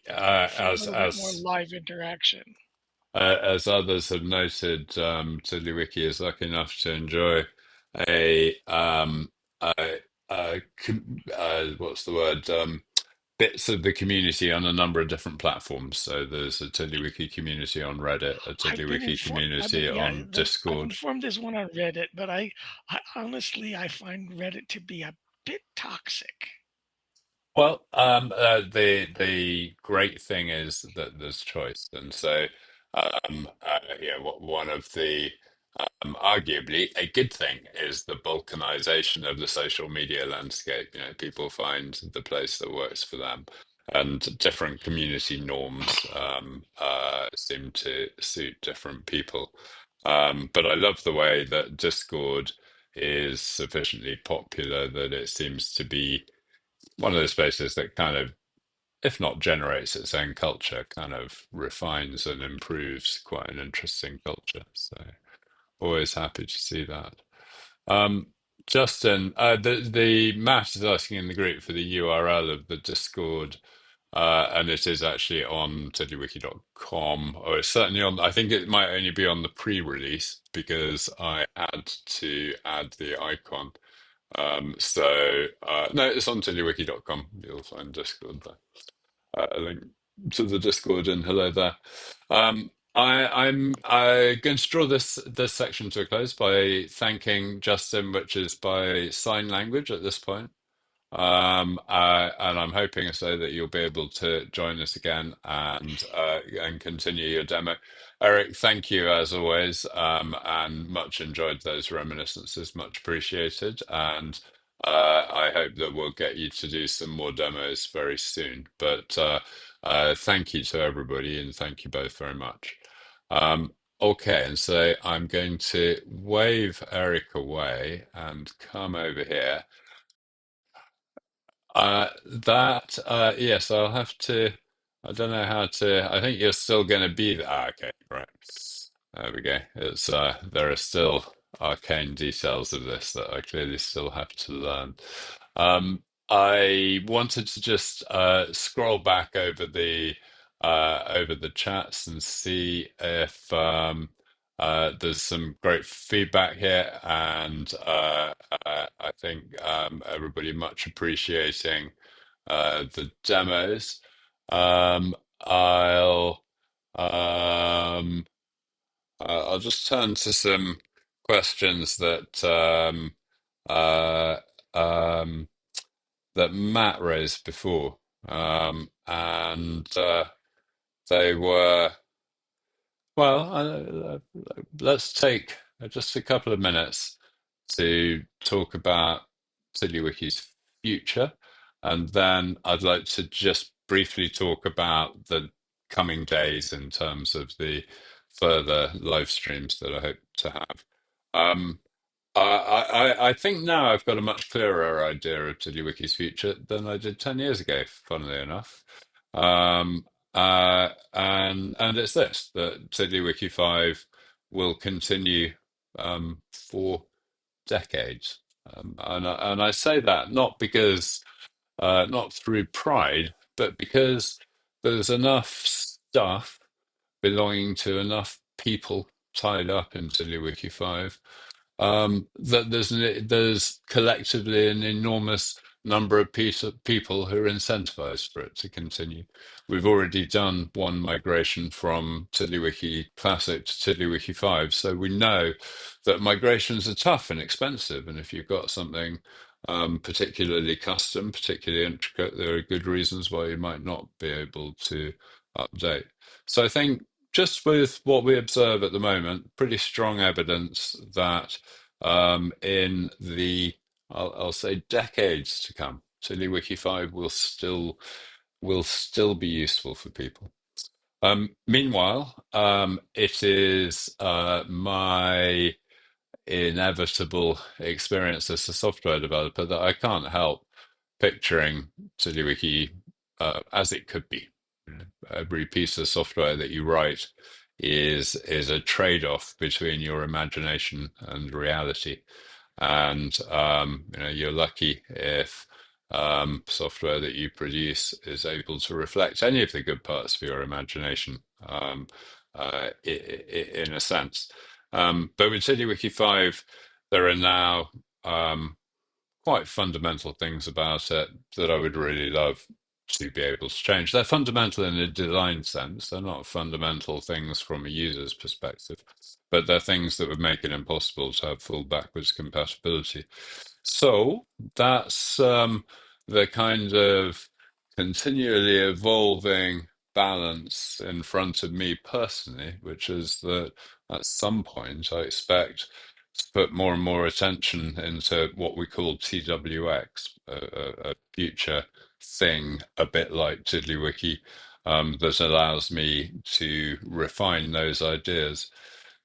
for a little bit more live interaction. as others have noted, TiddlyWiki is lucky enough to enjoy a a, what's the word? Bits of the community on a number of different platforms. So there's a TiddlyWiki community on Reddit, a I've been TiddlyWiki informed. I've been community yeah. on I'm Discord. informed there's one on Reddit, but I honestly I find Reddit to be a bit toxic. Well, the great thing is that there's choice, and so yeah, one of the arguably a good thing is the balkanization of the social media landscape. You know, people find the place that works for them, and different community norms seem to suit different people. But I love the way that Discord is sufficiently popular that it seems to be one of those places that kind of, if not generates its own culture, kind of refines and improves quite an interesting culture. So always happy to see that. Um, Justin, the Matt is asking in the group for the URL of the Discord, and it is actually on tiddlywiki.com, or it's certainly on. I think it might only be on the pre-release because I had to add the icon. No, it's on tiddlywiki.com. You'll find Discord there. A link to the Discord and hello there. I'm going to draw this section to a close by thanking Justin, which is by sign language at this point. And I'm hoping so that you'll be able to join us again and continue your demo. Eric, thank you as always, and much enjoyed those reminiscences, much appreciated. And I hope that we'll get you to do some more demos very soon. But thank you to everybody, and thank you both very much. Okay, and so I'm going to wave Eric away and come over here. Yes, I'll have to. I don't know how to. I think you're still going to be there. Ah, okay, right. There we go. It's there are still arcane details of this that I clearly still have to learn. I wanted to just scroll back over the chats and see if there's some great feedback here, and I think everybody much appreciating the demos. I'll um, I'll just turn to some questions uh, um, that Matt raised before, and they were well. Let's take just a couple of minutes to talk about TiddlyWiki's future, and then I'd like to just briefly talk about the coming days in terms of the further live streams that I hope to have. Um, I think now I've got a much clearer idea of TiddlyWiki's future than I did 10 years ago, funnily enough. Um, and it's this, that TiddlyWiki 5 will continue for decades. And I say that not because, not through pride, but because there's enough stuff belonging to enough people tied up in TiddlyWiki 5 that there's collectively an enormous number of people who are incentivized for it to continue. We've already done one migration from TiddlyWiki Classic to TiddlyWiki 5, so we know that migrations are tough and expensive, and if you've got something particularly custom, particularly intricate, there are good reasons why you might not be able to update. So I think just with what we observe at the moment, pretty strong evidence that in the, I'll say, decades to come, TiddlyWiki 5 will still be useful for people. Meanwhile, it is my inevitable experience as a software developer that I can't help picturing TiddlyWiki as it could be. Every piece of software that you write is a trade-off between your imagination and reality. And you're lucky if software that you produce is able to reflect any of the good parts of your imagination, in a sense. But with TiddlyWiki 5, there are now quite fundamental things about it that I would really love to be able to change. They're fundamental in a design sense. They're not fundamental things from a user's perspective, but they're things that would make it impossible to have full backwards compatibility. So that's the kind of continually evolving balance in front of me personally, which is that at some point I expect to put more and more attention into what we call TWX, a future thing, a bit like TiddlyWiki, that allows me to refine those ideas.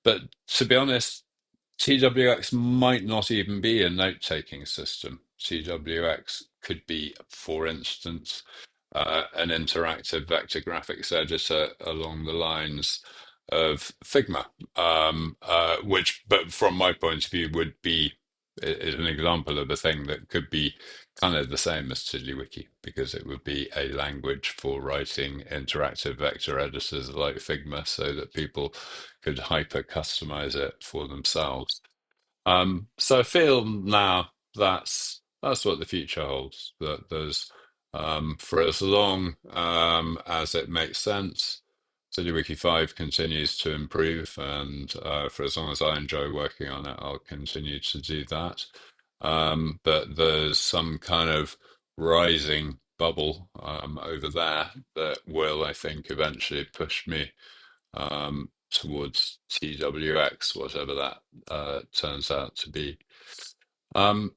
But to be honest, TWX might not even be a note-taking system. TWX could be, for instance, an interactive vector graphics editor along the lines of Figma, which, but from my point of view, would be is an example of a thing that could be kind of the same as TiddlyWiki, because it would be a language for writing interactive vector editors like Figma so that people could hyper customize it for themselves. So I feel now that's what the future holds. That there's for as long as it makes sense, TiddlyWiki 5 continues to improve, and for as long as I enjoy working on it, I'll continue to do that. But there's some kind of rising bubble over there that will, I think, eventually push me towards TWX, whatever that turns out to be. Um,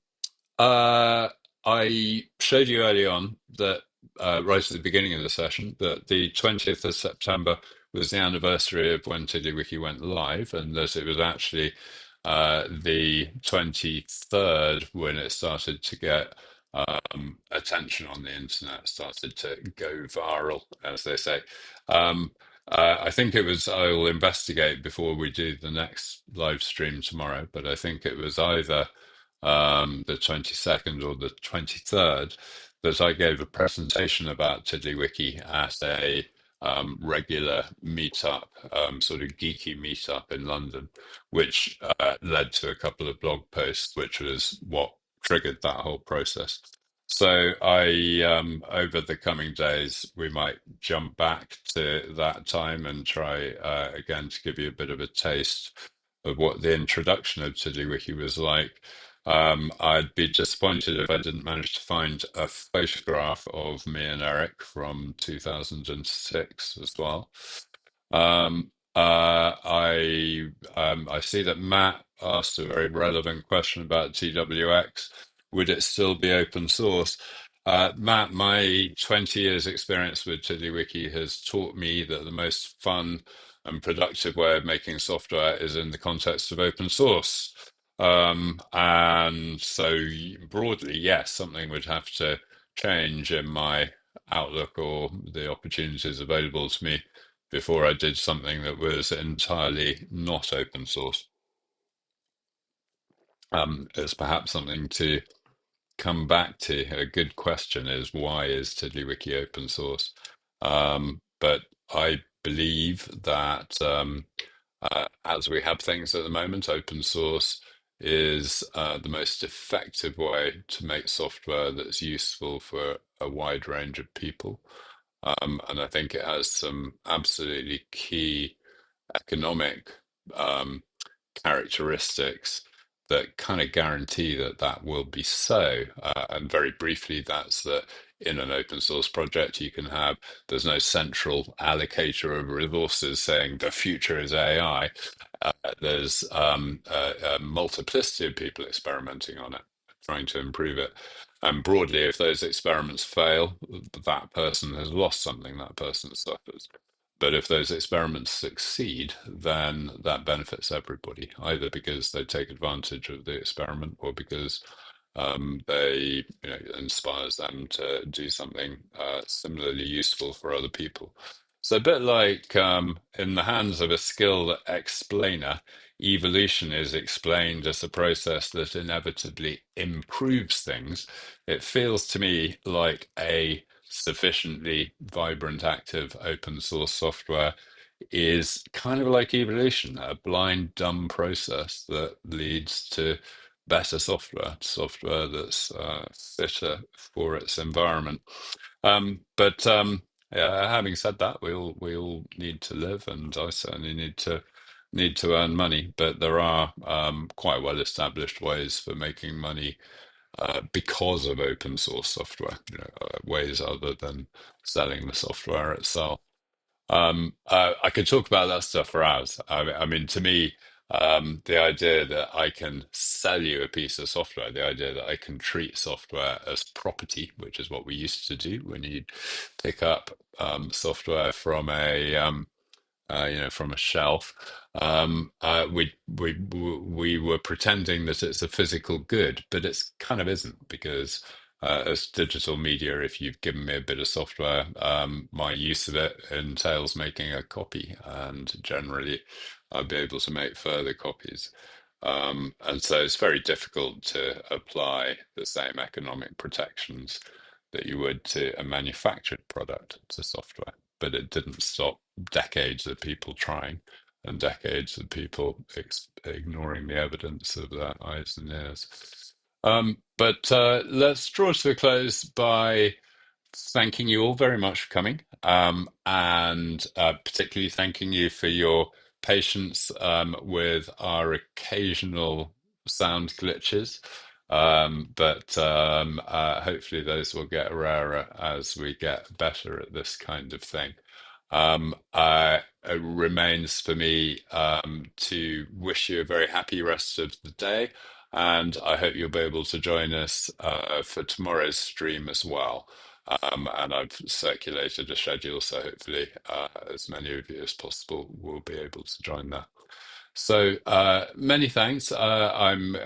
uh, I showed you early on that, right at the beginning of the session, that the 20th of September was the anniversary of when TiddlyWiki went live, and that it was actually the 23rd when it started to get attention on the internet, started to go viral, as they say. I think it was, I'll investigate before we do the next live stream tomorrow, but I think it was either the 22nd or the 23rd that I gave a presentation about TiddlyWiki at a regular meetup, sort of geeky meetup in London, which led to a couple of blog posts, which was what triggered that whole process. So over the coming days, we might jump back to that time and try again to give you a bit of a taste of what the introduction of TiddlyWiki was like. I'd be disappointed if I didn't manage to find a photograph of me and Eric from 2006 as well. I see that Matt asked a very relevant question about TWX. Would it still be open source? Matt, my 20 years experience with TiddlyWiki has taught me that the most fun and productive way of making software is in the context of open source. And so broadly, yes, something would have to change in my outlook or the opportunities available to me before I did something that was entirely not open source. It's perhaps something to come back to. A good question is, why is TiddlyWiki open source? But I believe that as we have things at the moment, open source is the most effective way to make software that's useful for a wide range of people. And I think it has some absolutely key economic um, characteristics that kind of guarantee that that will be so. And very briefly, that's that in an open source project, you can have, there's no central allocator of resources saying the future is AI. There's a multiplicity of people experimenting on it, trying to improve it. And broadly, if those experiments fail, that person has lost something, that person suffers. But if those experiments succeed, then that benefits everybody, either because they take advantage of the experiment or because they, inspires them to do something similarly useful for other people. So a bit like in the hands of a skilled explainer, evolution is explained as a process that inevitably improves things. It feels to me like a sufficiently vibrant, active open source software is kind of like evolution, a blind, dumb process that leads to better software that's fitter for its environment. But having said that, we all need to live, and I certainly need to earn money. But there are quite well established ways for making money because of open source software, ways other than selling the software itself. I could talk about that stuff for hours. I mean, to me, the idea that I can sell you a piece of software, the idea that I can treat software as property, which is what we used to do when you pick up software from from a shelf. We were pretending that it's a physical good, but it's kind of isn't, because as digital media, if you've given me a bit of software, my use of it entails making a copy, and generally I'll be able to make further copies. And so it's very difficult to apply the same economic protections that you would to a manufactured product to software. But it didn't stop decades of people trying and decades of people ignoring the evidence of their eyes and ears. But let's draw to a close by thanking you all very much for coming, and particularly thanking you for your patience with our occasional sound glitches. But hopefully those will get rarer as we get better at this kind of thing. It remains for me to wish you a very happy rest of the day, and I hope you'll be able to join us for tomorrow's stream as well. And I've circulated a schedule, so hopefully as many of you as possible will be able to join that. So many thanks. I'm